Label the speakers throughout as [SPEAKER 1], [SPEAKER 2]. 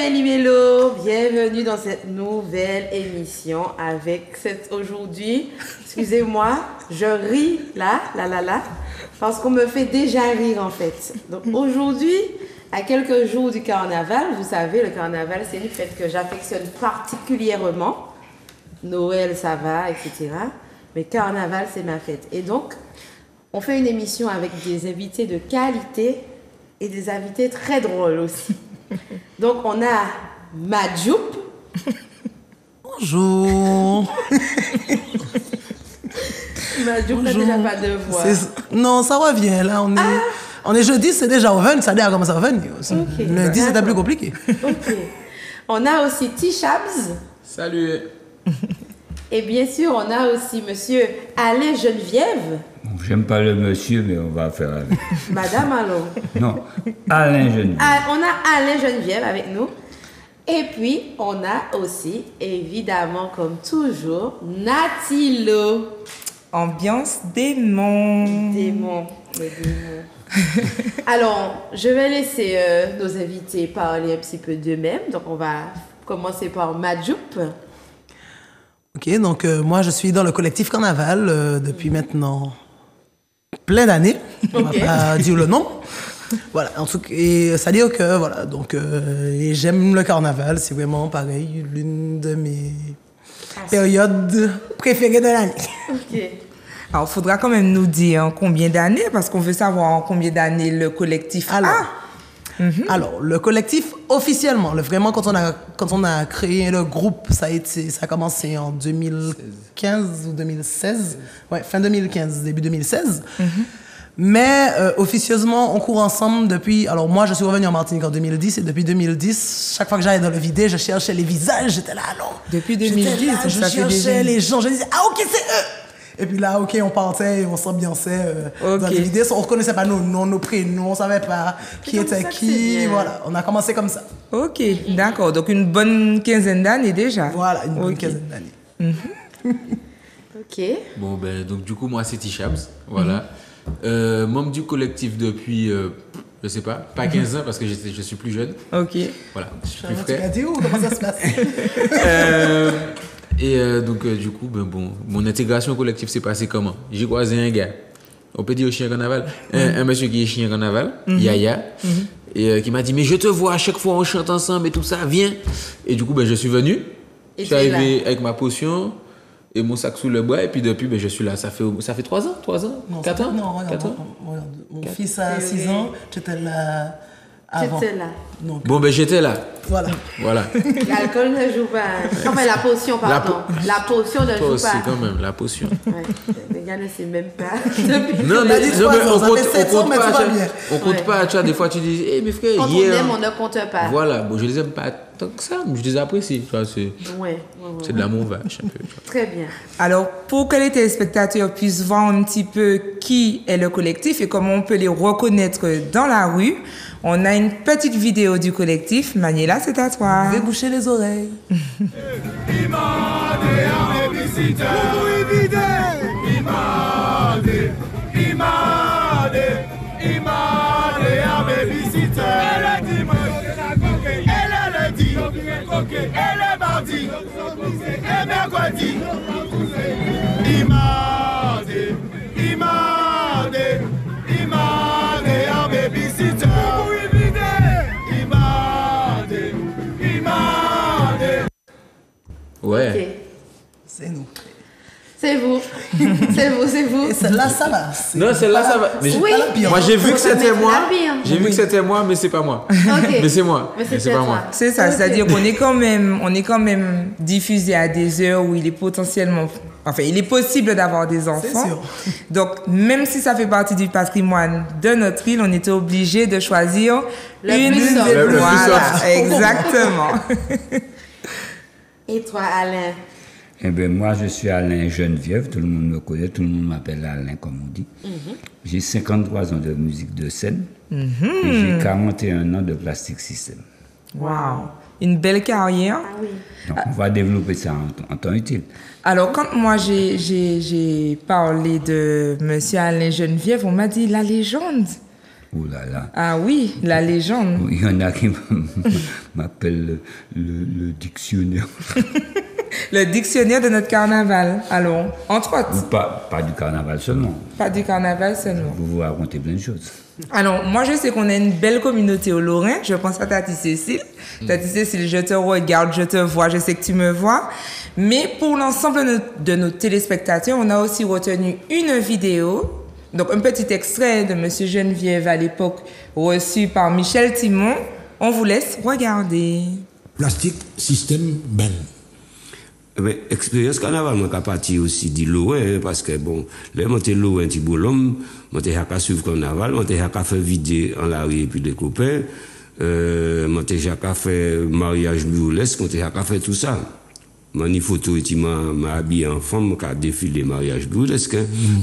[SPEAKER 1] Méli-Mélo, bienvenue dans cette nouvelle émission avec aujourd'hui, excusez-moi, je ris là, parce qu'on me fait déjà rire en fait. Donc aujourd'hui, à quelques jours du carnaval, vous savez, le carnaval c'est une fête que j'affectionne particulièrement. Noël ça va, etc. Mais carnaval c'est ma fête. Et donc, on fait une émission avec des invités de qualité et des invités très drôles aussi. Donc, on a Madjoup.
[SPEAKER 2] Bonjour.
[SPEAKER 1] Madjoup n'a déjà pas de voix.
[SPEAKER 2] Non, ça revient. Là, on est jeudi, c'est déjà oven. Ça déjà commencé à revenir.
[SPEAKER 1] Okay,
[SPEAKER 2] lundi, c'était plus compliqué.
[SPEAKER 1] Ok. On a aussi T-Shabs.
[SPEAKER 3] Salut.
[SPEAKER 1] Et bien sûr, on a aussi monsieur Alain Geneviève.
[SPEAKER 4] J'aime pas le monsieur, mais on va faire avec.
[SPEAKER 1] Madame alors.
[SPEAKER 4] Non, Alain Geneviève.
[SPEAKER 1] On a Alain Geneviève avec nous. Et puis, on a aussi, évidemment, comme toujours, Natilo.
[SPEAKER 5] Ambiance démon.
[SPEAKER 1] Démon. Le démon. Alors, je vais laisser nos invités parler un petit peu d'eux-mêmes. Donc, on va commencer par Madjoup.
[SPEAKER 2] Ok, donc moi, je suis dans le collectif Carnaval depuis maintenant plein d'années. On va pas dire le nom. Voilà, en tout cas, et ça veut dire que, voilà, donc, et j'aime le carnaval, c'est vraiment pareil, l'une de mes périodes préférées de l'année.
[SPEAKER 1] Ok.
[SPEAKER 5] Alors, il faudra quand même nous dire combien d'années, parce qu'on veut savoir en combien d'années le collectif a.
[SPEAKER 2] Alors, le collectif, officiellement, vraiment, quand on a créé le groupe, ça a commencé en 2015 ou 2016. Ouais, fin 2015, début 2016. Mais officieusement, on court ensemble depuis... Alors moi, je suis revenu en Martinique en 2010 et depuis 2010, chaque fois que j'allais dans le vidé, je cherchais les visages, j'étais là, alors...
[SPEAKER 5] Depuis 2010,
[SPEAKER 2] là, je cherchais les gens, je disais, ah ok, c'est eux. Et puis là, ok, on partait et on s'ambiançait dans les vidés. On ne reconnaissait pas nos noms, nos prénoms, on ne savait pas qui était qui. Voilà, on a commencé comme ça.
[SPEAKER 5] Ok, d'accord. Donc une bonne quinzaine d'années déjà.
[SPEAKER 2] Voilà, une bonne quinzaine d'années.
[SPEAKER 1] Ok.
[SPEAKER 3] Bon, ben, donc du coup, moi, c'est T-Shabs. Voilà. Membre du collectif depuis, je sais pas 15 ans parce que je suis plus jeune.
[SPEAKER 5] Ok.
[SPEAKER 3] Voilà, je suis plus
[SPEAKER 2] Tu
[SPEAKER 3] frais.
[SPEAKER 2] m'as dit où? Comment ça se passe?
[SPEAKER 3] Donc, du coup, ben, bon, mon intégration au collectif s'est passée comment? J'ai croisé un gars, on peut dire chien carnaval, un monsieur qui est chien carnaval, Yaya, et qui m'a dit, mais je te vois à chaque fois, on chante ensemble et tout ça, viens. Et du coup, ben, je suis venu, je suis arrivé avec ma potion et mon sac sous le bras, et puis depuis, ben, je suis là. Ça fait 3 ans, 4 ans?
[SPEAKER 2] Non, regarde, mon fils a 6 ans, j'étais là avant.
[SPEAKER 1] J'étais là.
[SPEAKER 2] Donc,
[SPEAKER 3] Bon, ben, j'étais là.
[SPEAKER 2] voilà.
[SPEAKER 1] L'alcool ne joue pas. Enfin, la potion, pardon. La potion ne
[SPEAKER 3] Toi
[SPEAKER 1] joue
[SPEAKER 3] aussi,
[SPEAKER 1] pas.
[SPEAKER 3] quand même, la potion.
[SPEAKER 1] Ouais. Les gars ne savent même pas. Depuis
[SPEAKER 3] Non,
[SPEAKER 1] que
[SPEAKER 3] mais,
[SPEAKER 1] la-
[SPEAKER 2] dit 3 ans, ça fait 7 ans, mais tout va bien.
[SPEAKER 3] on compte
[SPEAKER 1] Ouais.
[SPEAKER 3] pas, tu vois, des fois tu dis, hé, mes frères,
[SPEAKER 1] Quand
[SPEAKER 3] hier.
[SPEAKER 1] on aime, on ne compte pas.
[SPEAKER 3] Voilà, bon, je les aime pas tant que ça, mais je les apprécie, tu vois,
[SPEAKER 1] Ouais.
[SPEAKER 3] c'est de l'amour vache un peu. Tu vois.
[SPEAKER 1] Très bien.
[SPEAKER 5] Alors, pour que les téléspectateurs puissent voir un petit peu qui est le collectif et comment on peut les reconnaître dans la rue, on a une petite vidéo du collectif. Maniela, c'est à toi.
[SPEAKER 2] Je vais boucher les oreilles.
[SPEAKER 3] Ouais.
[SPEAKER 1] Ok.
[SPEAKER 2] C'est nous.
[SPEAKER 1] C'est vous. C'est vous.
[SPEAKER 2] Et celle-là, ça va.
[SPEAKER 3] Non, celle-là, ça va. Mais
[SPEAKER 1] Oui.
[SPEAKER 2] pas la pire.
[SPEAKER 3] moi, j'ai vu que c'était
[SPEAKER 1] C'est
[SPEAKER 3] moi.
[SPEAKER 1] la pire.
[SPEAKER 3] J'ai vu que c'était moi, mais c'est pas moi.
[SPEAKER 1] Ok.
[SPEAKER 3] Mais c'est moi.
[SPEAKER 1] Mais
[SPEAKER 3] Mais c'est pas
[SPEAKER 1] toi.
[SPEAKER 3] moi.
[SPEAKER 5] C'est ça,
[SPEAKER 1] Ok.
[SPEAKER 5] c'est-à-dire qu'on est quand même diffusé à des heures où il est potentiellement, enfin, il est possible d'avoir des enfants.
[SPEAKER 2] sûr.
[SPEAKER 5] Donc, même si ça fait partie du patrimoine de notre île, on était obligé de choisir
[SPEAKER 1] Le plus soft.
[SPEAKER 3] Le plus
[SPEAKER 5] Voilà,
[SPEAKER 3] soft.
[SPEAKER 5] exactement.
[SPEAKER 1] Et toi, Alain?
[SPEAKER 4] Eh bien, moi, je suis Alain Geneviève, tout le monde me connaît, tout le monde m'appelle Alain, comme on dit. J'ai 53 ans de musique de scène et j'ai 41 ans de plastic system.
[SPEAKER 5] Wow. Une belle carrière.
[SPEAKER 1] Ah oui.
[SPEAKER 4] Donc, on va développer ça en temps utile.
[SPEAKER 5] Alors, quand moi j'ai parlé de Monsieur Alain Geneviève, on m'a dit la légende.
[SPEAKER 4] Oh là là.
[SPEAKER 5] Ah oui, la légende.
[SPEAKER 4] Il y en a qui m'appellent le dictionnaire.
[SPEAKER 5] Le dictionnaire de notre carnaval. Alors, entre
[SPEAKER 4] Ou
[SPEAKER 5] autres,
[SPEAKER 4] pas du carnaval seulement.
[SPEAKER 5] pas du carnaval seulement.
[SPEAKER 4] Vous racontez plein de choses.
[SPEAKER 5] Alors, moi, je sais qu'on a une belle communauté au Lorrain. Je pense à Tati Cécile. Tati Cécile, je te regarde, je te vois, je sais que tu me vois. Mais pour l'ensemble de nos téléspectateurs, on a aussi retenu une vidéo. Donc, un petit extrait de Monsieur Geneviève à l'époque, reçu par Michel Timon. On vous laisse regarder.
[SPEAKER 6] Plastique, système, ben.
[SPEAKER 7] Mais expérience carnaval, moi, parti aussi dit Lorrain, parce que bon, là, moi, t'es Lorrain, t'es beau l'homme, moi, t'es à suivre carnaval, moi, t'es à faire vider en la rue et puis des copains, moi, t'es à faire mariage burlesque, moi, t'es à faire tout ça. Moi, ni photo, et m'a habillé en femme, moi, défilé mariage burlesque,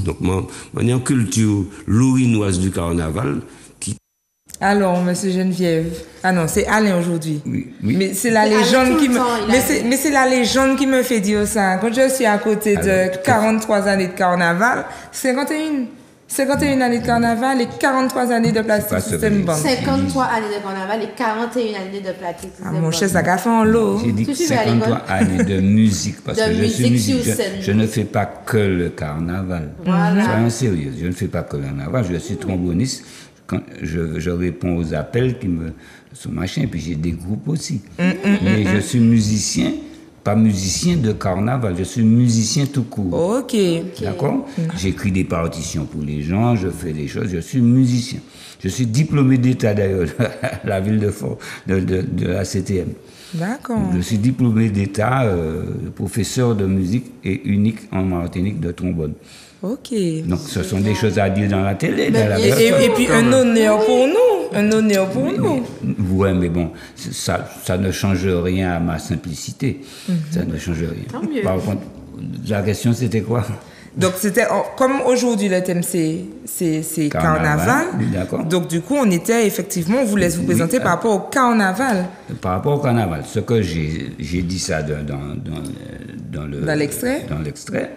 [SPEAKER 7] donc, moi, en culture lorinoise du carnaval, qui
[SPEAKER 5] Alors, Monsieur Geneviève. Ah non, c'est Alain aujourd'hui.
[SPEAKER 4] Oui.
[SPEAKER 5] Mais c'est la
[SPEAKER 1] C'est Alain
[SPEAKER 5] légende
[SPEAKER 1] tout
[SPEAKER 5] qui
[SPEAKER 1] le
[SPEAKER 5] me.
[SPEAKER 1] temps,
[SPEAKER 5] Mais c'est la légende qui me fait dire ça. Quand je suis à côté
[SPEAKER 4] Alors,
[SPEAKER 5] de 43 années de carnaval, 51 années de carnaval et 43 années de plastique
[SPEAKER 4] pas ce que
[SPEAKER 5] système
[SPEAKER 4] j'ai
[SPEAKER 5] banque.
[SPEAKER 1] 53 années de carnaval et 41 années de plastique.
[SPEAKER 5] Ah, mon cher, ça a fait en lot.
[SPEAKER 4] J'ai dit
[SPEAKER 1] Tu
[SPEAKER 4] que
[SPEAKER 1] suivais à
[SPEAKER 4] 53 années de musique, parce
[SPEAKER 1] De
[SPEAKER 4] que je suis
[SPEAKER 1] musique
[SPEAKER 4] musique.
[SPEAKER 1] sur scène.
[SPEAKER 4] Je ne fais pas que le carnaval.
[SPEAKER 1] Voilà.
[SPEAKER 4] Soyons sérieux, je ne fais pas que le carnaval, je suis tromboniste. Quand je réponds aux appels qui me sont machin, et puis j'ai des groupes aussi. Mais je suis musicien, pas musicien de carnaval, je suis musicien tout court.
[SPEAKER 5] Ok.
[SPEAKER 4] D'accord. J'écris des partitions pour les gens, je fais des choses, je suis musicien. Je suis diplômé d'État d'ailleurs, à la ville de la CTM.
[SPEAKER 5] D'accord.
[SPEAKER 4] Je suis diplômé d'État, professeur de musique et unique en Martinique de trombone.
[SPEAKER 5] Ok.
[SPEAKER 4] Donc ce sont des choses à dire dans la télé, dans la
[SPEAKER 1] bien
[SPEAKER 4] version.
[SPEAKER 5] Et puis un honneur pour nous. Un honneur pour nous.
[SPEAKER 4] Ouais, mais bon, ça ne change rien à ma simplicité. Ça ne change rien.
[SPEAKER 1] Tant mieux.
[SPEAKER 4] Par contre, la question c'était quoi?
[SPEAKER 5] Donc c'était comme aujourd'hui le thème c'est carnaval.
[SPEAKER 4] Oui, d'accord.
[SPEAKER 5] Donc du coup on était effectivement, on vous laisse vous présenter par rapport au carnaval.
[SPEAKER 4] Par rapport au carnaval, ce que j'ai dit ça dans
[SPEAKER 5] l'extrait.
[SPEAKER 4] Dans l'extrait,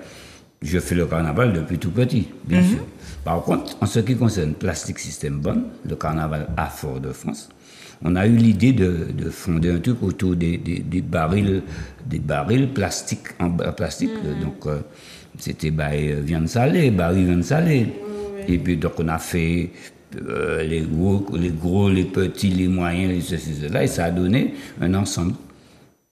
[SPEAKER 4] je fais le carnaval depuis tout petit, bien sûr. Par contre, en ce qui concerne Plastic System Band, le carnaval à Fort-de-France, on a eu l'idée de fonder un truc autour des barils plastiques en plastique. Donc c'était viande salée, baril viande salée. Et puis donc on a fait les gros, les petits, les moyens, les ceci, cela, et ça a donné un ensemble.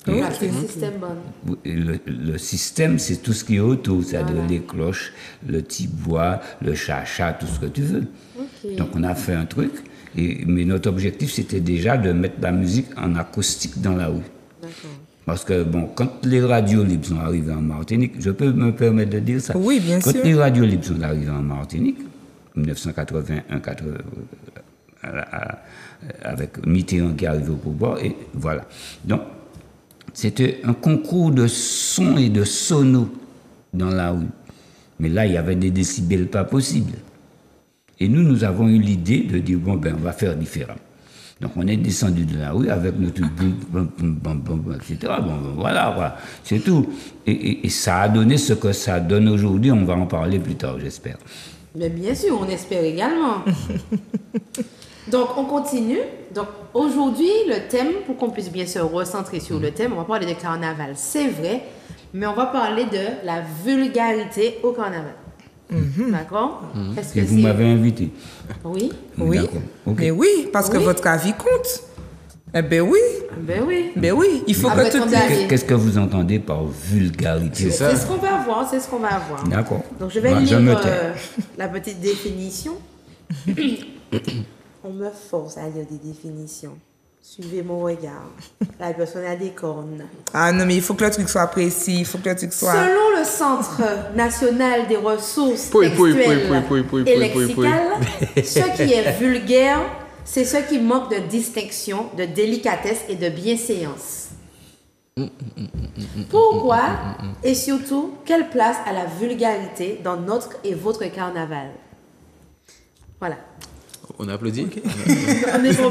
[SPEAKER 1] Plastique système bon.
[SPEAKER 4] Le système, c'est tout ce qui est autour, c'est-à-dire les cloches, le petit bois, le chacha, tout ce que tu veux.
[SPEAKER 1] Ok.
[SPEAKER 4] Donc on a fait un truc, mais notre objectif c'était déjà de mettre la musique en acoustique dans la rue.
[SPEAKER 1] D'accord.
[SPEAKER 4] Parce que bon, quand les radios libres sont arrivées en Martinique, je peux me permettre de dire ça.
[SPEAKER 5] Oui, bien
[SPEAKER 4] quand
[SPEAKER 5] sûr.
[SPEAKER 4] Quand les radios libres sont arrivées en Martinique, 1981, avec Mitterrand qui arrive au pouvoir, et voilà. Donc, c'était un concours de sons et de sonos dans la rue. Mais là, il y avait des décibels pas possibles. Et nous avons eu l'idée de dire, bon, on va faire différent. Donc, on est descendu de la rue avec notre etc. Bon, voilà, c'est tout. Et ça a donné ce que ça donne aujourd'hui. On va en parler plus tard, j'espère.
[SPEAKER 1] Mais bien sûr, on espère également. Donc, on continue. Donc, aujourd'hui, le thème, pour qu'on puisse bien se recentrer sur le thème, on va parler de carnaval, c'est vrai, mais on va parler de la vulgarité au carnaval. D'accord? Est-ce
[SPEAKER 4] Et
[SPEAKER 1] que
[SPEAKER 4] vous m'avez invité.
[SPEAKER 1] Oui?
[SPEAKER 5] Oui.
[SPEAKER 4] D'accord. Ok.
[SPEAKER 5] Mais oui, parce que
[SPEAKER 1] Oui.
[SPEAKER 5] votre avis compte. Eh ben oui.
[SPEAKER 1] Ben oui.
[SPEAKER 5] Ben oui. Il faut
[SPEAKER 1] Ah
[SPEAKER 5] que
[SPEAKER 1] ben,
[SPEAKER 5] tout
[SPEAKER 1] ton avis.
[SPEAKER 4] Qu'est-ce que vous entendez par vulgarité?
[SPEAKER 3] C'est ça.
[SPEAKER 1] C'est ce qu'on va voir, c'est ce qu'on va voir.
[SPEAKER 4] D'accord.
[SPEAKER 1] Donc, je vais
[SPEAKER 4] Moi,
[SPEAKER 1] lire
[SPEAKER 4] me tais.
[SPEAKER 1] la petite définition. On me force à lire des définitions. Suivez mon regard. La personne a des cornes.
[SPEAKER 5] Ah non, mais il faut que le truc soit précis. Il faut que le truc soit.
[SPEAKER 1] Selon le Centre national des ressources
[SPEAKER 3] Pouille, pouille,
[SPEAKER 1] textuelles
[SPEAKER 3] pouille, pouille, pouille,
[SPEAKER 1] et
[SPEAKER 3] pouille, pouille, pouille.
[SPEAKER 1] lexicales, ce qui est vulgaire, c'est ce qui manque de distinction, de délicatesse et de bienséance. Pourquoi et surtout, quelle place a la vulgarité dans notre et votre carnaval? Voilà.
[SPEAKER 3] On applaudit.
[SPEAKER 1] On est bon.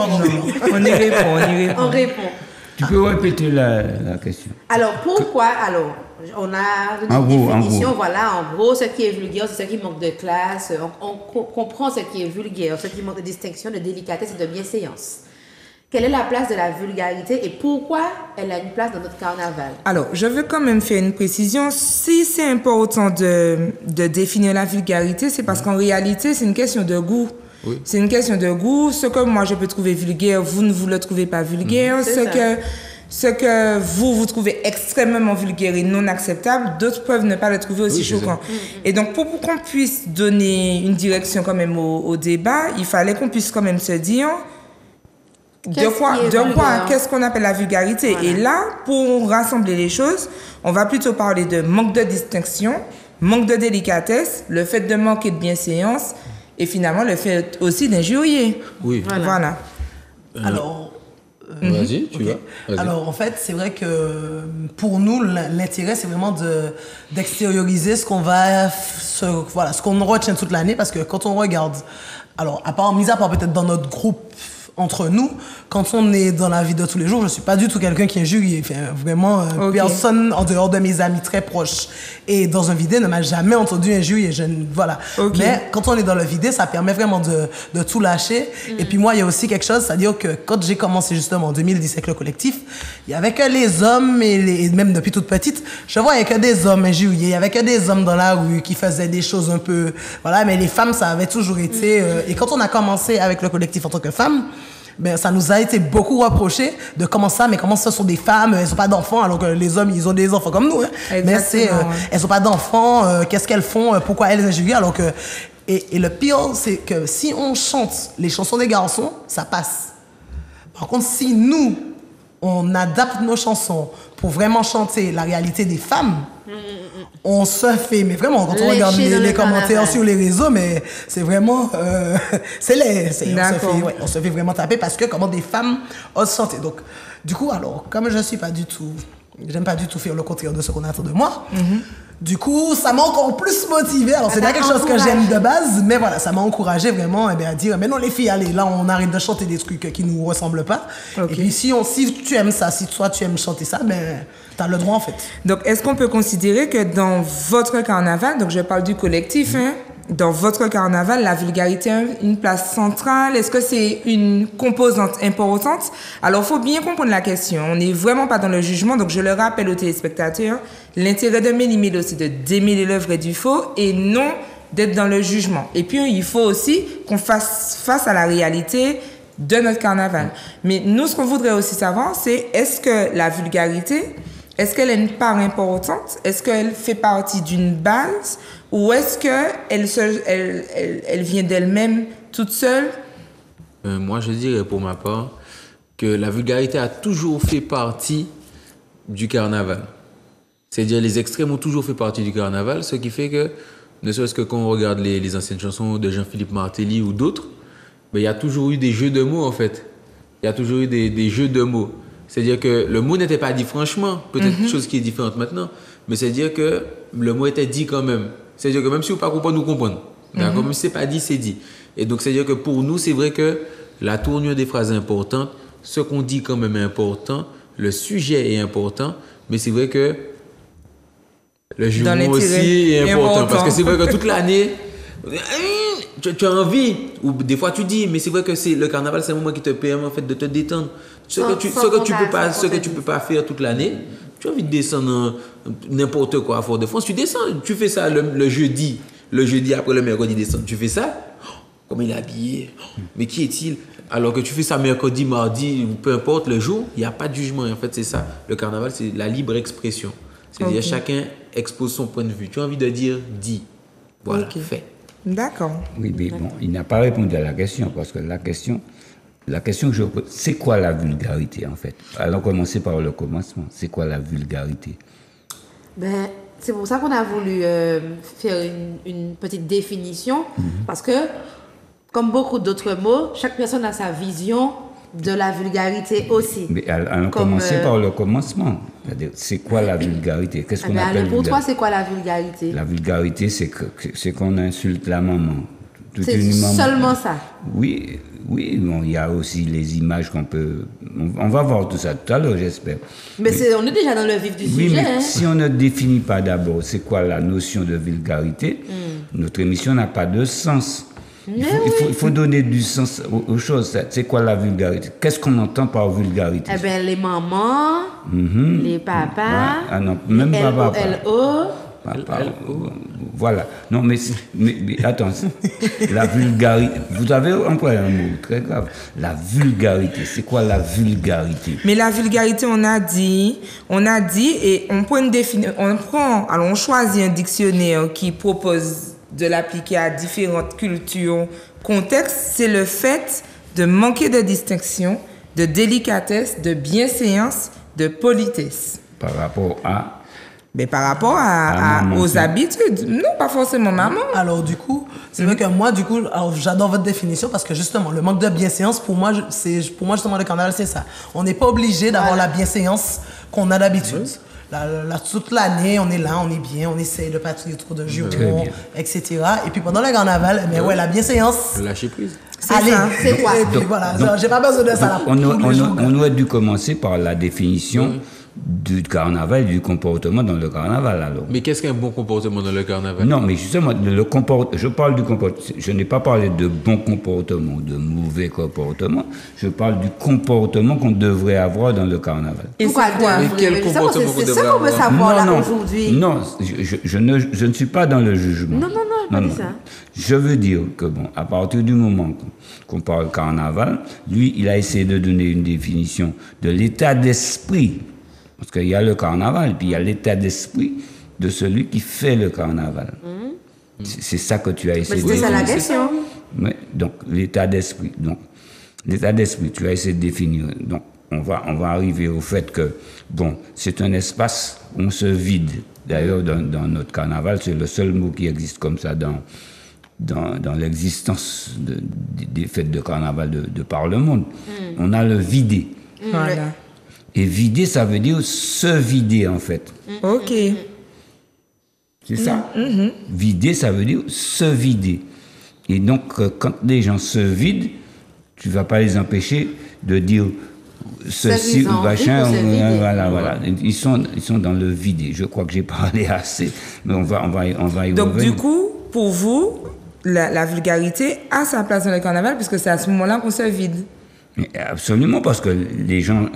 [SPEAKER 5] On y répond, on y répond.
[SPEAKER 1] On répond.
[SPEAKER 4] Tu peux répéter la question?
[SPEAKER 1] Alors, pourquoi, alors, on a
[SPEAKER 4] En
[SPEAKER 1] une
[SPEAKER 4] gros,
[SPEAKER 1] définition, voilà, en gros, ce qui est vulgaire, c'est ce qui manque de classe, on comprend ce qui est vulgaire, ce qui manque de distinction, de délicatesse et de bienséance. Quelle est la place de la vulgarité et pourquoi elle a une place dans notre carnaval?
[SPEAKER 5] Alors, je veux quand même faire une précision. Si c'est important de définir la vulgarité, c'est parce qu'en réalité, c'est une question de goût.
[SPEAKER 3] Oui.
[SPEAKER 5] C'est une question de goût. Ce que moi, je peux trouver vulgaire, vous ne vous le trouvez pas vulgaire. Ce que vous trouvez extrêmement vulgaire et non acceptable, d'autres peuvent ne pas le trouver aussi choquant. Et donc, pour qu'on puisse donner une direction quand même au débat, il fallait qu'on puisse quand même se dire... Qu'est-ce qu'on appelle la vulgarité? Voilà. Et là, pour rassembler les choses, on va plutôt parler de manque de distinction, manque de délicatesse, le fait de manquer de bienséance et finalement le fait aussi d'injurier.
[SPEAKER 3] Oui.
[SPEAKER 5] Voilà.
[SPEAKER 2] Alors...
[SPEAKER 3] Vas-y, tu vas. Vas-y.
[SPEAKER 2] Alors, en fait, c'est vrai que pour nous, l'intérêt, c'est vraiment d'extérioriser ce qu'on ce qu'on retient toute l'année, parce que quand on regarde, alors, mis à part peut-être dans notre groupe, entre nous, quand on est dans la vie de tous les jours, je suis pas du tout quelqu'un qui est injurie. Enfin, vraiment, personne en dehors de mes amis très proches et dans un vidé ne m'a jamais entendu injurier. Voilà. Mais quand on est dans le vidé, ça permet vraiment de tout lâcher. Et puis moi, il y a aussi quelque chose, c'est-à-dire que quand j'ai commencé justement en 2010 avec le collectif, il y avait que les hommes et même depuis toute petite, je voyais que des hommes injuriés. Il y avait que des hommes dans la rue qui faisaient des choses un peu, voilà. Mais les femmes, ça avait toujours été. Et quand on a commencé avec le collectif en tant que femme, ben, ça nous a été beaucoup reproché de comment ce sont des femmes, elles n'ont pas d'enfants, alors que les hommes, ils ont des enfants comme nous. Hein. Mais elles n'ont pas d'enfants, qu'est-ce qu'elles font, pourquoi elles injurient, alors que... Et le pire, c'est que si on chante les chansons des garçons, ça passe. Par contre, si nous, on adapte nos chansons pour vraiment chanter la réalité des femmes, on se fait, mais vraiment, quand on regarde les commentaires sur les réseaux, mais c'est vraiment, on se fait vraiment taper parce que comment des femmes osent chanter. Donc, du coup, alors, comme j'aime pas du tout faire le contraire de ce qu'on attend de moi, du coup, ça m'a encore plus motivée. Alors, c'est pas quelque chose que j'aime de base, mais voilà, ça m'a encouragé vraiment à dire, mais non, les filles, allez, là, on arrête de chanter des trucs qui nous ressemblent pas. Et puis, si tu aimes ça, si toi, tu aimes chanter ça, ben, t'as le droit, en fait.
[SPEAKER 5] Donc, est-ce qu'on peut considérer que dans votre carnaval, donc je parle du collectif, dans votre carnaval, la vulgarité a une place centrale? Est-ce que c'est une composante importante? Alors, il faut bien comprendre la question. On n'est vraiment pas dans le jugement. Donc, je le rappelle aux téléspectateurs, l'intérêt de Méli-Mélo, c'est de démêler le vrai du faux et non d'être dans le jugement. Et puis, il faut aussi qu'on fasse face à la réalité de notre carnaval. Mais nous, ce qu'on voudrait aussi savoir, c'est est-ce que la vulgarité, est-ce qu'elle a une part importante? Est-ce qu'elle fait partie d'une base? Ou est-ce qu'elle vient d'elle-même toute seule?
[SPEAKER 3] Moi, je dirais pour ma part que la vulgarité a toujours fait partie du carnaval. C'est-à-dire les extrêmes ont toujours fait partie du carnaval, ce qui fait que, ne serait-ce que quand on regarde les anciennes chansons de Jean-Philippe Martelly ou d'autres, ben, il y a toujours eu des jeux de mots en fait. Il y a toujours eu des jeux de mots. C'est-à-dire que le mot n'était pas dit franchement, peut-être chose qui est différente maintenant, mais c'est-à-dire que le mot était dit quand même. C'est-à-dire que même si vous ne comprenez pas, nous comprenons. D'accord? Même si ce n'est pas dit, c'est dit. Et donc, c'est-à-dire que pour nous, c'est vrai que la tournure des phrases est importante, ce qu'on dit quand même est important, le sujet est important, mais c'est vrai que le jumeau aussi est important. Parce que c'est vrai que toute l'année, tu as envie, ou des fois tu dis, mais c'est vrai que le carnaval, c'est un moment qui te permet en fait, de te détendre. Ce que tu peux pas faire toute l'année, tu as envie de descendre n'importe quoi à Fort-de-France, tu descends, tu fais ça le jeudi après le mercredi descendre, tu fais ça, comme il est habillé, mais qui est-il? Alors que tu fais ça mercredi, mardi, peu importe le jour, il n'y a pas de jugement. Et en fait, c'est ça. Le carnaval, c'est la libre expression. C'est-à-dire chacun expose son point de vue. Tu as envie de dire, dis. Voilà, fais.
[SPEAKER 5] D'accord.
[SPEAKER 4] Oui, mais bon, il n'a pas répondu à la question, parce que la question que je pose, c'est quoi la vulgarité en fait? Allons commencer par le commencement. C'est quoi la vulgarité?
[SPEAKER 1] Ben, c'est pour ça qu'on a voulu faire une petite définition, parce que, comme beaucoup d'autres mots, chaque personne a sa vision de la vulgarité aussi.
[SPEAKER 4] Mais allons commencer par le commencement. C'est quoi la vulgarité? Qu'est-ce qu'on appelle
[SPEAKER 1] pour toi, c'est quoi la vulgarité?
[SPEAKER 4] La vulgarité, c'est qu'on insulte la maman. toute
[SPEAKER 1] C'est
[SPEAKER 4] une
[SPEAKER 1] seulement ça.
[SPEAKER 4] Oui, oui, bon, il y a aussi les images qu'on peut... On va voir tout ça tout à l'heure, j'espère.
[SPEAKER 1] Mais on est déjà dans le vif du
[SPEAKER 4] Oui,
[SPEAKER 1] sujet.
[SPEAKER 4] mais
[SPEAKER 1] hein.
[SPEAKER 4] si on ne définit pas d'abord c'est quoi la notion de vulgarité, notre émission n'a pas de sens. Il faut donner du sens aux choses. C'est quoi la vulgarité? Qu'est-ce qu'on entend par vulgarité?
[SPEAKER 1] Eh bien, les mamans, les papas,
[SPEAKER 4] Ouais. Ah non, même
[SPEAKER 1] les
[SPEAKER 4] pas papa.
[SPEAKER 1] LO.
[SPEAKER 4] Papa, voilà. Non, mais attends, la vulgarité. Vous avez employé un mot très grave. La vulgarité. C'est quoi la vulgarité?
[SPEAKER 5] Mais la vulgarité, on a dit, et on prend une définition, on choisit un dictionnaire qui propose de l'appliquer à différentes cultures, contextes, c'est le fait de manquer de distinction, de délicatesse, de bienséance, de politesse.
[SPEAKER 4] Par rapport à...
[SPEAKER 5] Mais par rapport
[SPEAKER 4] maman,
[SPEAKER 5] aux
[SPEAKER 4] c'est-
[SPEAKER 5] habitudes, non, pas forcément maman.
[SPEAKER 2] Alors du coup, c'est vrai que moi, du coup, alors, j'adore votre définition parce que justement, le manque de bienséance, pour moi, justement, le carnaval, c'est ça. On n'est pas obligé d'avoir la bienséance qu'on a d'habitude. Toute l'année, on est là, on est bien, on essaye de pas tuer trop de
[SPEAKER 4] Très
[SPEAKER 2] jurons,
[SPEAKER 4] bien.
[SPEAKER 2] etc. Et puis pendant le carnaval, mais ouais, la bienséance.
[SPEAKER 3] Lâcher prise.
[SPEAKER 2] Allez,
[SPEAKER 5] ça.
[SPEAKER 1] C'est quoi?
[SPEAKER 2] Et puis voilà, genre, j'ai pas besoin de ça là.
[SPEAKER 4] On aurait dû commencer par la définition du carnaval, du comportement dans le carnaval, alors.
[SPEAKER 3] Mais qu'est-ce qu'un bon comportement dans le carnaval?
[SPEAKER 4] Non, mais justement, je parle du comportement. Je n'ai pas parlé de bon comportement, de mauvais comportement. Je parle du comportement qu'on devrait avoir dans le carnaval.
[SPEAKER 5] Et
[SPEAKER 1] Pourquoi
[SPEAKER 5] c'est quoi?
[SPEAKER 1] deux?
[SPEAKER 3] Et quel
[SPEAKER 1] C'est ça,
[SPEAKER 3] comportement
[SPEAKER 1] c'est
[SPEAKER 3] qu'on
[SPEAKER 1] ça qu'on veut
[SPEAKER 3] devrait
[SPEAKER 1] savoir là
[SPEAKER 4] non,
[SPEAKER 1] aujourd'hui.
[SPEAKER 4] non, je ne suis pas dans le jugement.
[SPEAKER 1] Non, pas dit ça.
[SPEAKER 4] Je veux dire que, bon, à partir du moment qu'on parle carnaval, lui, il a essayé de donner une définition de l'état d'esprit. Parce qu'il y a le carnaval, puis il y a l'état d'esprit de celui qui fait le carnaval. C'est ça que tu as
[SPEAKER 1] Mais
[SPEAKER 4] essayé de
[SPEAKER 1] c'était ça la
[SPEAKER 4] définir.
[SPEAKER 1] question.
[SPEAKER 4] Ouais, donc, l'état d'esprit. Donc, l'état d'esprit, tu as essayé de définir. Donc, on va arriver au fait que, bon, c'est un espace où on se vide. D'ailleurs, dans notre carnaval, c'est le seul mot qui existe comme ça dans l'existence des fêtes de carnaval de par le monde. On a le vider.
[SPEAKER 5] Voilà.
[SPEAKER 4] Et vider, ça veut dire se vider, en fait.
[SPEAKER 5] Ok.
[SPEAKER 4] C'est ça. Vider, ça veut dire se vider. Et donc, quand les gens se vident, tu ne vas pas les empêcher de dire ceci
[SPEAKER 1] ils ont
[SPEAKER 4] ou
[SPEAKER 1] envie
[SPEAKER 4] machin.
[SPEAKER 1] pour se vider.
[SPEAKER 4] Voilà. Ils sont dans le vider. Je crois que j'ai parlé assez, mais on va y
[SPEAKER 5] Donc,
[SPEAKER 4] revenir.
[SPEAKER 5] du coup, pour vous, la vulgarité a sa place dans le carnaval puisque c'est à ce moment-là qu'on se vide.
[SPEAKER 4] Mais absolument, parce que les gens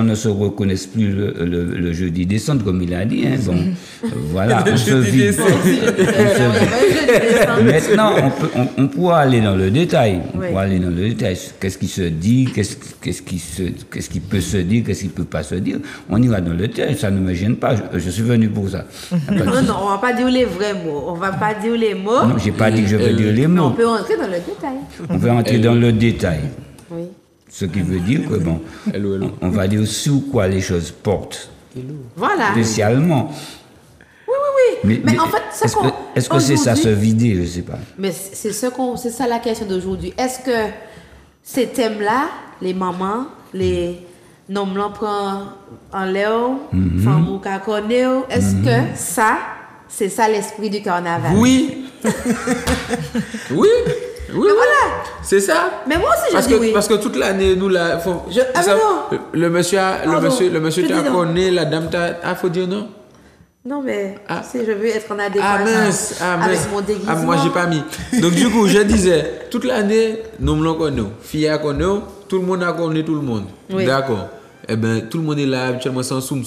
[SPEAKER 4] ne se reconnaissent plus le jeudi décembre, comme il a dit. Hein. Bon, voilà, on se vide. Maintenant, on pourra aller dans le détail. On
[SPEAKER 1] Oui.
[SPEAKER 4] pourra aller dans le détail. Qu'est-ce qui se dit, qu'est-ce qui peut se dire, qu'est-ce qui ne peut pas se dire. On ira dans le détail, ça ne me gêne pas. Je suis venu pour ça.
[SPEAKER 1] Non, on va pas dire les vrais mots. On va pas dire les mots.
[SPEAKER 4] Non, je n'ai pas dit que je vais dire les
[SPEAKER 1] Mais on
[SPEAKER 4] mots.
[SPEAKER 1] peut entrer dans le détail.
[SPEAKER 4] On va entrer dans le détail.
[SPEAKER 1] Oui.
[SPEAKER 4] Ce qui veut dire que, bon,
[SPEAKER 3] Hello.
[SPEAKER 4] on va dire sous quoi les choses portent.
[SPEAKER 1] Voilà.
[SPEAKER 4] Spécialement.
[SPEAKER 1] Oui. Mais en fait, ce
[SPEAKER 4] est-ce
[SPEAKER 1] qu'on-
[SPEAKER 4] que est-ce que c'est ça, se
[SPEAKER 1] aujourd'hui-
[SPEAKER 4] vider? Je ne sais pas.
[SPEAKER 1] Mais c'est ça la question d'aujourd'hui. Est-ce que ces thèmes-là, les mamans, les noms blancs prennent en l'air, femmes ou caconeo, est-ce que ça, c'est ça l'esprit du carnaval?
[SPEAKER 3] Oui. Oui. Oui,
[SPEAKER 1] voilà.
[SPEAKER 3] C'est ça.
[SPEAKER 1] Mais moi aussi,
[SPEAKER 3] Parce
[SPEAKER 1] je dis
[SPEAKER 3] que,
[SPEAKER 1] oui.
[SPEAKER 3] parce que toute l'année, nous, là,
[SPEAKER 1] Ah,
[SPEAKER 3] ça-
[SPEAKER 1] mais
[SPEAKER 3] le monsieur,
[SPEAKER 1] Pardon,
[SPEAKER 3] le monsieur
[SPEAKER 1] je
[SPEAKER 3] t'a
[SPEAKER 1] dis non.
[SPEAKER 3] connu, la dame t'a, faut dire non?
[SPEAKER 1] Non, mais
[SPEAKER 3] Ah.
[SPEAKER 1] tu sais, je veux être en
[SPEAKER 3] Ah
[SPEAKER 1] adéquation
[SPEAKER 3] mince,
[SPEAKER 1] avec mon déguisement.
[SPEAKER 3] moi j'ai pas mis. Donc du coup, je disais, toute l'année, nous me connaissons, filles à connaissons, tout le monde a connu tout le monde.
[SPEAKER 1] Oui.
[SPEAKER 3] D'accord. Eh bien, tout le monde est là, habituellement sans soum.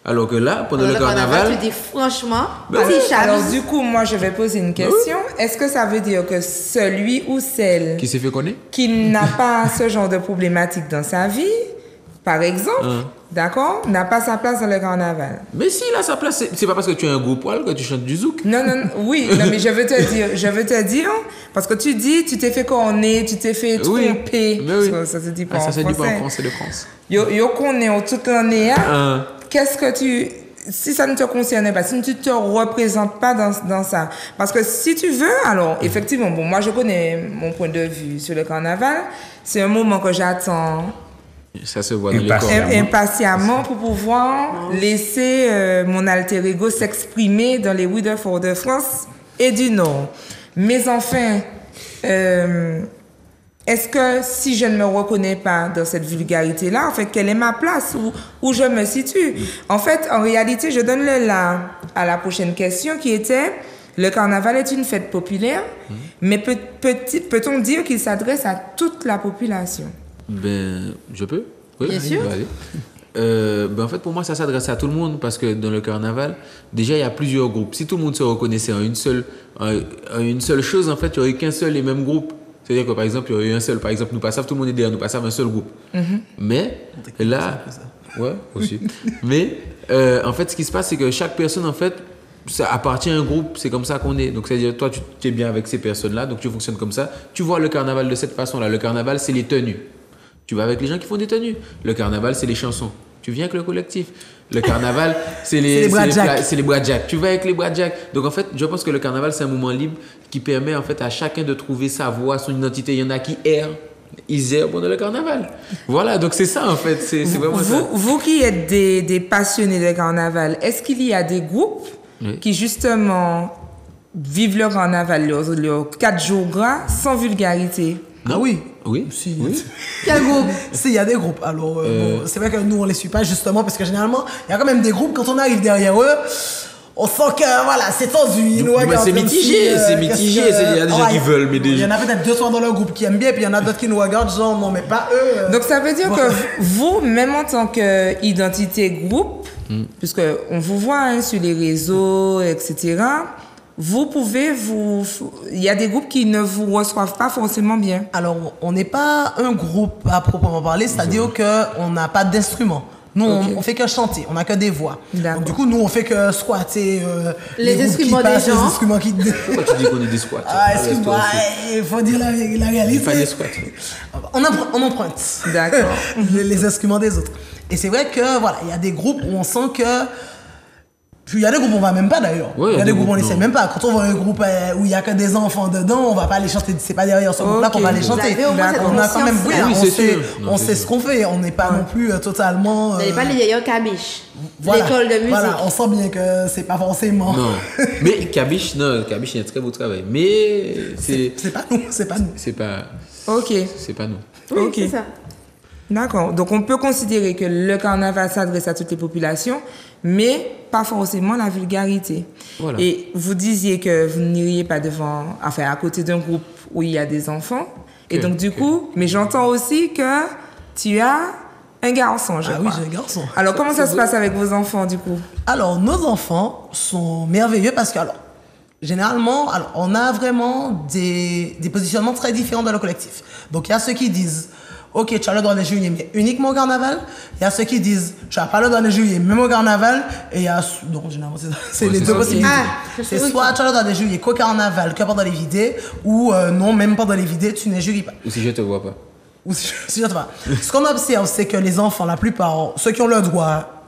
[SPEAKER 3] Alors que là, pendant
[SPEAKER 1] Dans
[SPEAKER 3] le carnaval,
[SPEAKER 1] tu dis franchement,
[SPEAKER 3] Ben
[SPEAKER 1] petit
[SPEAKER 3] oui.
[SPEAKER 1] Charles.
[SPEAKER 5] Alors, du coup, moi, je vais poser une question. Est-ce que ça veut dire que celui ou celle
[SPEAKER 3] qui s'est fait connaître?
[SPEAKER 5] qui n'a pas ce genre de problématique dans sa vie, par exemple, d'accord, n'a pas sa place dans le carnaval?
[SPEAKER 3] Mais si, là, sa place, c'est pas parce que tu as un gros poil que tu chantes du zouk.
[SPEAKER 5] Non, oui, non, mais je veux te dire, parce que tu dis, tu t'es fait corner, tu t'es fait
[SPEAKER 3] Oui,
[SPEAKER 5] tromper.
[SPEAKER 3] mais oui.
[SPEAKER 5] Parce que ça se dit pas
[SPEAKER 3] Ah,
[SPEAKER 5] en
[SPEAKER 3] ça se dit pas en
[SPEAKER 5] français.
[SPEAKER 3] français de France.
[SPEAKER 5] Yo connais toute l'année,
[SPEAKER 3] Hein.
[SPEAKER 5] qu'est-ce que si ça ne te concerne pas, si tu ne te représentes pas dans ça. Parce que si tu veux, alors, effectivement, bon, moi, je connais mon point de vue sur le carnaval. C'est un moment que j'attends
[SPEAKER 3] Ça se voit dans les
[SPEAKER 4] Impatient.
[SPEAKER 3] corps.
[SPEAKER 5] impatiemment pour pouvoir laisser mon alter ego s'exprimer dans les rues de Fort-de-France et du Nord. Mais enfin, est-ce que si je ne me reconnais pas dans cette vulgarité-là, en fait, quelle est ma place, où je me situe? En fait, en réalité, je donne à la prochaine question qui était, le carnaval est une fête populaire, mais peut-on dire qu'il s'adresse à toute la population?
[SPEAKER 3] Ben, je peux? Oui,
[SPEAKER 1] Bien sûr.
[SPEAKER 3] Allez. En fait, pour moi, ça s'adresse à tout le monde parce que dans le carnaval, déjà, il y a plusieurs groupes. Si tout le monde se reconnaissait en une seule chose, en fait, il n'y aurait qu'un seul et même groupe. C'est-à-dire que, par exemple, il y aurait eu un seul. Par exemple, nous passons, tout le monde est derrière nous passons un seul groupe. Mais là, ouais, aussi. Mais en fait, ce qui se passe, c'est que chaque personne, en fait, ça appartient à un groupe, c'est comme ça qu'on est. Donc, c'est-à-dire, toi, tu es bien avec ces personnes-là, donc tu fonctionnes comme ça. Tu vois le carnaval de cette façon-là. Le carnaval, c'est les tenues. Tu vas avec les gens qui font des tenues. Le carnaval, c'est les chansons. Tu viens avec le collectif. Le carnaval, c'est les bradjacks. Tu vas avec les bradjacks. Donc, en fait, je pense que le carnaval, c'est un moment libre qui permet, en fait, à chacun de trouver sa voix, son identité. Il y en a qui errent. Ils errent pendant le carnaval. Voilà, donc c'est ça, en fait. C'est vraiment ça.
[SPEAKER 5] Vous qui êtes des passionnés de carnaval, est-ce qu'il y a des groupes qui, justement, vivent le carnaval, leurs 4 jours gras, sans vulgarité?
[SPEAKER 2] Ah oui.
[SPEAKER 3] Oui.
[SPEAKER 2] Si.
[SPEAKER 3] Oui.
[SPEAKER 1] Quel groupe?
[SPEAKER 2] Si, il y a des groupes. Alors, bon, c'est vrai que nous, on les suit pas justement parce que généralement, il y a quand même des groupes, quand on arrive derrière eux, on sent que, voilà, c'est tendu. Ils nous regardent
[SPEAKER 3] c'est
[SPEAKER 2] comme
[SPEAKER 3] mitigé,
[SPEAKER 2] si,
[SPEAKER 3] c'est mitigé. Il y a des gens qui veulent, mais
[SPEAKER 2] Il y en a peut-être 2 dans leur groupe qui aiment bien, puis il y en a d'autres qui nous regardent, genre, non, mais pas eux.
[SPEAKER 5] Donc, ça veut dire que vous, même en tant qu'identité groupe, puisque on vous voit sur les réseaux, etc., vous pouvez il y a des groupes qui ne vous reçoivent pas forcément bien.
[SPEAKER 2] Alors, on n'est pas un groupe à proprement parler, c'est-à-dire qu'on n'a pas d'instruments. Nous, on fait que chanter, on n'a que des voix. Donc, du coup, nous, on fait que squatter
[SPEAKER 1] les instruments
[SPEAKER 2] qui passent,
[SPEAKER 1] des gens.
[SPEAKER 2] Les instruments qui...
[SPEAKER 3] Pourquoi tu dis qu'on est des squats?
[SPEAKER 2] Ah, excuse-moi, il faut dire la réalité.
[SPEAKER 3] Pas des squats.
[SPEAKER 2] On emprunte.
[SPEAKER 5] D'accord.
[SPEAKER 2] les instruments des autres. Et c'est vrai que, voilà, il y a des groupes où on sent que... Puis il y a des groupes où on va même pas d'ailleurs.
[SPEAKER 3] Ouais,
[SPEAKER 2] il y a des groupes où on
[SPEAKER 3] non.
[SPEAKER 2] n'essaie même pas. Quand on voit un groupe où il y a que des enfants dedans, on va pas aller chanter. C'est pas derrière ce groupe-là qu'on va aller chanter.
[SPEAKER 1] Vous avez au moins cette
[SPEAKER 2] On a quand même, oui,
[SPEAKER 1] conscience-là.
[SPEAKER 3] Oui,
[SPEAKER 2] on
[SPEAKER 3] c'est
[SPEAKER 2] sait,
[SPEAKER 3] sûr. Non,
[SPEAKER 2] on
[SPEAKER 3] c'est
[SPEAKER 2] sait
[SPEAKER 3] sûr.
[SPEAKER 2] ce qu'on fait. On n'est pas non plus totalement.
[SPEAKER 1] Vous n'avez pas les yaya cabiche.
[SPEAKER 2] voilà,
[SPEAKER 1] L'école de musique.
[SPEAKER 2] Voilà, on sent bien que c'est pas forcément.
[SPEAKER 3] Non. Mais Kabiche, il y a un très beau travail. Mais
[SPEAKER 2] C'est pas nous, c'est pas nous.
[SPEAKER 3] c'est pas nous.
[SPEAKER 1] Oui,
[SPEAKER 5] Ok.
[SPEAKER 1] c'est ça.
[SPEAKER 5] D'accord. Donc, on peut considérer que le carnaval s'adresse à toutes les populations, mais pas forcément la vulgarité.
[SPEAKER 3] Voilà.
[SPEAKER 5] Et vous disiez que vous n'iriez pas à côté d'un groupe où il y a des enfants. Et donc, du coup, mais j'entends aussi que tu as un garçon, je
[SPEAKER 2] Ah oui,
[SPEAKER 5] crois.
[SPEAKER 2] j'ai un garçon.
[SPEAKER 5] Alors, comment ça se passe avec vos enfants, du coup?
[SPEAKER 2] Alors, nos enfants sont merveilleux parce que, généralement, on a vraiment des positionnements très différents dans le collectif. Donc, il y a ceux qui disent, OK, tu as le droit de juillet, mais uniquement au carnaval. Il y a ceux qui disent, tu n'as pas le droit de juillet, même au carnaval. Et il y a, donc, généralement, c'est les
[SPEAKER 3] c'est
[SPEAKER 2] deux
[SPEAKER 3] ça.
[SPEAKER 2] possibilités.
[SPEAKER 1] Ah,
[SPEAKER 2] C'est soit tu as le droit de juillet qu'au carnaval, que pendant les vidées, ou non, même pendant les vidées, tu ne juilles pas.
[SPEAKER 3] Ou si je te vois pas.
[SPEAKER 2] Ou si je te vois. Ce qu'on observe, c'est que les enfants, la plupart, ceux qui ont le droit,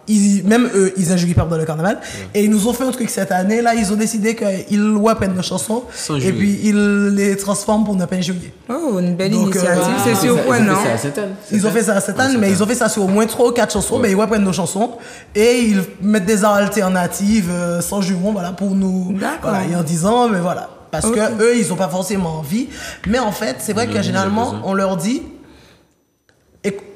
[SPEAKER 2] même eux, ils injurient pas dans le carnaval. Et ils nous ont fait un truc cette année. Là, ils ont décidé qu'ils reprennent nos chansons.
[SPEAKER 3] Sans
[SPEAKER 2] Et
[SPEAKER 3] jurer.
[SPEAKER 2] puis, ils les transforment pour ne pas injurier.
[SPEAKER 5] Oh, une belle
[SPEAKER 2] Donc,
[SPEAKER 5] initiative. C'est
[SPEAKER 3] Ils
[SPEAKER 5] surprenant.
[SPEAKER 3] ont fait ça à Sainte-Anne.
[SPEAKER 2] Ils ont fait ça cette année, mais ils ont fait ça sur au moins 3 ou 4 chansons.
[SPEAKER 3] Ouais.
[SPEAKER 2] Ben, ils reprennent nos chansons et ils mettent des alternatives sans juron, voilà, pour nous.
[SPEAKER 5] D'accord.
[SPEAKER 2] Voilà, et en disant, mais voilà. Parce
[SPEAKER 5] Ok.
[SPEAKER 2] que eux, ils n'ont pas forcément envie. Mais en fait, c'est vrai
[SPEAKER 3] On
[SPEAKER 2] que
[SPEAKER 3] leur dit,
[SPEAKER 2] généralement,
[SPEAKER 3] j'ai besoin.
[SPEAKER 2] on leur dit.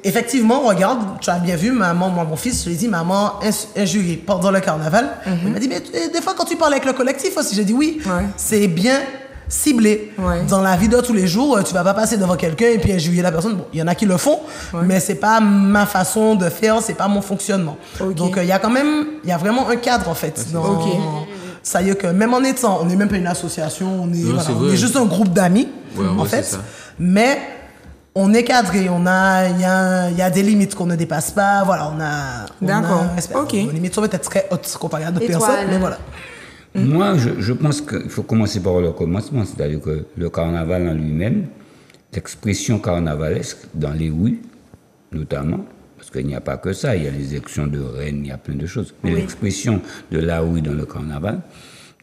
[SPEAKER 2] Effectivement, regarde, tu as bien vu, maman, moi, mon fils, je lui ai dit, maman, injurier pendant le carnaval. Il m'a dit, mais des fois, quand tu parles avec le collectif aussi, j'ai dit oui,
[SPEAKER 5] Ouais.
[SPEAKER 2] c'est bien ciblé.
[SPEAKER 5] Ouais.
[SPEAKER 2] Dans la vie de tous les jours, tu vas pas passer devant quelqu'un et puis injurier la personne. Bon, il y en a qui le font, mais c'est pas ma façon de faire, c'est pas mon fonctionnement.
[SPEAKER 5] Ok.
[SPEAKER 2] Donc, il y a vraiment un cadre, en fait. Dans,
[SPEAKER 5] Ok.
[SPEAKER 2] Ça y est que même en étant, on n'est même pas une association, on est,
[SPEAKER 3] Non,
[SPEAKER 2] voilà,
[SPEAKER 3] c'est
[SPEAKER 2] on
[SPEAKER 3] vrai.
[SPEAKER 2] est juste un groupe d'amis,
[SPEAKER 3] Ouais,
[SPEAKER 2] en
[SPEAKER 3] ouais,
[SPEAKER 2] fait.
[SPEAKER 3] c'est ça.
[SPEAKER 2] Mais on est cadré, il y a des limites qu'on ne dépasse pas, voilà, on a
[SPEAKER 5] D'accord.
[SPEAKER 2] un respect.
[SPEAKER 5] Ok.
[SPEAKER 2] Nos limites sont peut-être très hautes comparées à d'autres
[SPEAKER 1] Étoile.
[SPEAKER 2] personnes, mais voilà.
[SPEAKER 4] Moi, je pense qu'il faut commencer par le commencement, c'est-à-dire que le carnaval en lui-même, l'expression carnavalesque dans les rues, notamment, parce qu'il n'y a pas que ça, il y a les élections de reines, il y a plein de choses, mais l'expression de la rue dans le carnaval,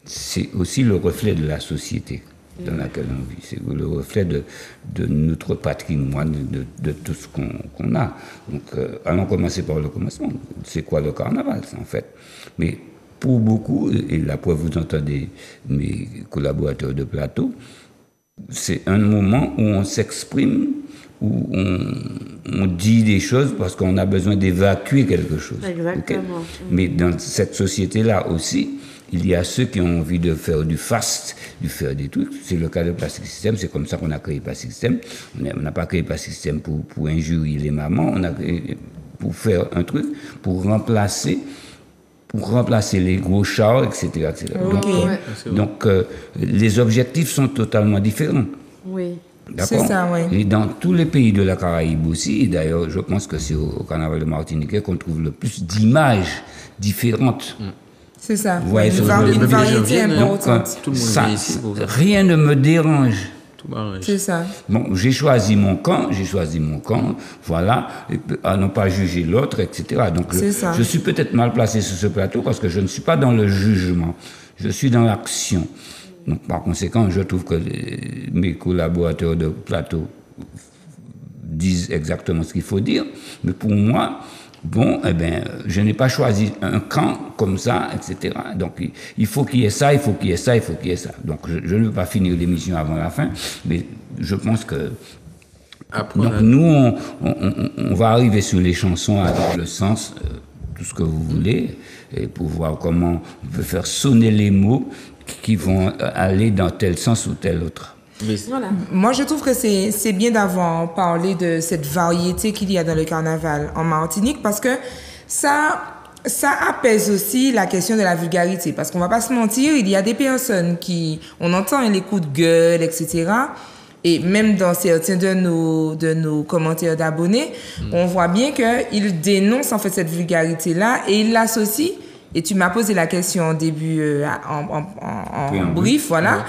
[SPEAKER 4] c'est aussi le reflet de la société dans laquelle on vit, c'est le reflet de notre patrimoine, de tout ce qu'on a. Donc, allons commencer par le commencement. C'est quoi le carnaval, en fait? Mais pour beaucoup, et la preuve, vous entendez mes collaborateurs de plateau, c'est un moment où on s'exprime, où on dit des choses parce qu'on a besoin d'évacuer quelque chose.
[SPEAKER 1] Exactement.
[SPEAKER 4] Mais dans cette société-là aussi, il y a ceux qui ont envie de faire du fast, de faire des trucs. C'est le cas de Plastic System, c'est comme ça qu'on a créé Plastic System. On n'a pas créé Plastic System pour injurier les mamans, on a créé pour faire un truc, pour remplacer les gros chars, etc. etc. Donc, les objectifs sont totalement différents.
[SPEAKER 1] Oui.
[SPEAKER 4] D'accord.
[SPEAKER 5] C'est ça, oui.
[SPEAKER 4] Et dans tous les pays de la Caraïbe aussi, et d'ailleurs, je pense que c'est au carnaval de Martinique qu'on trouve le plus d'images différentes.
[SPEAKER 5] C'est ça.
[SPEAKER 4] Vous voyez,
[SPEAKER 5] Une variété importante.
[SPEAKER 3] Tout le monde
[SPEAKER 4] Ça,
[SPEAKER 3] vient ici pour ça.
[SPEAKER 4] rien ne me dérange.
[SPEAKER 3] Tout m'arrange.
[SPEAKER 5] C'est ça.
[SPEAKER 4] Bon, j'ai choisi mon camp, voilà, et à ne pas juger l'autre, etc. Donc,
[SPEAKER 5] C'est ça.
[SPEAKER 4] je suis peut-être mal placé sur ce plateau parce que je ne suis pas dans le jugement, je suis dans l'action. Donc, par conséquent, je trouve que mes collaborateurs de plateau disent exactement ce qu'il faut dire, mais pour moi, bon, eh bien, je n'ai pas choisi un camp comme ça, etc. Donc, il faut qu'il y ait ça, il faut qu'il y ait ça, il faut qu'il y ait ça. Donc, je ne veux pas finir l'émission avant la fin, mais je pense que...
[SPEAKER 3] Après,
[SPEAKER 4] donc, nous, on va arriver sur les chansons avec le sens, tout ce que vous voulez, et pour voir comment on peut faire sonner les mots qui vont aller dans tel sens ou tel autre.
[SPEAKER 1] Voilà.
[SPEAKER 5] Moi, je trouve que c'est bien d'avoir parlé de cette variété qu'il y a dans le carnaval en Martinique parce que ça apaise aussi la question de la vulgarité. Parce qu'on va pas se mentir, il y a des personnes on entend les coups de gueule, etc. Et même dans certains de nos commentaires d'abonnés, on voit bien qu'ils dénoncent en fait cette vulgarité-là et ils l'associent. Et tu m'as posé la question en début, en brief, voilà.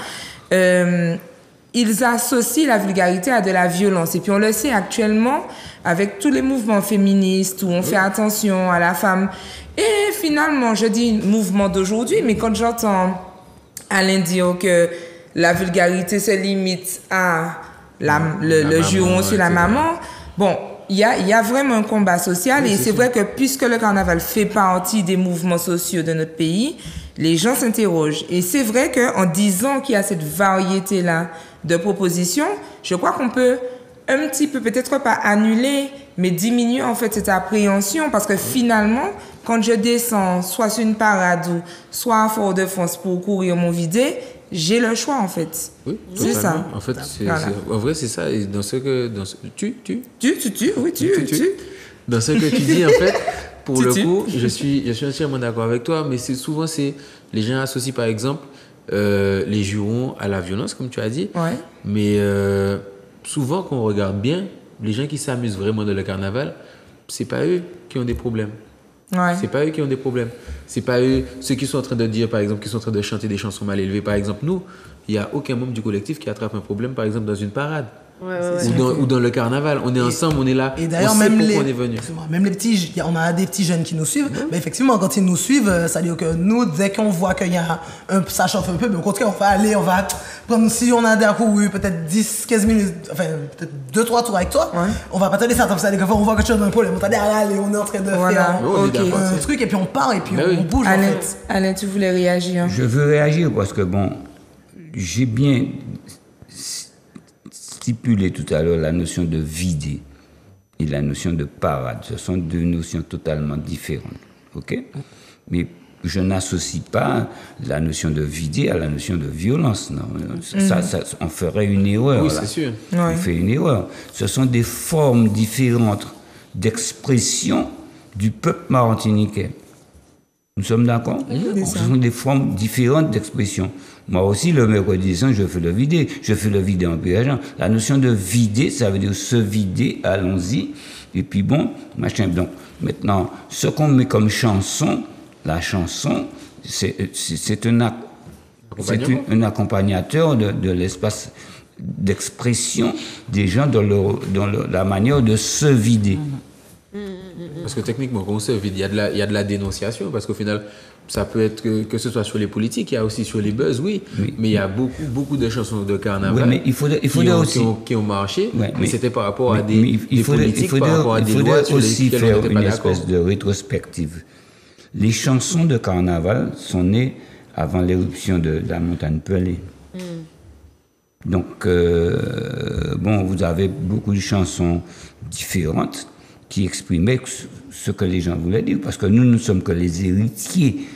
[SPEAKER 5] Ils associent la vulgarité à de la violence. Et puis on le sait actuellement avec tous les mouvements féministes où on fait attention à la femme. Et finalement, je dis mouvement d'aujourd'hui, mais quand j'entends Alain dire que la vulgarité se limite à le juron sur la maman, bon, il y a vraiment un combat social et c'est vrai que puisque le carnaval fait partie des mouvements sociaux de notre pays, les gens s'interrogent. Et c'est vrai qu'en disant qu'il y a cette variété-là de propositions, je crois qu'on peut un petit peu, peut-être pas annuler, mais diminuer en fait cette appréhension parce que finalement, quand je descends soit sur une parade ou soit à Fort-de-France pour courir mon vidé, j'ai le choix en fait.
[SPEAKER 3] Oui,
[SPEAKER 5] c'est ça.
[SPEAKER 3] En fait,
[SPEAKER 5] Voilà.
[SPEAKER 3] en vrai, c'est ça. Et dans ce que... Tu. Dans ce que tu dis, en fait, pour le coup, je suis entièrement d'accord avec toi, mais souvent, les gens associent par exemple les jurons à la violence, comme tu as dit.
[SPEAKER 5] Ouais.
[SPEAKER 3] Mais souvent, quand on regarde bien, les gens qui s'amusent vraiment dans le carnaval, c'est pas eux qui ont des problèmes.
[SPEAKER 5] Ouais.
[SPEAKER 3] C'est pas eux qui ont des problèmes. C'est pas eux, ceux qui sont en train de dire, par exemple, qui sont en train de chanter des chansons mal élevées. Par exemple, nous, il n'y a aucun membre du collectif qui attrape un problème, par exemple, dans une parade. Ou dans le carnaval. On est ensemble, on est là.
[SPEAKER 2] Et d'ailleurs,
[SPEAKER 3] on sait
[SPEAKER 2] même
[SPEAKER 3] pourquoi on est venu.
[SPEAKER 2] Même les petits, on a des petits jeunes qui nous suivent. Mais effectivement, quand ils nous suivent, ça veut dire que nous, dès qu'on voit qu'il y a ça chauffe un peu, mais au contraire, on va prendre, si on a couru peut-être 10, 15 minutes, enfin, peut-être 2-3 tours avec toi, on va pas te laisser attendre. Ça veut dire qu'on voit que tu as un problème. On t'a dit, allez, on est en train de faire un truc, et puis on part, et puis on bouge.
[SPEAKER 5] Alain, tu voulais réagir?
[SPEAKER 4] Je veux réagir parce que, bon, j'ai bien stipulé tout à l'heure la notion de vider et la notion de parade. Ce sont deux notions totalement différentes. OK? Mais je n'associe pas la notion de vider à la notion de violence. Non. Ça, on ferait une erreur.
[SPEAKER 3] Oui,
[SPEAKER 4] là.
[SPEAKER 3] c'est sûr.
[SPEAKER 4] On fait une erreur. Ce sont des formes différentes d'expression du peuple martiniquais. Nous sommes d'accord? Ce sont des formes différentes d'expression. Moi aussi, le mercredi saint, je fais le vider. Je fais le vider en péageant. La notion de vider, ça veut dire se vider, allons-y. Et puis bon, machin. Donc, maintenant, ce qu'on met comme chanson, la chanson, c'est un accompagnateur de l'espace d'expression des gens dans la manière de se vider.
[SPEAKER 3] Parce que techniquement, quand on se vide, il y a de la dénonciation, parce qu'au final, ça peut être que ce soit sur les politiques, il y a aussi sur les buzz, oui. Mais il y a beaucoup de chansons de carnaval qui ont marché, mais c'était par rapport à des politiques, par rapport à des lois
[SPEAKER 4] aussi
[SPEAKER 3] sur lesquelles
[SPEAKER 4] faire
[SPEAKER 3] on n'était
[SPEAKER 4] une
[SPEAKER 3] pas d'accord.
[SPEAKER 4] espèce de rétrospective. les chansons de carnaval sont nées avant l'éruption de la montagne Pelée. Donc, bon, vous avez beaucoup de chansons différentes qui exprimaient ce que les gens voulaient dire, parce que nous ne sommes que les héritiers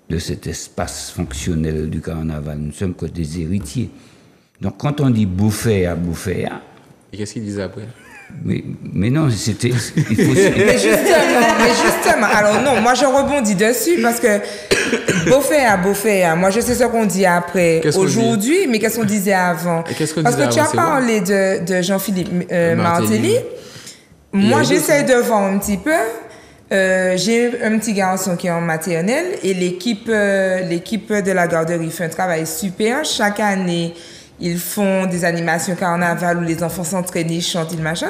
[SPEAKER 4] de cet espace fonctionnel du carnaval. Nous ne sommes que des héritiers. Donc, quand on dit bouffer à,
[SPEAKER 3] Et qu'est-ce qu'ils disaient après?
[SPEAKER 4] mais non, c'était...
[SPEAKER 5] Mais justement, alors non, moi je rebondis dessus parce que Beaufait, moi je sais ce qu'on dit après aujourd'hui, mais qu'est-ce qu'on disait avant?
[SPEAKER 3] Qu'est-ce qu'on
[SPEAKER 5] Parce
[SPEAKER 3] disait
[SPEAKER 5] que tu as
[SPEAKER 3] avant,
[SPEAKER 5] parlé de Jean-Philippe Martelly. Moi j'essaie de voir un petit peu. J'ai un petit garçon qui est en maternelle et l'équipe de la garderie fait un travail super. Chaque année, ils font des animations carnaval où les enfants s'entraînent, ils chantent, ils machin.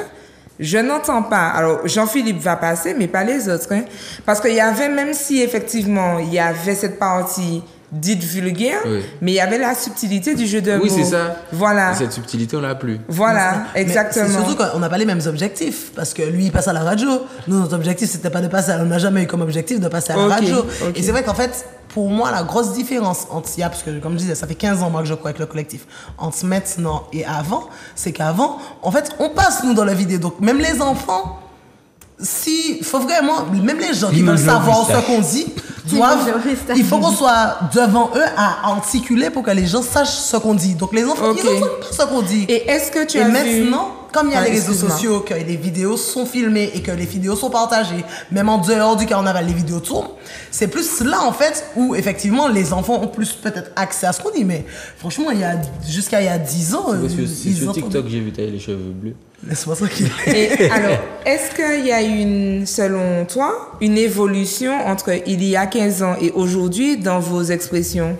[SPEAKER 5] Je n'entends pas. Alors, Jean-Philippe va passer, mais pas les autres. Hein. Parce qu'il y avait, même si effectivement, il y avait cette partie dite vulgaire, mais il y avait la subtilité du jeu de mots.
[SPEAKER 3] Oui, c'est ça.
[SPEAKER 5] Voilà.
[SPEAKER 3] Et cette subtilité, on l'a plus.
[SPEAKER 5] Voilà, exactement.
[SPEAKER 2] Mais c'est surtout qu'on n'a pas les mêmes objectifs. Parce que lui, il passe à la radio. Nous, notre objectif, c'était pas de passer on n'a jamais eu comme objectif de passer à la radio. Et c'est vrai qu'en fait, pour moi, la grosse différence entre parce que comme je disais, ça fait 15 ans moi que je crois avec le collectif, entre maintenant et avant, c'est qu'avant, en fait, on passe nous dans la vidéo. Donc même les enfants, faut vraiment, même les gens qui veulent savoir ce qu'on dit, il faut qu'on soit devant eux à articuler pour que les gens sachent ce qu'on dit. Donc les enfants, ils n'entendent pas ce qu'on dit.
[SPEAKER 5] Et est-ce que tu
[SPEAKER 2] as
[SPEAKER 5] maintenant,
[SPEAKER 2] comme il y a les réseaux sociaux, que les vidéos sont filmées et que les vidéos sont partagées, même en dehors du carnaval, les vidéos tournent, c'est plus là, en fait, où, effectivement, les enfants ont plus peut-être accès à ce qu'on dit. Mais franchement, jusqu'à il y a 10 ans...
[SPEAKER 3] C'est sur TikTok que j'ai vu tailler les cheveux bleus.
[SPEAKER 2] Laisse-moi tranquille.
[SPEAKER 5] Et alors, est-ce qu'il y a selon toi, une évolution entre il y a 15 ans et aujourd'hui dans vos expressions?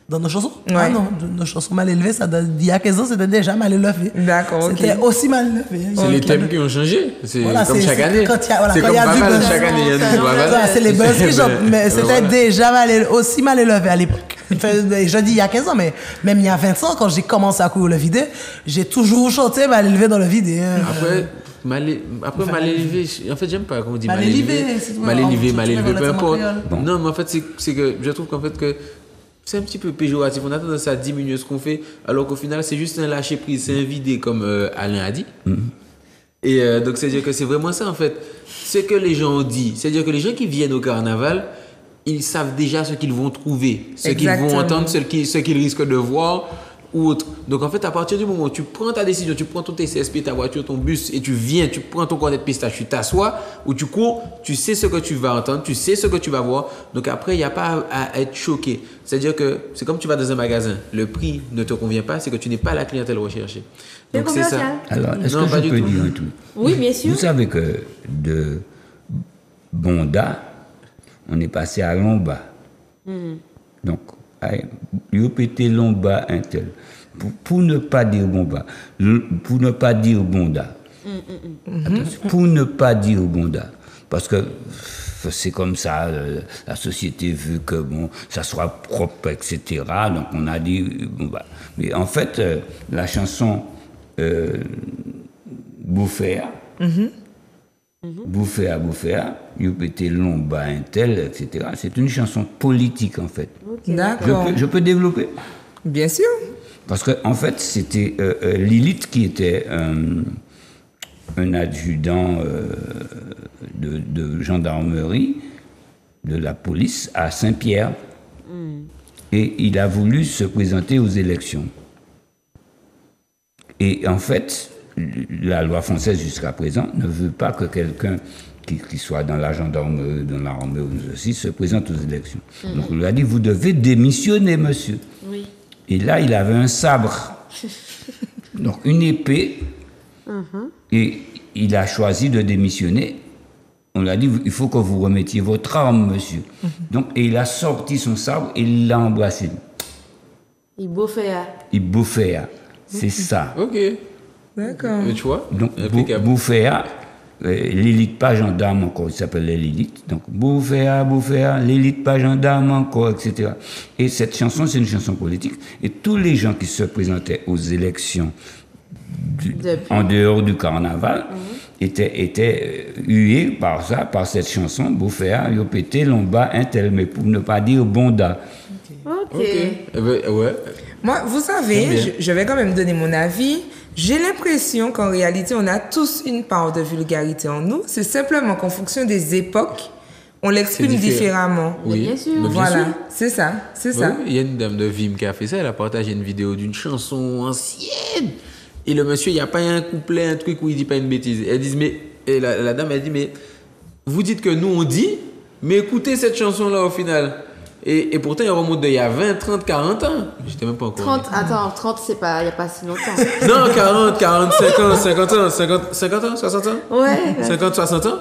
[SPEAKER 2] Dans nos chansons?
[SPEAKER 5] Ouais.
[SPEAKER 2] Ah non, nos chansons mal élevées, il y a 15 ans, c'était déjà mal élevé.
[SPEAKER 5] D'accord, ok.
[SPEAKER 2] C'était aussi mal élevé.
[SPEAKER 3] C'est les thèmes qui ont changé. C'est comme chaque année.
[SPEAKER 2] C'est
[SPEAKER 3] comme pas mal chaque année.
[SPEAKER 2] C'est les buzz qui chantent. Mais c'était déjà aussi mal élevé à l'époque. Je dis il y a 15 ans, mais même il y a 20 ans, quand j'ai commencé à courir le vidéo, j'ai toujours chanté mal élevé dans le vidéo.
[SPEAKER 3] Après, mal élevé, en fait, j'aime pas comment on dit
[SPEAKER 2] mal élevé.
[SPEAKER 3] Mal élevé, peu importe. Non, mais en fait, c'est que je trouve qu'en fait, que c'est un petit peu péjoratif. On a tendance à diminuer ce qu'on fait, alors qu'au final, c'est juste un lâcher prise, c'est un vidé, comme Alain a dit. Et donc, c'est-à-dire que c'est vraiment ça, en fait. Ce que les gens ont dit, c'est-à-dire que les gens qui viennent au carnaval, ils savent déjà ce qu'ils vont trouver, ce qu'ils vont entendre, ce qu'ils risquent de voir ou autre. Donc en fait, à partir du moment où tu prends ta décision, tu prends ton TCSP, ta voiture, ton bus et tu viens, tu prends ton cornet de pistache, tu t'assois ou tu cours, tu sais ce que tu vas entendre, tu sais ce que tu vas voir. Donc après, il n'y a pas à être choqué. C'est-à-dire que c'est comme tu vas dans un magasin, le prix ne te convient pas, c'est que tu n'es pas la clientèle recherchée. Donc c'est ça.
[SPEAKER 4] Alors, est-ce que je peux dire un truc?
[SPEAKER 1] Oui, bien sûr.
[SPEAKER 4] Vous savez que de Bonda, on est passé à Lomba. Donc, il a pété Lomba un tel. Pour ne pas dire Bomba, pour ne pas dire Bonda. Attention, pour ne pas dire Bonda. Parce que c'est comme ça, la société veut que bon, ça soit propre, etc. Donc on a dit Bomba. Mais en fait, la chanson Boufféa, Boufféa, il a pété Lomba un tel, etc. C'est une chanson politique en fait.
[SPEAKER 5] Okay. D'accord.
[SPEAKER 4] Je peux développer?
[SPEAKER 5] Bien sûr.
[SPEAKER 4] Parce que en fait, c'était Lilith qui était un adjudant de gendarmerie de la police à Saint-Pierre. Et il a voulu se présenter aux élections. Et en fait, la loi française jusqu'à présent ne veut pas que quelqu'un qui soit dans la gendarmerie, dans l'armée ou ceci, se présente aux élections. Donc on lui a dit, vous devez démissionner, monsieur.
[SPEAKER 1] Oui.
[SPEAKER 4] Et là, il avait un sabre, donc une épée, et il a choisi de démissionner. On lui a dit, il faut que vous remettiez votre arme, monsieur. Donc, et il a sorti son sabre et il l'a embrassé.
[SPEAKER 1] Il bouffait.
[SPEAKER 4] C'est ça.
[SPEAKER 3] Ok.
[SPEAKER 5] D'accord.
[SPEAKER 3] Tu vois?
[SPEAKER 4] Donc, Boufféa, l'élite pas gendarme encore, il s'appelle l'élite. Donc, Boufféa, l'élite pas gendarme encore, etc. Et cette chanson, c'est une chanson politique. Et tous les gens qui se présentaient aux élections en dehors du carnaval, était hué par ça, par cette chanson, pour faire yo pété l'omba un tel, mais pour ne pas dire bonda.
[SPEAKER 1] Ok.
[SPEAKER 3] Eh ben, ouais.
[SPEAKER 5] Moi, vous savez, je vais quand même donner mon avis. J'ai l'impression qu'en réalité, on a tous une part de vulgarité en nous. C'est simplement qu'en fonction des époques, on l'exprime
[SPEAKER 3] C'est différent.
[SPEAKER 5] différemment.
[SPEAKER 1] Oui. Bien sûr.
[SPEAKER 3] Mais bien
[SPEAKER 5] Voilà,
[SPEAKER 3] sûr.
[SPEAKER 5] c'est ça, c'est ça.
[SPEAKER 3] Oui, il y a une dame de Vim qui a fait ça. Elle a partagé une vidéo d'une chanson ancienne. Et le monsieur, il n'y a pas un couplet, un truc où il dit pas une bêtise. Elle dit, mais, et la dame, elle dit, mais vous dites que nous, on dit, mais écoutez cette chanson-là au final. Et pourtant, il remonte d'il y a 20, 30, 40 ans. J'étais même pas encore.
[SPEAKER 1] 30, attends, 30, c'est pas, il n'y a pas si longtemps.
[SPEAKER 3] Non, 40, 45 ans, 50 ans, 50 ans, 60 ans.
[SPEAKER 1] Ouais.
[SPEAKER 3] 50, 60 ans.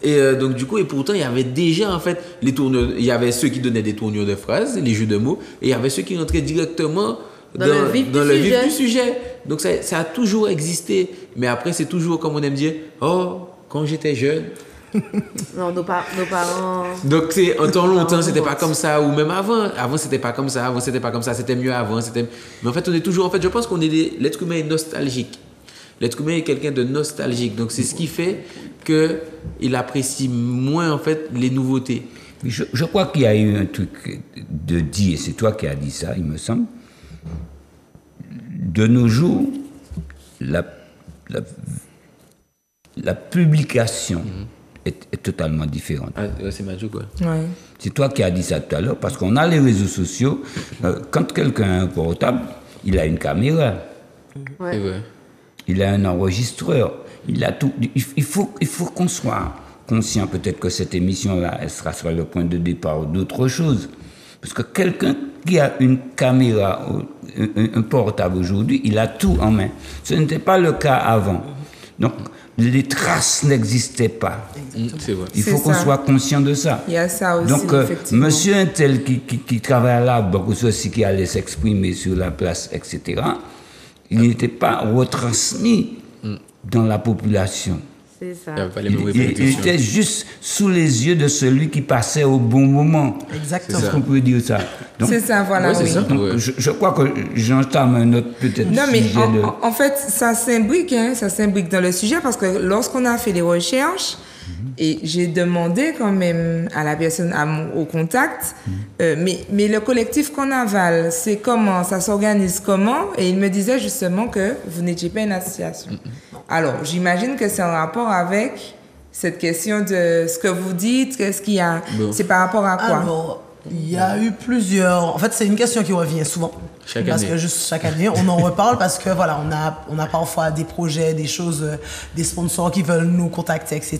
[SPEAKER 3] Et donc, du coup, et pourtant, il y avait déjà, en fait, les tournures. Il y avait ceux qui donnaient des tournures de phrases, les jeux de mots, et il y avait ceux qui rentraient directement
[SPEAKER 1] Dans le vif du
[SPEAKER 3] sujet. Donc, ça a toujours existé. Mais après, c'est toujours, comme on aime dire, oh, quand j'étais jeune.
[SPEAKER 1] Non, nos parents.
[SPEAKER 3] Donc, c'est en temps longtemps, c'était pas comme ça, ou même avant. Avant, c'était pas comme ça, avant, c'était pas comme ça, c'était mieux avant. Mais en fait, on est toujours, en fait, je pense qu'on est l'être humain est nostalgique. L'être humain est quelqu'un de nostalgique. Donc, c'est ce qui fait qu'il apprécie moins, en fait, les nouveautés.
[SPEAKER 4] Je crois qu'il y a eu un truc de dit, et c'est toi qui as dit ça, il me semble. De nos jours, la publication est totalement différente.
[SPEAKER 3] Ah, c'est Mathieu, quoi.
[SPEAKER 5] Ouais.
[SPEAKER 4] C'est toi qui as dit ça tout à l'heure, parce qu'on a les réseaux sociaux. Quand quelqu'un a un portable, il a une caméra,
[SPEAKER 1] Ouais.
[SPEAKER 3] C'est vrai.
[SPEAKER 4] il a un enregistreur, il a tout. Il faut qu'on soit conscient, peut-être que cette émission-là, elle sera sur le point de départ d'autre chose. Parce que quelqu'un qui a une caméra, un portable aujourd'hui, il a tout en main. Ce n'était pas le cas avant. Donc, les traces n'existaient pas.
[SPEAKER 3] C'est vrai.
[SPEAKER 4] Il faut
[SPEAKER 5] C'est
[SPEAKER 4] qu'on
[SPEAKER 5] ça.
[SPEAKER 4] soit conscient de ça.
[SPEAKER 5] Il y a ça aussi,
[SPEAKER 4] Donc,
[SPEAKER 5] effectivement.
[SPEAKER 4] monsieur un tel qui travaille là, beaucoup ceux qui allaient s'exprimer sur la place, etc., il n'était pas retransmis dans la population.
[SPEAKER 1] C'est ça.
[SPEAKER 3] Il n'y avait pas les
[SPEAKER 4] Il,
[SPEAKER 3] mêmes
[SPEAKER 4] il
[SPEAKER 3] répétitions.
[SPEAKER 4] était juste sous les yeux de celui qui passait au bon moment.
[SPEAKER 2] Exactement.
[SPEAKER 4] Est-ce qu'on peut dire ça? Donc,
[SPEAKER 5] C'est ça, voilà,
[SPEAKER 3] Ouais, c'est
[SPEAKER 5] oui.
[SPEAKER 3] ça.
[SPEAKER 4] donc,
[SPEAKER 3] Ouais.
[SPEAKER 4] je crois que j'entame un autre peut-être
[SPEAKER 5] Non, mais
[SPEAKER 4] sujet de...
[SPEAKER 5] en fait, ça s'imbrique dans le sujet parce que lorsqu'on a fait les recherches, et j'ai demandé quand même à la personne, au contact, mais le collectif Carnaval, c'est comment, ça s'organise comment? Et il me disait justement que vous n'étiez pas une association. Alors, j'imagine que c'est en rapport avec cette question de ce que vous dites, qu'est-ce qu'il y a,
[SPEAKER 3] Bon.
[SPEAKER 5] c'est par rapport à quoi?
[SPEAKER 2] Alors, il y a eu plusieurs. En fait, c'est une question qui revient souvent.
[SPEAKER 3] Chaque
[SPEAKER 2] parce
[SPEAKER 3] année.
[SPEAKER 2] que juste chaque année, on en reparle parce que voilà, on a parfois des projets, des choses, des sponsors qui veulent nous contacter, etc.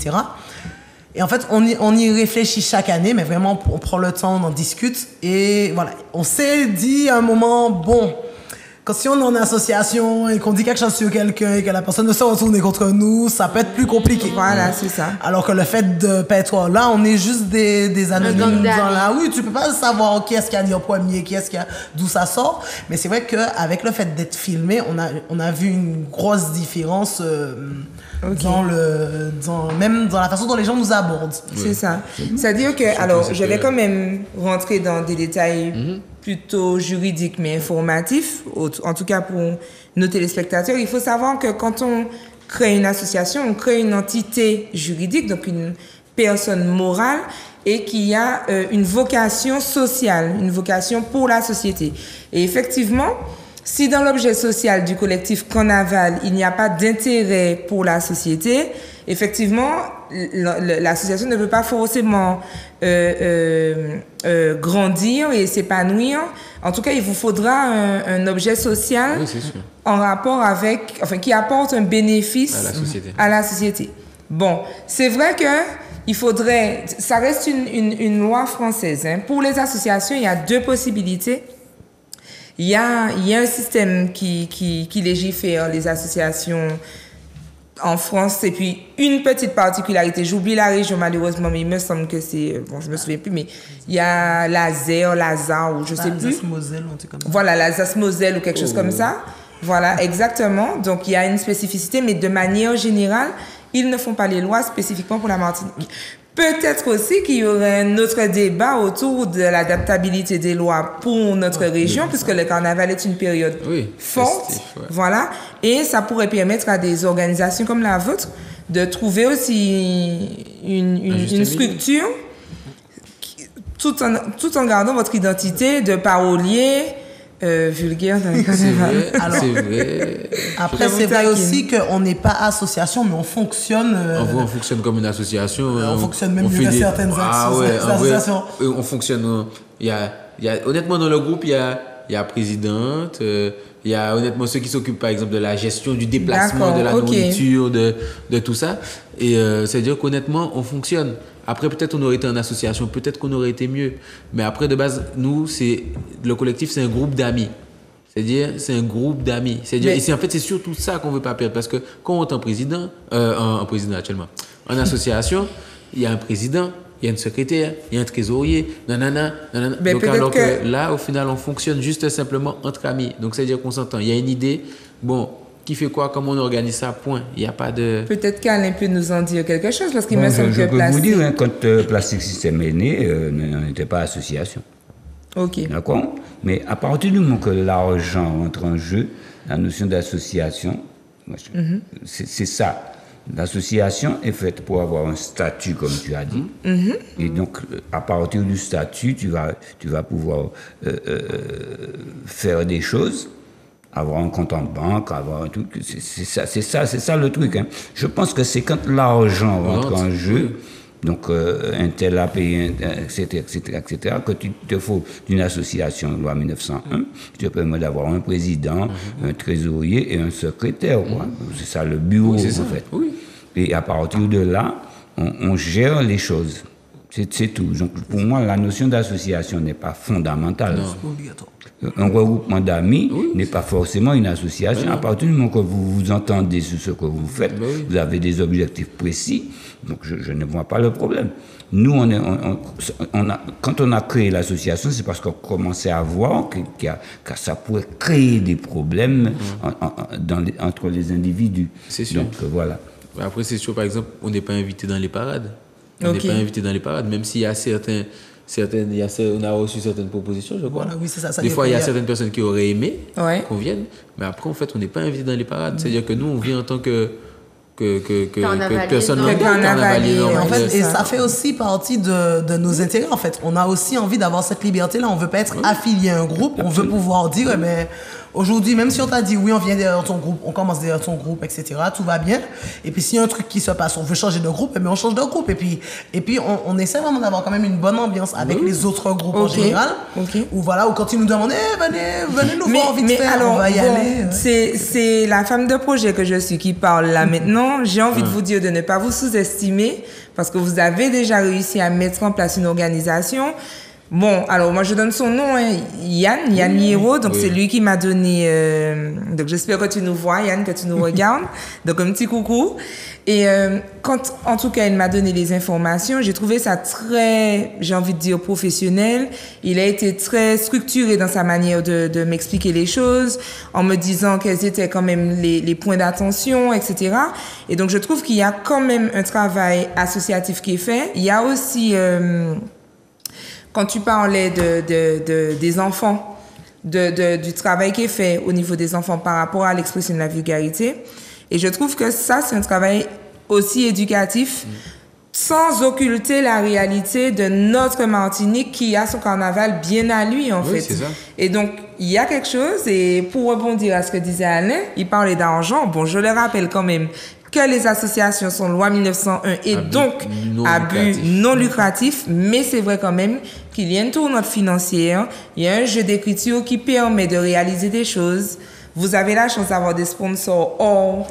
[SPEAKER 2] Et en fait, on y réfléchit chaque année, mais vraiment, on prend le temps, on en discute. Et voilà, on s'est dit à un moment, bon, quand si on est en association et qu'on dit quelque chose sur quelqu'un et que la personne ne se retourne contre nous, ça peut être plus compliqué.
[SPEAKER 5] Voilà, c'est ça.
[SPEAKER 2] Alors que le fait de pas être là, on est juste des anonymes
[SPEAKER 1] gang d'amis.
[SPEAKER 2] dans la oui, tu peux pas savoir qui est-ce qui a dit en premier, qui est-ce qui a d'où ça sort, mais c'est vrai qu'avec le fait d'être filmé, on a vu une grosse différence même dans la façon dont les gens nous abordent.
[SPEAKER 5] C'est ça. C'est-à-dire que, alors, je vais quand même rentrer dans des détails plutôt juridiques mais informatifs, en tout cas pour nos téléspectateurs. Il faut savoir que quand on crée une association, on crée une entité juridique, donc une personne morale, et qui a une vocation sociale, une vocation pour la société. Et effectivement, si dans l'objet social du collectif Carnaval, il n'y a pas d'intérêt pour la société, effectivement, l'association ne peut pas forcément grandir et s'épanouir. En tout cas, il vous faudra un objet social
[SPEAKER 3] Oui, c'est sûr.
[SPEAKER 5] en rapport avec, enfin, qui apporte un bénéfice
[SPEAKER 3] À la société.
[SPEAKER 5] à la société. Bon, c'est vrai que il faudrait, ça reste une loi française, hein. Pour les associations, il y a deux possibilités. Il y a un système qui légifère les associations en France, et puis une petite particularité, j'oublie la région malheureusement, mais il me semble que c'est, bon, je me souviens plus, mais il y a l'Azar, ou je sais plus.
[SPEAKER 2] Moselle, un truc comme ça.
[SPEAKER 5] Voilà, l'Alsace-Moselle ou quelque chose comme ça. Voilà, exactement. Donc, il y a une spécificité, mais de manière générale, ils ne font pas les lois spécifiquement pour la Martinique. Peut-être aussi qu'il y aurait un autre débat autour de l'adaptabilité des lois pour notre région, puisque le carnaval est une période forte.
[SPEAKER 3] Festif, ouais.
[SPEAKER 5] Voilà. Et ça pourrait permettre à des organisations comme la vôtre de trouver aussi une structure tout en gardant votre identité de parolier vulgaire dans les carnavals.
[SPEAKER 3] C'est vrai.
[SPEAKER 2] Après, c'est vrai aussi qu'on n'est pas association, mais on fonctionne.
[SPEAKER 3] On fonctionne comme une association.
[SPEAKER 2] On fonctionne même mieux que certaines associations.
[SPEAKER 3] On fonctionne. Honnêtement, dans le groupe, il y a présidente. Il y a honnêtement ceux qui s'occupent par exemple de la gestion du déplacement, de la nourriture, de tout ça. Et c'est-à-dire qu'honnêtement, on fonctionne. Après, peut-être on aurait été en association, peut-être qu'on aurait été mieux. Mais après, de base, nous, le collectif, c'est un groupe d'amis. C'est-à-dire, c'est un groupe d'amis. C'est-à-dire, et en fait, c'est surtout ça qu'on ne veut pas perdre. Parce que quand on est en président actuellement, en association, il y a un président, il y a une secrétaire, il y a un trésorier, nanana. Donc, alors que là, au final, on fonctionne juste simplement entre amis. Donc, c'est-à-dire qu'on s'entend. Il y a une idée, bon, qui fait quoi, comment on organise ça, point. Il n'y a pas de...
[SPEAKER 5] Peut-être qu'Alain peut nous en dire quelque chose, parce qu'il me semble que
[SPEAKER 4] je peux vous dire, quand Plastic System est né, on n'était pas association.
[SPEAKER 5] OK.
[SPEAKER 4] D'accord? Mais à partir du moment que l'argent entre en jeu, la notion d'association, c'est ça. L'association est faite pour avoir un statut, comme tu as dit. Et donc, à partir du statut, tu vas pouvoir faire des choses, avoir un compte en banque, avoir un truc. C'est ça le truc. Hein. Je pense que c'est quand l'argent rentre en jeu, donc un tel a payé, etc., que tu te faut d'une association, loi 1901, qui te permet d'avoir un président, un trésorier et un secrétaire. C'est ça le bureau, en fait.
[SPEAKER 3] Oui.
[SPEAKER 4] Et à partir de là, on gère les choses. C'est tout. Donc, pour moi, la notion d'association n'est pas fondamentale. Un regroupement d'amis n'est pas forcément une association. À partir du moment que vous vous entendez sur ce que vous faites, vous avez des objectifs précis. Donc, je ne vois pas le problème. Nous, quand on a créé l'association, c'est parce qu'on commençait à voir que ça pourrait créer des problèmes entre les individus. C'est sûr. Donc, voilà.
[SPEAKER 3] Après, c'est sûr, par exemple, on n'est pas invité dans les parades. On n'est pas invité dans les parades, même s'il y a on a reçu certaines propositions, je crois.
[SPEAKER 2] Voilà, oui, c'est ça.
[SPEAKER 3] Des fois, il y a certaines personnes qui auraient aimé qu'on vienne, mais après, en fait, on n'est pas invité dans les parades. C'est-à-dire que nous, on vient en tant que personne
[SPEAKER 5] carnavalier.
[SPEAKER 2] En fait, et ça fait aussi partie de nos intérêts, en fait. On a aussi envie d'avoir cette liberté-là. On ne veut pas être affilié à un groupe. On veut pouvoir dire, eh bien, aujourd'hui, même si on t'a dit oui, on vient derrière ton groupe, on commence derrière ton groupe, etc., tout va bien. Et puis, s'il y a un truc qui se passe, on veut changer de groupe, mais on change de groupe. Et puis on essaie vraiment d'avoir quand même une bonne ambiance avec les autres groupes en général. Ou voilà, ou quand ils nous demandent, venez nous voir vite fait, alors, on va y aller.
[SPEAKER 5] C'est la femme de projet que je suis qui parle là maintenant. J'ai envie de vous dire de ne pas vous sous-estimer parce que vous avez déjà réussi à mettre en place une organisation. Bon, alors moi je donne son nom, Yann Liero, donc c'est lui qui m'a donné, donc j'espère que tu nous vois, Yann, que tu nous regardes, donc un petit coucou. Et quand en tout cas il m'a donné les informations, j'ai trouvé ça très, j'ai envie de dire professionnel. Il a été très structuré dans sa manière de m'expliquer les choses, en me disant quels étaient quand même les points d'attention, etc. Et donc je trouve qu'il y a quand même un travail associatif qui est fait. Il y a aussi... quand tu parlais des enfants, du travail qui est fait au niveau des enfants par rapport à l'expression de la vulgarité, et je trouve que ça, c'est un travail aussi éducatif, sans occulter la réalité de notre Martinique qui a son carnaval bien à lui, en fait.
[SPEAKER 3] C'est ça.
[SPEAKER 5] Et donc, il y a quelque chose, et pour rebondir à ce que disait Alain, il parlait d'argent. Bon, je le rappelle quand même que les associations sont loi 1901 et donc abus non lucratif, mais c'est vrai quand même qu'il y a une tournante financière, il y a un jeu d'écriture qui permet de réaliser des choses. Vous avez la chance d'avoir des sponsors hors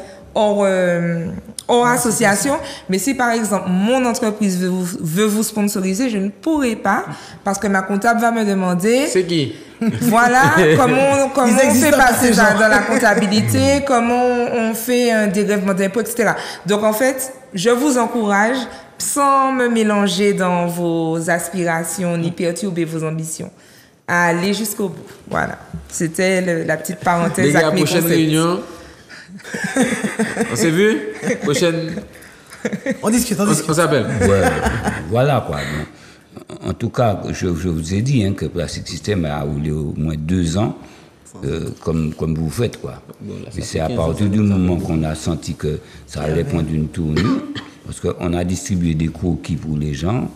[SPEAKER 5] association, mais si par exemple mon entreprise veut vous sponsoriser, je ne pourrai pas parce que ma comptable va me demander...
[SPEAKER 3] C'est qui?
[SPEAKER 5] Voilà, comment on fait passer ça dans la comptabilité, comment on fait un dégrèvement d'impôts, etc. Donc en fait, je vous encourage, sans me mélanger dans vos aspirations ni perturber vos ambitions, à aller jusqu'au bout. Voilà, c'était la petite parenthèse.
[SPEAKER 3] Les gars, prochaine réunion. On s'est vu? Prochaine.
[SPEAKER 2] On discute.
[SPEAKER 3] On s'appelle.
[SPEAKER 4] Ouais, voilà quoi. En tout cas, je vous ai dit que Plastic System a roulé au moins 2 ans comme vous faites, quoi.
[SPEAKER 3] Bon, là, ça
[SPEAKER 4] Et c'est
[SPEAKER 3] fait
[SPEAKER 4] à
[SPEAKER 3] 15
[SPEAKER 4] partir
[SPEAKER 3] ans,
[SPEAKER 4] du
[SPEAKER 3] ça
[SPEAKER 4] moment qu'on a senti que ça allait prendre une tournure, parce qu'on a distribué des croquis pour les gens,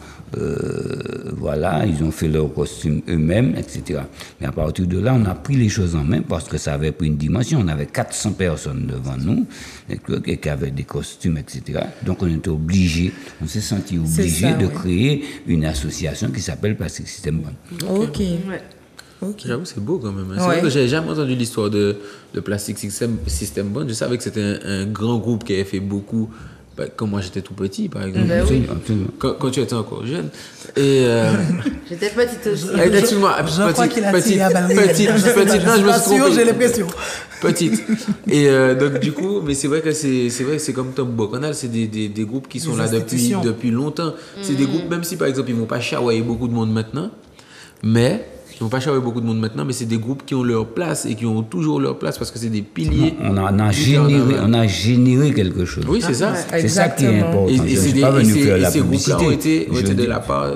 [SPEAKER 4] voilà, ils ont fait leurs costumes eux-mêmes, etc. Mais à partir de là, on a pris les choses en main parce que ça avait pris une dimension. On avait 400 personnes devant nous et qui avaient des costumes, etc. Donc on était obligé, on s'est senti obligé
[SPEAKER 5] ça,
[SPEAKER 4] de
[SPEAKER 5] ouais.
[SPEAKER 4] créer une association qui s'appelle Plastic System Bond.
[SPEAKER 5] Ok.
[SPEAKER 1] Ouais.
[SPEAKER 5] Ok.
[SPEAKER 3] J'avoue, c'est beau quand même. Hein. C'est
[SPEAKER 5] Ouais.
[SPEAKER 3] vrai que j'avais jamais entendu l'histoire de Plastic System Bond. Je savais que c'était un grand groupe qui avait fait beaucoup. Quand moi j'étais tout petit, par exemple.
[SPEAKER 1] Ben oui.
[SPEAKER 4] Absolument.
[SPEAKER 3] Quand tu étais encore jeune. Et.
[SPEAKER 1] J'étais petite aussi.
[SPEAKER 3] Excuse-moi,
[SPEAKER 2] Je crois qu'il a
[SPEAKER 3] petite,
[SPEAKER 2] tiré à balles réelles.
[SPEAKER 3] petite,
[SPEAKER 2] Je sais pas,
[SPEAKER 3] non, je me
[SPEAKER 2] suis
[SPEAKER 3] suis
[SPEAKER 2] pas sûr,
[SPEAKER 3] trompé.
[SPEAKER 2] j'ai l'impression.
[SPEAKER 3] Petite. Et donc du coup, mais c'est vrai que c'est comme Tom Bocanal, c'est des groupes qui sont
[SPEAKER 2] Des
[SPEAKER 3] là
[SPEAKER 2] institutions.
[SPEAKER 3] depuis longtemps. C'est des groupes, même si par exemple ils vont pas chahouer beaucoup de monde maintenant, mais c'est des groupes qui ont leur place et qui ont toujours leur place parce que c'est des piliers.
[SPEAKER 4] On a
[SPEAKER 3] du carnaval.
[SPEAKER 4] généré quelque chose.
[SPEAKER 3] Oui, c'est ça.
[SPEAKER 4] C'est ça qui est
[SPEAKER 5] Exactement.
[SPEAKER 4] important.
[SPEAKER 3] Et,
[SPEAKER 4] Je
[SPEAKER 3] et
[SPEAKER 4] ne
[SPEAKER 3] c'est
[SPEAKER 4] suis
[SPEAKER 3] des-
[SPEAKER 4] pas
[SPEAKER 3] et
[SPEAKER 4] venu
[SPEAKER 3] ces-
[SPEAKER 4] faire
[SPEAKER 3] et
[SPEAKER 4] la
[SPEAKER 3] ces groupes-là
[SPEAKER 4] publicité.
[SPEAKER 3] ont été
[SPEAKER 4] Je
[SPEAKER 3] de
[SPEAKER 4] dis-
[SPEAKER 3] la part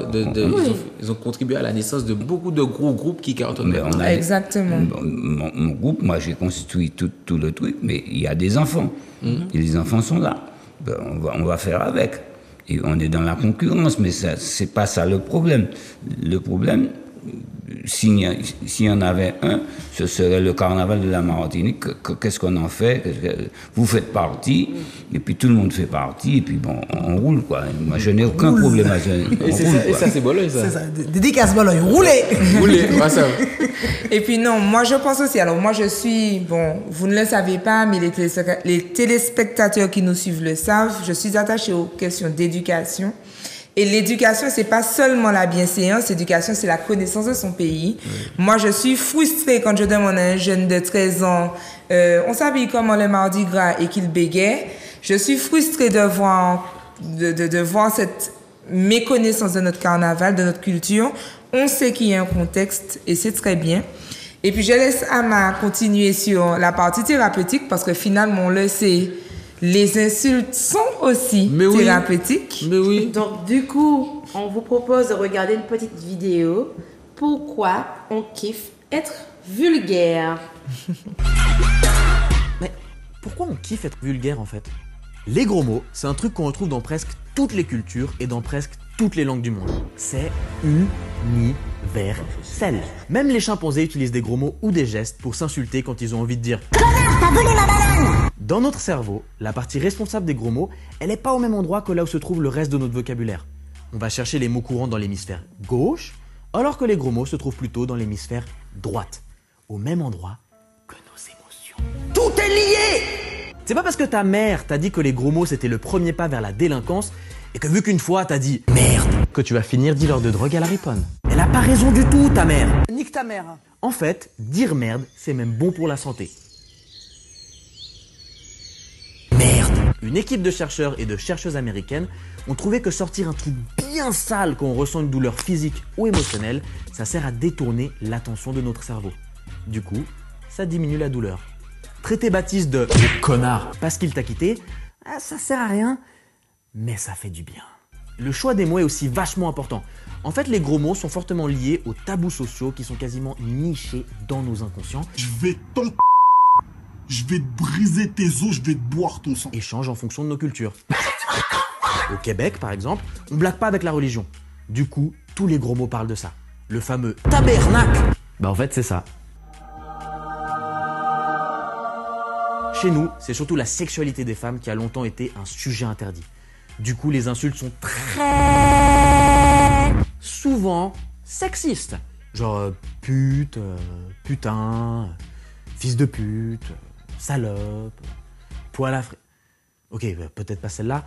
[SPEAKER 3] ils ont contribué à la naissance de beaucoup de gros groupes qui cartonnent.
[SPEAKER 4] Mais on a-
[SPEAKER 5] Exactement.
[SPEAKER 4] Mon groupe, moi j'ai construit tout le truc, mais il y a des enfants. Et les enfants sont là. Ben, on va faire avec. Et on est dans la concurrence, mais c'est pas ça le problème. Le problème, s'il y en avait un, ce serait le carnaval de la Martinique. Qu'est-ce qu'on en fait? Vous faites partie, et puis tout le monde fait partie, et puis bon, on roule, quoi. Moi, je n'ai aucun problème à ça.
[SPEAKER 3] Et c'est ça, et ça c'est bon, ça.
[SPEAKER 2] C'est ça. Dédicace Bologne, roulez.
[SPEAKER 3] Roulez, pas ça.
[SPEAKER 5] Et puis non, moi je pense aussi, alors moi je suis, bon, vous ne le savez pas, mais les téléspectateurs qui nous suivent le savent, je suis attachée aux questions d'éducation. Et l'éducation, c'est pas seulement la bienséance, l'éducation, c'est la connaissance de son pays. Moi, je suis frustrée quand je demande à un jeune de 13 ans, on s'habille comment le Mardi Gras et qu'il bégaye. Je suis frustrée de voir cette méconnaissance de notre carnaval, de notre culture. On sait qu'il y a un contexte et c'est très bien. Et puis, je laisse Ama continuer sur la partie thérapeutique parce que finalement, on le sait, les insultes sont aussi
[SPEAKER 3] Mais oui.
[SPEAKER 5] thérapeutiques.
[SPEAKER 3] Mais oui.
[SPEAKER 1] Donc, du coup, on vous propose de regarder une petite vidéo. Pourquoi on kiffe être vulgaire?
[SPEAKER 8] Mais pourquoi on kiffe être vulgaire en fait? Les gros mots, c'est un truc qu'on retrouve dans presque toutes les cultures et dans presque toutes les langues du monde. C'est universel. Même les chimpanzés utilisent des gros mots ou des gestes pour s'insulter quand ils ont envie de dire « Connard, t'as volé ma banane !» Dans notre cerveau, la partie responsable des gros mots, elle n'est pas au même endroit que là où se trouve le reste de notre vocabulaire. On va chercher les mots courants dans l'hémisphère gauche, alors que les gros mots se trouvent plutôt dans l'hémisphère droite, au même endroit que nos émotions. Tout est lié! C'est pas parce que ta mère t'a dit que les gros mots c'était le premier pas vers la délinquance et que vu qu'une fois t'as dit merde que tu vas finir dealer de drogue à la riponne. Elle a pas raison du tout, ta mère.
[SPEAKER 2] Nique ta mère.
[SPEAKER 8] En fait, dire merde, c'est même bon pour la santé. Merde. Une équipe de chercheurs et de chercheuses américaines ont trouvé que sortir un truc bien sale quand on ressent une douleur physique ou émotionnelle, ça sert à détourner l'attention de notre cerveau. Du coup, ça diminue la douleur. Traiter Baptiste de connard parce qu'il t'a quitté, ça sert à rien, mais ça fait du bien. Le choix des mots est aussi vachement important. En fait, les gros mots sont fortement liés aux tabous sociaux qui sont quasiment nichés dans nos inconscients
[SPEAKER 9] Je vais je vais te briser tes os, je vais te boire ton sang.
[SPEAKER 8] et changent en fonction de nos cultures. Au Québec, par exemple, on blague pas avec la religion. Du coup, tous les gros mots parlent de ça. Le fameux tabernacle. Bah en fait, c'est ça. Chez nous, c'est surtout la sexualité des femmes qui a longtemps été un sujet interdit. Du coup, les insultes sont très souvent sexistes. Genre pute, putain, fils de pute, salope, poil à frais. Ok, peut-être pas celle-là.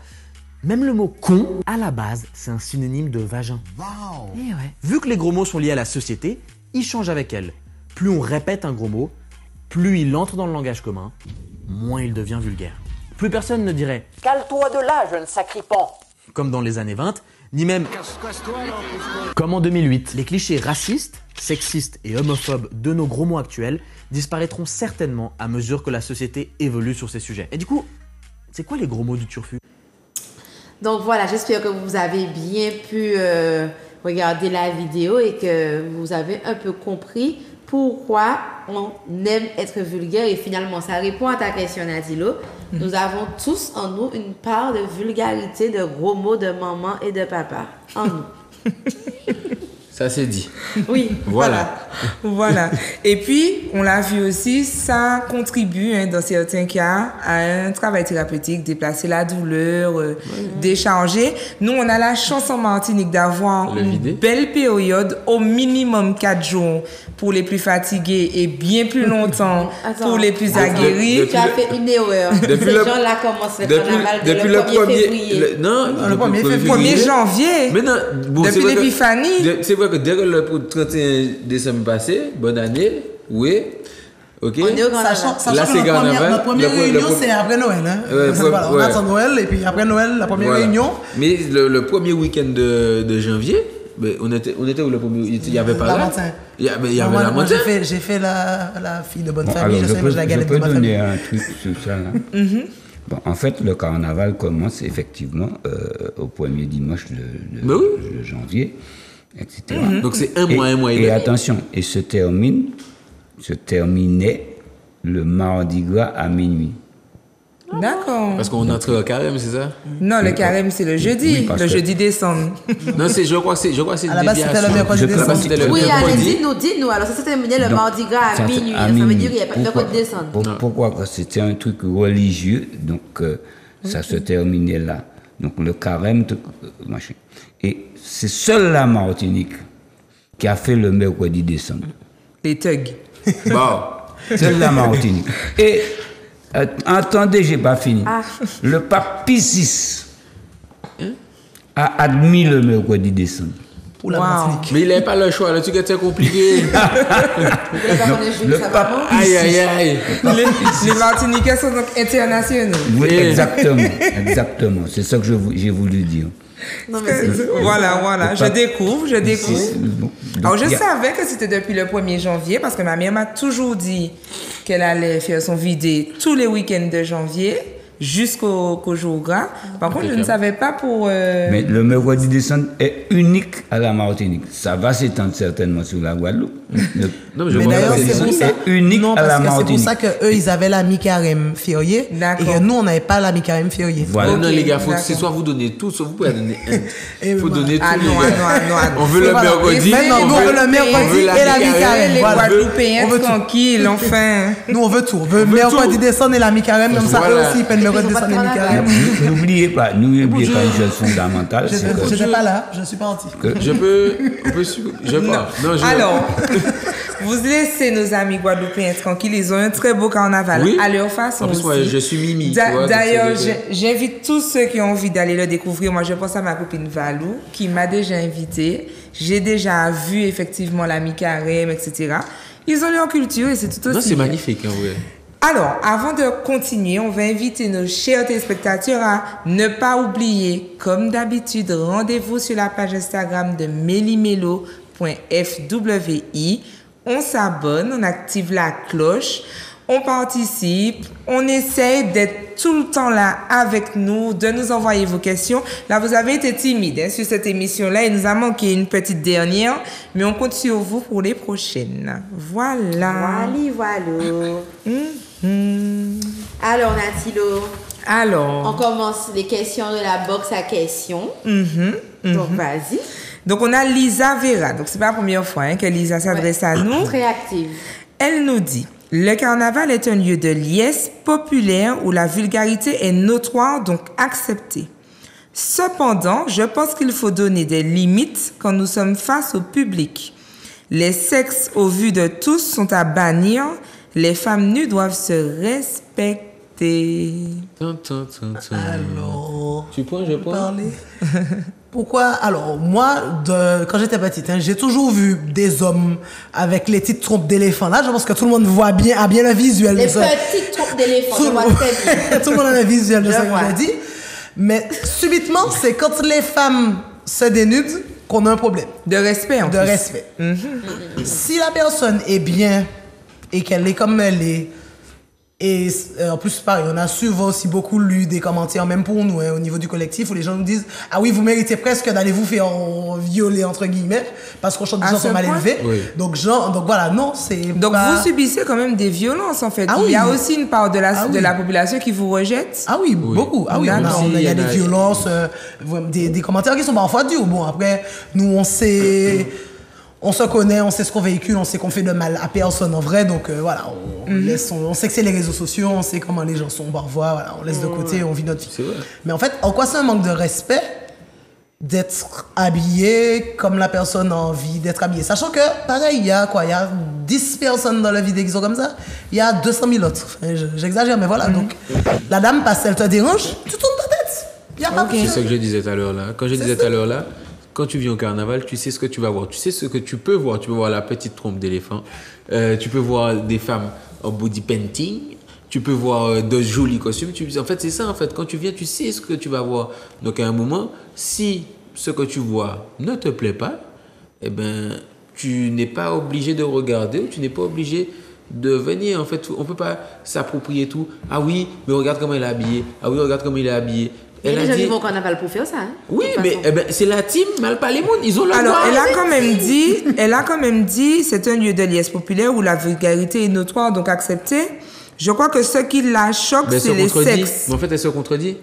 [SPEAKER 8] Même le mot con, à la base, c'est un synonyme de vagin.
[SPEAKER 9] Wow.
[SPEAKER 8] Eh ouais. Vu que les gros mots sont liés à la société, ils changent avec elle. Plus on répète un gros mot, plus il entre dans le langage commun, moins il devient vulgaire. Plus personne ne dirait « Cale-toi de là, jeune sacripant !» comme dans les années 20, ni même comme en 2008. Les clichés racistes, sexistes et homophobes de nos gros mots actuels disparaîtront certainement à mesure que la société évolue sur ces sujets. Et du coup, c'est quoi les gros mots du turfu?
[SPEAKER 1] Donc voilà, j'espère que vous avez bien pu regardé la vidéo et que vous avez un peu compris pourquoi on aime être vulgaire. Et finalement, ça répond à ta question, Natilo. Nous avons tous en nous une part de vulgarité, de gros mots de maman et de papa en nous.
[SPEAKER 3] Ça c'est dit.
[SPEAKER 1] Oui,
[SPEAKER 5] Voilà. Et puis, on l'a vu aussi, ça contribue dans certains cas à un travail thérapeutique, déplacer la douleur, décharger. Nous, on a la chance en Martinique d'avoir une belle période, au minimum 4 jours pour les plus fatigués et bien plus longtemps pour les plus aguerris.
[SPEAKER 1] Tu as fait une erreur. Ces gens-là commencent le carnaval depuis le 1er février.
[SPEAKER 5] Le 1er janvier.
[SPEAKER 3] Mais non, bon,
[SPEAKER 5] depuis l'épiphanie.
[SPEAKER 3] C'est vrai que dès que le 31 décembre passé, bonne année, oui, ok.
[SPEAKER 2] Sachant que notre première réunion, c'est après Noël. Hein? On attend Noël et puis après Noël, la première réunion.
[SPEAKER 3] Mais le premier week-end de janvier, on était où le premier? Il n'y avait pas la Martin. Il y avait la Martin.
[SPEAKER 2] J'ai fait la fille de bonne famille.
[SPEAKER 4] Je peux donner un truc sur ça. Là. Bon, en fait, le carnaval commence effectivement au premier dimanche de janvier, etc.
[SPEAKER 3] Donc c'est un mois et demi.
[SPEAKER 4] Et attention, et se terminait le mardi gras à minuit.
[SPEAKER 5] D'accord.
[SPEAKER 3] Parce qu'on entre au carême, c'est ça?
[SPEAKER 5] Non, le carême, c'est le jeudi. Le jeudi décembre.
[SPEAKER 3] Non, je crois que c'est une
[SPEAKER 2] à la base, c'était le mercredi décembre.
[SPEAKER 1] Oui, allez, dis-nous. Alors, ça s'est terminé le mardi gras à minuit. Ça veut dire qu'il n'y a pas de mercredi décembre.
[SPEAKER 4] Pourquoi? Parce que c'était un truc religieux, donc ça se terminait là. Donc le carême, machin. Et c'est seule la Martinique qui a fait le mercredi décembre.
[SPEAKER 5] Les thugs.
[SPEAKER 3] Bon.
[SPEAKER 4] Seule la Martinique. Et attendez, j'ai pas fini. Le pape Pie VI a admis le mercredi décembre.
[SPEAKER 2] Pour la Martinique.
[SPEAKER 3] Mais il n'avait pas le choix, le truc était compliqué.
[SPEAKER 4] Le pape
[SPEAKER 3] Aïe.
[SPEAKER 5] Les Martiniquais sont donc internationaux.
[SPEAKER 4] Oui, exactement. C'est ça que j'ai voulu dire.
[SPEAKER 1] Non, mais
[SPEAKER 5] voilà. Je découvre. Alors, je savais que c'était depuis le 1er janvier parce que ma mère m'a toujours dit qu'elle allait faire son vidé tous les week-ends de janvier jusqu'au jour gras. Par contre, je ne savais pas pour...
[SPEAKER 4] Mais le mercredi décembre est unique à la Martinique. Ça va s'étendre certainement sur la Guadeloupe.
[SPEAKER 2] Mais d'ailleurs, c'est pour ça.
[SPEAKER 4] Unique à la Martinique.
[SPEAKER 2] C'est pour ça qu'eux, ils avaient la mi-carême férié. Et que nous, on n'avait pas la mi-carême férié.
[SPEAKER 3] Voilà. Non, les gars, c'est soit vous donnez tout, soit vous pouvez donner un. Il faut donner tout.
[SPEAKER 5] Non.
[SPEAKER 3] On veut le mercredi.
[SPEAKER 2] On veut le mercredi et la mi-carême.
[SPEAKER 5] Les Guadeloupéens tranquilles, enfin.
[SPEAKER 2] Nous, on veut tout. On veut mercredi décembre et la mi-carême. Comme ça, eux aussi, ils prennent mercredi décembre et mi-carême.
[SPEAKER 4] N'oubliez pas une chose fondamentale.
[SPEAKER 2] Je n'étais pas là, je suis parti.
[SPEAKER 5] Alors, vous laissez nos amis guadeloupéens tranquilles, ils ont un très beau carnaval à leur façon.
[SPEAKER 3] En plus, moi, je suis Mimi.
[SPEAKER 5] D'ailleurs, j'invite tous ceux qui ont envie d'aller le découvrir. Moi, je pense à ma copine Valou, qui m'a déjà invité. J'ai déjà vu effectivement la mi-carême, etc. Ils ont leur culture et c'est tout aussi.
[SPEAKER 3] Non, c'est magnifique, en vrai.
[SPEAKER 5] Alors, avant de continuer, on va inviter nos chers téléspectateurs à ne pas oublier, comme d'habitude, rendez-vous sur la page Instagram de melimelo.fwi. On s'abonne, on active la cloche, on participe, on essaye d'être tout le temps là avec nous, de nous envoyer vos questions. Là, vous avez été timide sur cette émission-là. Il nous a manqué une petite dernière, mais on compte sur vous pour les prochaines. Voilà.
[SPEAKER 1] Alors, Natilo.
[SPEAKER 5] Alors.
[SPEAKER 1] On commence les questions de la box à questions. Donc, vas-y.
[SPEAKER 5] Donc, on a Lisa Vera. Donc, c'est pas la première fois que Lisa s'adresse à nous.
[SPEAKER 1] Très active.
[SPEAKER 5] Elle nous dit: le carnaval est un lieu de liesse populaire où la vulgarité est notoire, donc acceptée. Cependant, je pense qu'il faut donner des limites quand nous sommes face au public. Les sexes, au vu de tous, sont à bannir. Les femmes nues doivent se respecter.
[SPEAKER 2] Alors,
[SPEAKER 3] tu prends, je prends.
[SPEAKER 2] Pourquoi? Alors, moi, quand j'étais petite, j'ai toujours vu des hommes avec les petites trompes d'éléphant. Là, je pense que tout le monde voit bien, a bien le visuel.
[SPEAKER 1] Les petites trompes d'éléphant, je vois très bien.
[SPEAKER 2] Tout le monde a le visuel de ça que j'ai dit. Mais subitement, c'est quand les femmes se dénudent qu'on a un problème.
[SPEAKER 5] De respect, en plus.
[SPEAKER 2] De respect. Si la personne est bien et qu'elle est comme elle est, Et en plus, pareil, on a souvent aussi beaucoup lu des commentaires, même pour nous, au niveau du collectif, où les gens nous disent « Ah oui, vous méritez presque d'aller vous faire violer, entre guillemets, parce qu'on chante des chansons mal élevées.
[SPEAKER 3] Oui. »
[SPEAKER 2] Donc voilà, non, c'est
[SPEAKER 5] Donc
[SPEAKER 2] pas...
[SPEAKER 5] vous subissez quand même des violences en fait.
[SPEAKER 2] Ah
[SPEAKER 5] Il y a
[SPEAKER 2] oui.
[SPEAKER 5] aussi une part de la,
[SPEAKER 2] Ah
[SPEAKER 5] de
[SPEAKER 2] oui.
[SPEAKER 5] la population qui vous rejette.
[SPEAKER 2] Ah oui, beaucoup. Ah oui,
[SPEAKER 5] D'accord.
[SPEAKER 2] il y a des violences, des commentaires qui sont parfois durs. Bon, après, nous, on se connaît, on sait ce qu'on véhicule, on sait qu'on fait de mal à personne en vrai. Donc voilà, on sait que c'est les réseaux sociaux, on sait comment les gens sont parfois. Voilà, on laisse de côté, on vit notre vie.
[SPEAKER 3] C'est vrai.
[SPEAKER 2] Mais en fait, en quoi c'est un manque de respect d'être habillé comme la personne a envie d'être habillée? Sachant que, pareil, il y a 10 personnes dans la vie déguisées comme ça, il y a 200 000 autres. Enfin, j'exagère, mais voilà. Donc, la dame, parce qu'elle te dérange, tu tournes ta tête. Il n'y a pas plus.
[SPEAKER 3] C'est ce que je disais tout à l'heure là. Quand je disais tout à l'heure là, quand tu viens au carnaval, tu sais ce que tu vas voir. Tu sais ce que tu peux voir. Tu peux voir la petite trompe d'éléphant. Tu peux voir des femmes en body painting. Tu peux voir de jolis costumes. En fait, c'est ça. En fait, quand tu viens, tu sais ce que tu vas voir. Donc, à un moment, si ce que tu vois ne te plaît pas, eh ben, tu n'es pas obligé de regarder ou tu n'es pas obligé de venir. En fait, on ne peut pas s'approprier tout. Ah oui, mais regarde comment il est habillé. Ah oui, regarde comment il est habillé.
[SPEAKER 1] Il y a des gens qui vont au carnaval pour faire ça. Hein,
[SPEAKER 3] oui, mais c'est la team, mal pas les mondes. Ils ont le
[SPEAKER 5] Alors,
[SPEAKER 3] droit.
[SPEAKER 5] elle a quand même dit, c'est un lieu de liesse populaire où la vulgarité est notoire, donc acceptée. Je crois que ce qui la choque, c'est les sexes.
[SPEAKER 3] Mais en fait, elle se contredit.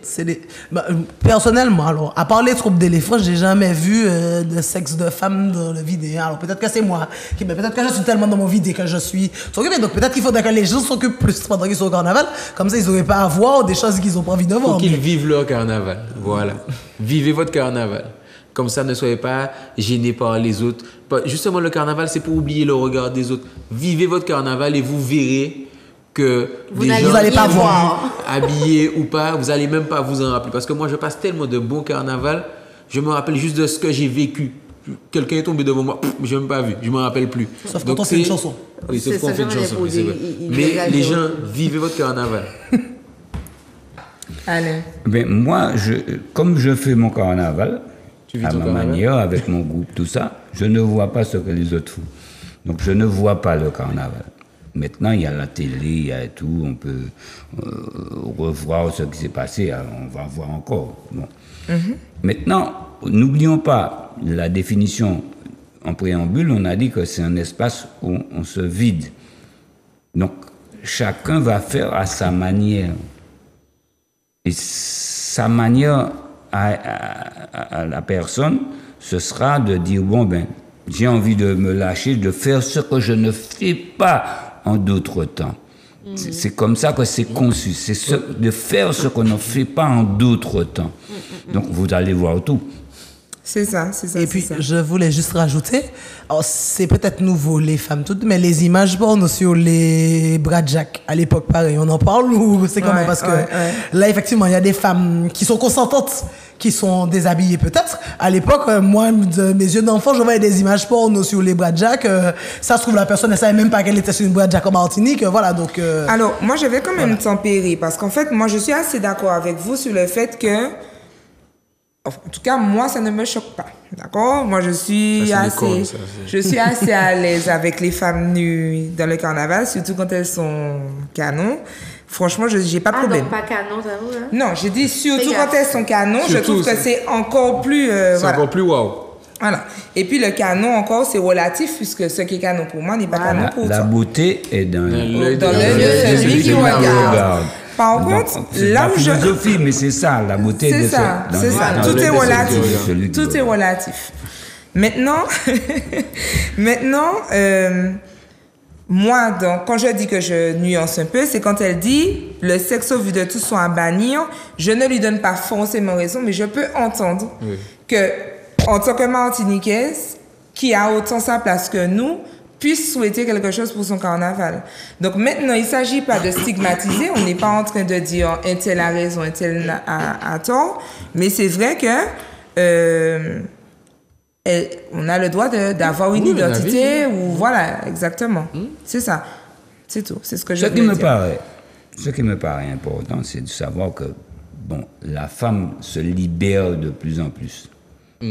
[SPEAKER 2] Personnellement, alors, à part les troupes d'éléphants, j'ai jamais vu de sexe de femme dans le vidéo. Alors peut-être que c'est moi, peut-être que je suis tellement dans mon vidéo que je suis occupé. Donc peut-être qu'il faudrait que les gens s'occupent plus pendant qu'ils sont au carnaval. Comme ça, ils n'auraient pas à voir des choses qu'ils n'ont pas envie de voir.
[SPEAKER 3] Faut qu'ils vivent leur carnaval. Voilà. Vivez votre carnaval. Comme ça, ne soyez pas gênés par les autres. Justement, le carnaval, c'est pour oublier le regard des autres. Vivez votre carnaval et vous verrez que
[SPEAKER 1] vous
[SPEAKER 3] des gens
[SPEAKER 1] n'allez pas voir
[SPEAKER 3] habillés ou pas, vous allez même pas vous en rappeler. Parce que moi, je passe tellement de bons carnavals, je me rappelle juste de ce que j'ai vécu. Quelqu'un est tombé devant moi, je n'ai même pas vu, je ne me rappelle plus.
[SPEAKER 2] Sauf quand on fait une chanson.
[SPEAKER 3] Oui, sauf quand on fait une chanson. Mais les gens, vivez votre carnaval.
[SPEAKER 5] Allez.
[SPEAKER 4] Ben, moi, comme je fais mon carnaval, à ma manière, avec mon groupe, tout ça, je ne vois pas ce que les autres font. Donc, je ne vois pas le carnaval. Maintenant, il y a la télé, il y a tout, on peut revoir ce qui s'est passé, on va voir encore. Bon. Maintenant, n'oublions pas la définition en préambule, on a dit que c'est un espace où on se vide. Donc, chacun va faire à sa manière. Et sa manière à la personne, ce sera de dire, bon, ben, j'ai envie de me lâcher, de faire ce que je ne fais pas en d'autres temps. C'est comme ça que c'est conçu. C'est de faire ce qu'on ne fait pas en d'autres temps. Donc, vous allez voir tout.
[SPEAKER 5] C'est ça, c'est ça.
[SPEAKER 2] Et puis, je voulais juste rajouter, c'est peut-être nouveau, les femmes toutes, mais les images porno sur les bras de Jack, à l'époque, pareil, on en parle ou c'est comment? Parce que là, effectivement, il y a des femmes qui sont consentantes, qui sont déshabillées peut-être. À l'époque, moi, de mes yeux d'enfant, je voyais des images porno sur les bras de Jack. Ça se trouve, la personne ne savait même pas qu'elle était sur une bras de Jack en Martinique. Voilà, donc...
[SPEAKER 5] Alors, moi, je vais quand même tempérer, parce qu'en fait, moi, je suis assez d'accord avec vous sur le fait que en tout cas, moi, ça ne me choque pas. D'accord? Moi, je suis assez à l'aise avec les femmes nues dans le carnaval, surtout quand elles sont canons. Franchement, j'ai pas de problème.
[SPEAKER 1] Donc pas canon, ça vous, hein?
[SPEAKER 5] Non, j'ai dit surtout quand elles sont canons, je trouve que c'est encore plus...
[SPEAKER 3] encore plus waouh.
[SPEAKER 5] Voilà. Et puis le canon encore, c'est relatif, puisque ce qui est canon pour moi n'est pas canon pour toi.
[SPEAKER 4] La beauté est dans
[SPEAKER 5] l'œil de celui qui regarde. Par contre, là où
[SPEAKER 4] la philosophie, mais c'est ça, la beauté de ça.
[SPEAKER 5] C'est ça, tout est relatif. Tout est relatif. Maintenant, moi, donc, quand je dis que je nuance un peu, c'est quand elle dit le sexe au vu de tous sont à bannir. Je ne lui donne pas forcément raison, mais je peux entendre que, en tant que Martiniquaise, qui a autant sa place que nous, puisse souhaiter quelque chose pour son carnaval. Donc maintenant, il ne s'agit pas de stigmatiser, on n'est pas en train de dire un tel a raison, un tel a tort, mais c'est vrai que on a le droit d'avoir une identité, ou voilà, exactement. C'est ça, c'est tout, c'est ce que je veux dire.
[SPEAKER 4] Ce qui me paraît important, c'est de savoir que bon, la femme se libère de plus en plus.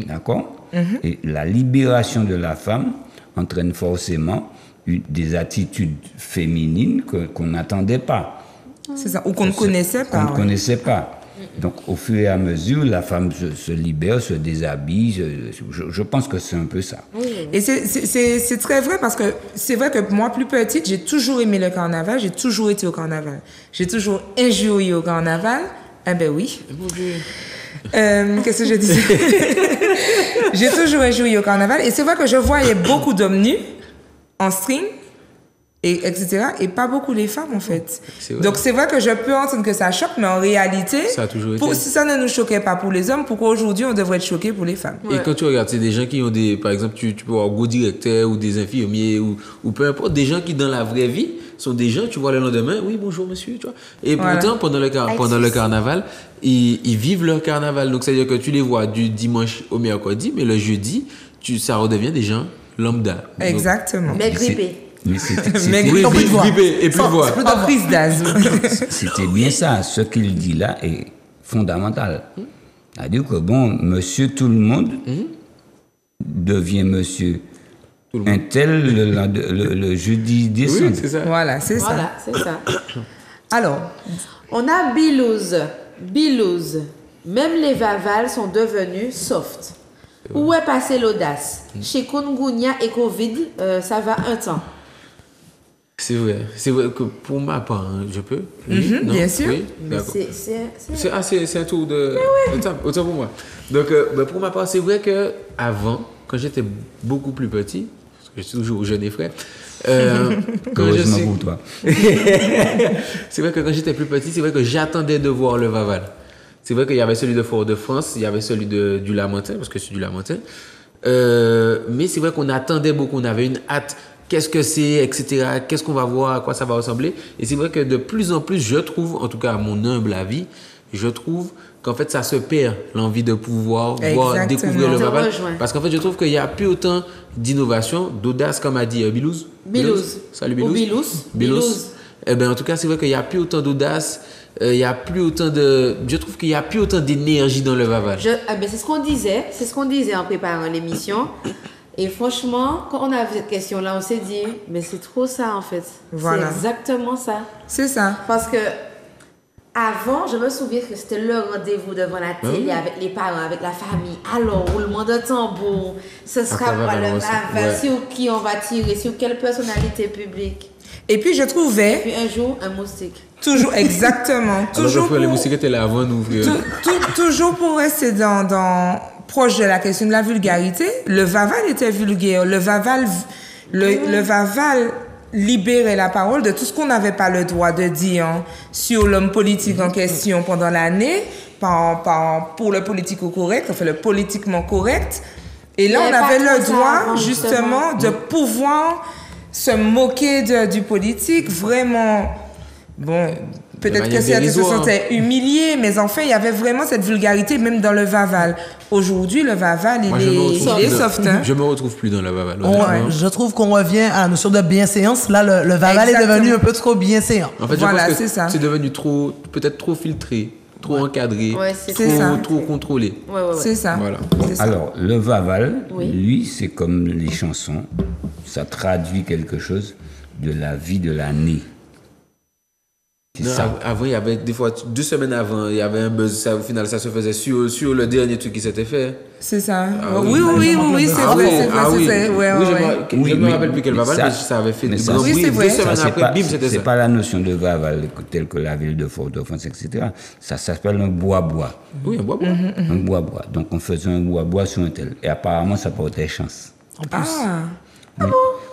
[SPEAKER 4] D'accord? Et la libération de la femme entraîne forcément des attitudes féminines qu'on n'attendait pas.
[SPEAKER 5] C'est ça. Ou qu'on ne connaissait pas.
[SPEAKER 4] Qu'on ne connaissait pas. Donc, au fur et à mesure, la femme se libère, se déshabille. Je pense que c'est un peu ça.
[SPEAKER 5] Et c'est très vrai parce que c'est vrai que moi, plus petite, j'ai toujours aimé le carnaval, j'ai toujours été au carnaval. J'ai toujours injurié au carnaval. Ah ben oui. Qu'est-ce que je disais? J'ai toujours injurié au carnaval. Et c'est vrai que je voyais beaucoup d'hommes nus en string. Etc. Et pas beaucoup les femmes, en fait. Donc, c'est vrai que je peux entendre que ça choque, mais en réalité,
[SPEAKER 3] ça a toujours été.
[SPEAKER 5] Si ça ne nous choquait pas pour les hommes, pourquoi aujourd'hui on devrait être choqué pour les femmes?
[SPEAKER 3] Et quand tu regardes, c'est des gens qui ont des... Par exemple, tu peux avoir go directeur ou des infirmiers ou peu importe, des gens qui, dans la vraie vie, sont des gens, tu vois, le lendemain, oui, bonjour monsieur, tu vois. Et pourtant, pendant le carnaval, ils vivent leur carnaval. Donc, c'est-à-dire que tu les vois du dimanche au mercredi, mais le jeudi, ça redevient des gens lambda.
[SPEAKER 5] Exactement.
[SPEAKER 1] Mais grippés.
[SPEAKER 4] Mais
[SPEAKER 3] et plus voir.
[SPEAKER 5] En prise d'asthme.
[SPEAKER 4] C'était bien ça. Ce qu'il dit là est fondamental. C'est-à-dire que, bon, monsieur tout le monde devient monsieur un tel le jeudi décembre.
[SPEAKER 3] Oui, c'est ça.
[SPEAKER 5] Voilà, c'est ça.
[SPEAKER 1] Voilà, c'est ça.
[SPEAKER 5] Alors,
[SPEAKER 1] on a Bilouz. Même les vavales sont devenus soft. Où est passée l'audace? Chez Kungunya et Covid, ça va un temps.
[SPEAKER 3] C'est vrai que pour ma part, je peux.
[SPEAKER 5] Non, bien sûr.
[SPEAKER 3] Oui, d'accord. C'est un tour de... Autant pour moi. Donc, pour ma part, c'est vrai que avant, quand j'étais beaucoup plus petit, parce que je suis toujours jeune et frais,
[SPEAKER 4] heureusement pour toi.
[SPEAKER 3] C'est vrai que quand j'étais plus petit, c'est vrai que j'attendais de voir le Vaval. C'est vrai qu'il y avait celui de Fort-de-France, il y avait celui du Lamentin, parce que je suis du Lamentin. Mais c'est vrai qu'on attendait beaucoup, on avait une hâte. Qu'est-ce que c'est, etc. Qu'est-ce qu'on va voir, à quoi ça va ressembler. Et c'est vrai que de plus en plus, je trouve, en tout cas à mon humble avis, je trouve qu'en fait, ça se perd, l'envie de pouvoir voir, découvrir le Vaval. Parce qu'en fait, je trouve qu'il n'y a plus autant d'innovation, d'audace, comme a dit Bilouz. Salut Bilouz.
[SPEAKER 1] Bilouz.
[SPEAKER 3] Eh bien, en tout cas, c'est vrai qu'il n'y a plus autant d'audace. Il n'y a plus autant de... Je trouve qu'il n'y a plus autant d'énergie dans le Vaval.
[SPEAKER 1] C'est ce qu'on disait en préparant l'émission. Et franchement, quand on a vu cette question-là, on s'est dit, mais c'est trop ça en fait.
[SPEAKER 5] Voilà.
[SPEAKER 1] C'est exactement ça.
[SPEAKER 5] C'est ça.
[SPEAKER 1] Parce que avant, je me souviens que c'était le rendez-vous devant la télé avec les parents, avec la famille. Alors, roulement de tambour, ce sera quoi le Vaval, sur qui on va tirer, sur quelle personnalité publique.
[SPEAKER 5] Et puis je trouvais...
[SPEAKER 1] Puis un jour, un moustique.
[SPEAKER 5] Toujours, exactement.
[SPEAKER 3] Toujours pour... Les moustiques étaient là avant nous.
[SPEAKER 5] Toujours pour rester proche de la question de la vulgarité, le Vaval était vulgaire. Le Vaval libérait la parole de tout ce qu'on n'avait pas le droit de dire sur l'homme politique en question pendant l'année, pour le politico-correct, enfin le politiquement correct. Et là, on avait le droit, justement, de pouvoir se moquer du politique, vraiment... Bon... Peut-être que certains se sentaient humiliés, mais enfin, il y avait vraiment cette vulgarité, même dans le Vaval. Aujourd'hui, le Vaval, il est soft.
[SPEAKER 3] Je me retrouve plus dans le Vaval.
[SPEAKER 2] Je trouve qu'on revient à la notion de bienséance. Là, le Vaval est devenu un peu trop bienséant.
[SPEAKER 3] En fait,
[SPEAKER 5] voilà,
[SPEAKER 3] je pense que c'est devenu peut-être trop filtré, trop encadré, trop contrôlé.
[SPEAKER 5] C'est ça.
[SPEAKER 3] Voilà.
[SPEAKER 4] Alors, le Vaval, lui, c'est comme les chansons. Ça traduit quelque chose de la vie de l'année.
[SPEAKER 3] Avant, il y avait des fois 2 semaines avant, il y avait un buzz. Au final, ça se faisait sur le dernier truc qui s'était fait.
[SPEAKER 5] C'est ça. Oui, c'est vrai.
[SPEAKER 3] Je me rappelle plus quel Vaval, mais ça avait fait.
[SPEAKER 5] Oui, c'est vrai.
[SPEAKER 3] 2 semaines après, bim, c'était ça.
[SPEAKER 4] C'est pas la notion de Vaval telle que la ville de Fort-de-France, etc. Ça s'appelle un bois-bois.
[SPEAKER 3] Oui, un bois-bois.
[SPEAKER 4] Un bois-bois. Donc on faisait un bois-bois sur un tel. Et apparemment, ça portait chance.
[SPEAKER 2] En plus.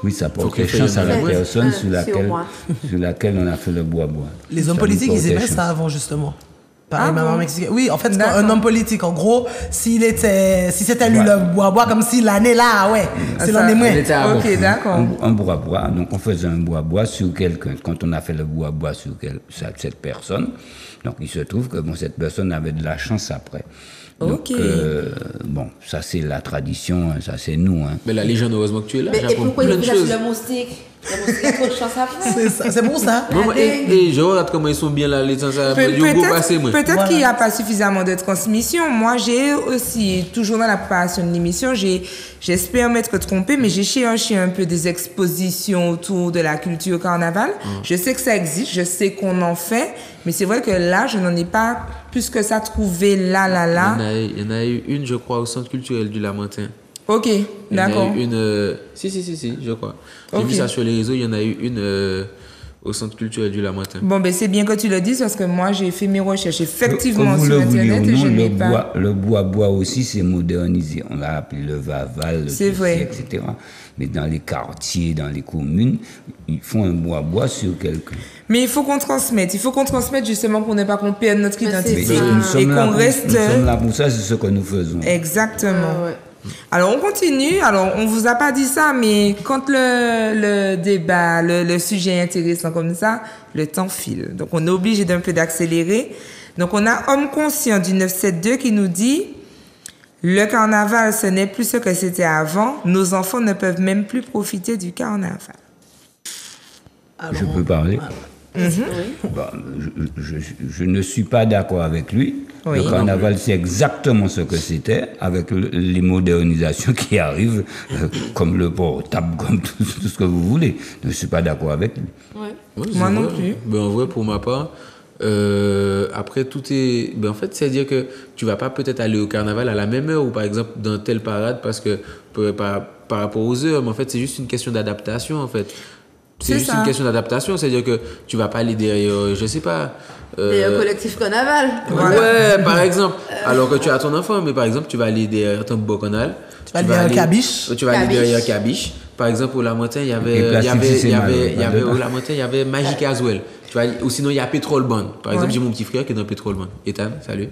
[SPEAKER 4] Oui, ça portait chance à la personne sur laquelle on a fait le bois-bois.
[SPEAKER 2] Les hommes politiques, ils aimaient ça avant, justement. Pareil, maman mexicaine. Oui, en fait, un homme politique, en gros, si c'était lui le bois-bois, comme si l'année là, c'est l'année moins.
[SPEAKER 5] Ok, d'accord.
[SPEAKER 4] Un bois-bois. Donc, on faisait un bois-bois sur quelqu'un. Quand on a fait le bois-bois sur cette personne, donc il se trouve que cette personne avait de la chance après. Donc, ça c'est la tradition, ça c'est nous.
[SPEAKER 3] Mais la légende, heureusement que tu es là.
[SPEAKER 1] Mais et pourquoi il faut ça sur le moustique? Il y a trop de chance après.
[SPEAKER 2] C'est ça, c'est pour ça.
[SPEAKER 3] Maman, et je regarde comment ils sont bien là, les temps, ça. Ils vont passer, moi.
[SPEAKER 5] Peut-être qu'il n'y a pas suffisamment de transmission. Moi, j'ai aussi, toujours dans la préparation de l'émission, j'espère m'être trompée, mais j'ai cherché un peu des expositions autour de la culture carnaval. Je sais que ça existe, je sais qu'on en fait, mais c'est vrai que là, je n'en ai pas plus que ça trouvé là.
[SPEAKER 3] Il y en a eu une, je crois, au Centre culturel du Lamentin.
[SPEAKER 5] Ok, d'accord.
[SPEAKER 3] Il y en a eu une. Si, je crois. J'ai vu ça sur les réseaux, il y en a eu une au Centre culturel du Lamentin.
[SPEAKER 5] Bon, ben c'est bien que tu le dises parce que moi, j'ai fait mes recherches effectivement
[SPEAKER 4] Comme vous
[SPEAKER 5] sur
[SPEAKER 4] le voulez
[SPEAKER 5] Internet
[SPEAKER 4] ou
[SPEAKER 5] et je
[SPEAKER 4] non,
[SPEAKER 5] n'ai pas.
[SPEAKER 4] le bois aussi, c'est modernisé. On l'a appelé le Vaval, le
[SPEAKER 5] C'est vrai.
[SPEAKER 4] etc. Mais dans les quartiers, dans les communes, ils font un bois sur quelqu'un.
[SPEAKER 5] Mais il faut qu'on transmette justement pour ne pas qu'on perde notre identité
[SPEAKER 1] c'est ça.
[SPEAKER 5] et qu'on reste.
[SPEAKER 4] Nous sommes là pour ça, c'est ce que nous faisons.
[SPEAKER 5] Exactement.
[SPEAKER 1] Ouais.
[SPEAKER 5] Alors, on continue. Alors, on vous a pas dit ça, mais quand le débat, le sujet est intéressant comme ça, le temps file. Donc, on est obligé d'un peu d'accélérer. Donc, on a Homme Conscient du 972 qui nous dit « Le carnaval, ce n'est plus ce que c'était avant. Nos enfants ne peuvent même plus profiter du carnaval.
[SPEAKER 2] Alors,
[SPEAKER 4] Je peux parler Bon, je ne suis pas d'accord avec lui.
[SPEAKER 5] Oui.
[SPEAKER 4] Le carnaval, c'est exactement ce que c'était, avec les modernisations qui arrivent, comme le portable, comme tout ce que vous voulez. Je ne suis pas d'accord avec lui.
[SPEAKER 1] Ouais.
[SPEAKER 3] Ouais,
[SPEAKER 5] Moi
[SPEAKER 3] c'est
[SPEAKER 5] non
[SPEAKER 3] vrai.
[SPEAKER 5] plus.
[SPEAKER 3] Ben, en vrai, pour ma part, après, tout est. Ben, en fait, c'est-à-dire que tu vas pas peut-être aller au carnaval à la même heure ou par exemple dans telle parade parce que par rapport aux heures, mais en fait, c'est juste une question d'adaptation en fait. C'est juste
[SPEAKER 5] ça.
[SPEAKER 3] une question d'adaptation, c'est-à-dire que tu vas pas aller derrière, je sais pas.
[SPEAKER 1] Et le collectif carnaval.
[SPEAKER 3] Ouais, par exemple. Alors que tu as ton enfant, mais par exemple, tu vas aller derrière ton beau canal.
[SPEAKER 2] Tu vas aller derrière Cabiche.
[SPEAKER 3] Tu vas aller
[SPEAKER 1] Cabiche.
[SPEAKER 3] derrière Cabiche. Par exemple, au Lamentin, il y
[SPEAKER 4] Et
[SPEAKER 3] avait au Lamentin, il y avait Magic Aswell. Tu vois, ou sinon, il y a Petrol Band. Par exemple, j'ai mon petit frère qui est dans Petrol Band. Ethan, salut.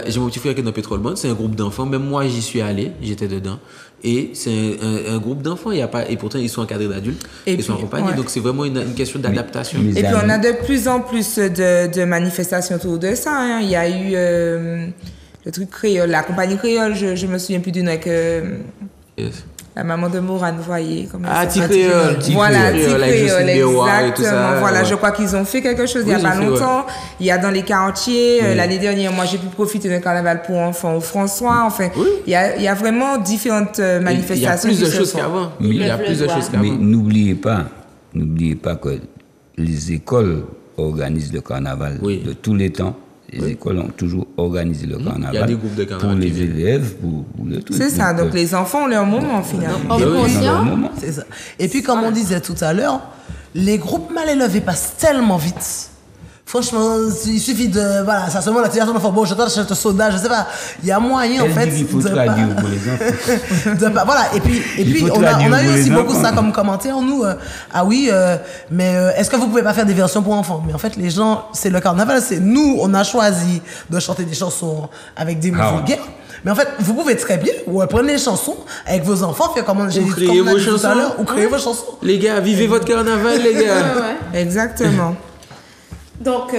[SPEAKER 3] J'ai mon petit frère qui est dans Petrol Band. C'est un groupe d'enfants. Même moi, j'y suis allé. J'étais dedans. Et c'est un groupe d'enfants. Il y a pas, et pourtant, ils sont encadrés d'adultes.
[SPEAKER 5] Et
[SPEAKER 3] Ils sont
[SPEAKER 5] puis,
[SPEAKER 3] accompagnés.
[SPEAKER 5] ouais.
[SPEAKER 3] Donc, c'est vraiment une question d'adaptation.
[SPEAKER 4] Mes
[SPEAKER 5] Et puis, on
[SPEAKER 4] amis-
[SPEAKER 5] a de plus en plus de manifestations autour de ça. Hein. Il y a eu le truc créole, la compagnie créole, je me souviens plus du nom avec
[SPEAKER 3] Yes.
[SPEAKER 5] la maman de Morane, vous voyez. Comment elle
[SPEAKER 3] Ah,
[SPEAKER 5] s'appelle?
[SPEAKER 3] Ticréole.
[SPEAKER 5] Voilà,
[SPEAKER 3] Ticréole, avec Justine
[SPEAKER 5] Ticréole,
[SPEAKER 3] Béroir et tout ça,
[SPEAKER 5] exactement. Voilà,
[SPEAKER 3] ouais.
[SPEAKER 5] je crois qu'ils ont fait quelque chose il y a
[SPEAKER 3] Oui,
[SPEAKER 5] pas
[SPEAKER 3] ils ont fait,
[SPEAKER 5] longtemps. Il y a dans les quartiers, l'année dernière, moi j'ai pu profiter d'un carnaval pour enfants au François. Enfin, il y a vraiment différentes manifestations.
[SPEAKER 3] Il y a plus de
[SPEAKER 5] qui se
[SPEAKER 3] choses
[SPEAKER 5] font.
[SPEAKER 3] qu'avant.
[SPEAKER 4] Mais-
[SPEAKER 3] Il y a plus de choses
[SPEAKER 4] Mais
[SPEAKER 3] qu'avant.
[SPEAKER 4] n'oubliez pas que les écoles organisent le carnaval
[SPEAKER 3] Oui.
[SPEAKER 4] de tous les temps. Les écoles ont toujours organisé le carnaval.
[SPEAKER 3] Il y a des groupes de carnaval
[SPEAKER 4] pour les
[SPEAKER 3] qui viennent.
[SPEAKER 4] élèves, pour le truc.
[SPEAKER 5] C'est ça, donc les enfants ont leur moment finalement.
[SPEAKER 1] Homme
[SPEAKER 4] Ils ont leur
[SPEAKER 1] conscient.
[SPEAKER 4] moment.
[SPEAKER 2] C'est ça. Et puis, comme on disait tout à l'heure, les groupes mal élevés passent tellement vite. Franchement, il suffit de. Voilà, ça se monte la situation, bon, je t'achète un soda, je sais pas. Il y a moyen, en
[SPEAKER 4] Elle
[SPEAKER 2] fait.
[SPEAKER 4] dit qu'il faut
[SPEAKER 2] de
[SPEAKER 4] traduire
[SPEAKER 2] pas-
[SPEAKER 4] pour les enfants.
[SPEAKER 2] Voilà, et puis
[SPEAKER 4] Il faut
[SPEAKER 2] on
[SPEAKER 4] traduire
[SPEAKER 2] a eu
[SPEAKER 4] pour
[SPEAKER 2] aussi
[SPEAKER 4] les
[SPEAKER 2] beaucoup
[SPEAKER 4] enfants.
[SPEAKER 2] ça comme commentaire, nous. Ah oui, mais est-ce que vous pouvez pas faire des versions pour enfants? Mais en fait, les gens, c'est le carnaval, c'est nous, on a choisi de chanter des chansons avec des mots
[SPEAKER 4] Ah ouais.
[SPEAKER 2] vulgaires. Mais en fait, vous pouvez très bien, ou prendre les chansons avec vos enfants, faire comme j'ai
[SPEAKER 3] Ou
[SPEAKER 2] dit
[SPEAKER 3] créer
[SPEAKER 2] comme on a
[SPEAKER 3] vos
[SPEAKER 2] dit tout à
[SPEAKER 3] chansons.
[SPEAKER 2] l'heure, ou créer vos chansons.
[SPEAKER 3] Les gars, vivez votre carnaval, les gars.
[SPEAKER 1] Ouais.
[SPEAKER 5] Exactement.
[SPEAKER 1] Donc,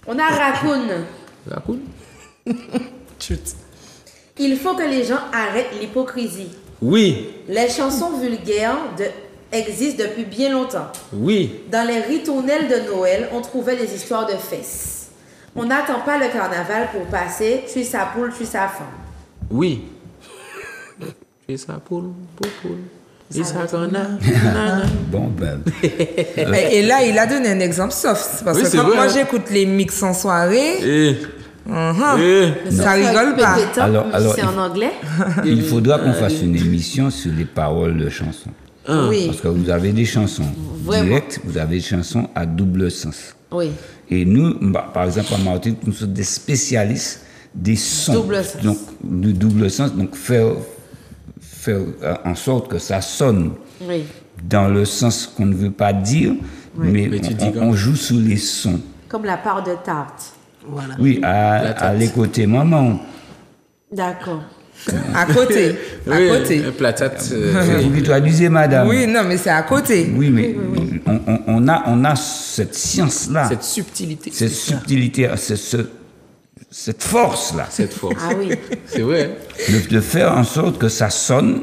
[SPEAKER 1] on a Raccoon.
[SPEAKER 3] Raccoon.
[SPEAKER 2] Chut.
[SPEAKER 1] Il faut que les gens arrêtent l'hypocrisie.
[SPEAKER 3] Oui,
[SPEAKER 1] Les chansons vulgaires existent depuis bien longtemps.
[SPEAKER 3] oui.
[SPEAKER 1] Dans les ritournelles de Noël, on trouvait des histoires de fesses. On n'attend pas le carnaval pour passer « tue sa poule, tue sa femme
[SPEAKER 3] Oui. Fais ça poule. Et ça qu'on a.
[SPEAKER 4] Bon, ben,
[SPEAKER 5] Et là, il a donné un exemple soft. Parce
[SPEAKER 3] Oui,
[SPEAKER 5] que
[SPEAKER 3] c'est
[SPEAKER 5] quand
[SPEAKER 3] vrai,
[SPEAKER 5] moi
[SPEAKER 3] hein.
[SPEAKER 5] j'écoute les mix en soirée,
[SPEAKER 3] Eh,
[SPEAKER 5] ça rigole pas.
[SPEAKER 4] Alors,
[SPEAKER 1] c'est en anglais.
[SPEAKER 4] il faudra qu'on fasse une émission sur les paroles de chansons.
[SPEAKER 1] Oui,
[SPEAKER 4] Parce que vous avez des chansons
[SPEAKER 1] Vraiment.
[SPEAKER 4] directes, vous avez des chansons à double sens.
[SPEAKER 1] oui.
[SPEAKER 4] Et nous, par exemple, en Martinique, nous sommes des spécialistes des sons.
[SPEAKER 1] Double sens.
[SPEAKER 4] Donc, du double sens, donc faire en sorte que ça sonne
[SPEAKER 1] Oui.
[SPEAKER 4] dans le sens qu'on ne veut pas dire, mais
[SPEAKER 3] Mais tu dis
[SPEAKER 4] on
[SPEAKER 3] comment?
[SPEAKER 4] joue sous les sons.
[SPEAKER 1] Comme la part de tarte.
[SPEAKER 2] Voilà.
[SPEAKER 4] Oui, à l'écouter maman.
[SPEAKER 1] D'accord.
[SPEAKER 5] À côté. À
[SPEAKER 3] oui,
[SPEAKER 5] côté.
[SPEAKER 3] un platate.
[SPEAKER 4] Vous qui traduisez, madame.
[SPEAKER 5] Oui, non, mais c'est à côté.
[SPEAKER 4] Oui, mais on a cette science-là,
[SPEAKER 3] Cette subtilité.
[SPEAKER 4] cette subtilité, cette force-là,
[SPEAKER 3] Cette force.
[SPEAKER 1] Ah oui.
[SPEAKER 3] C'est vrai.
[SPEAKER 4] de faire en sorte que ça sonne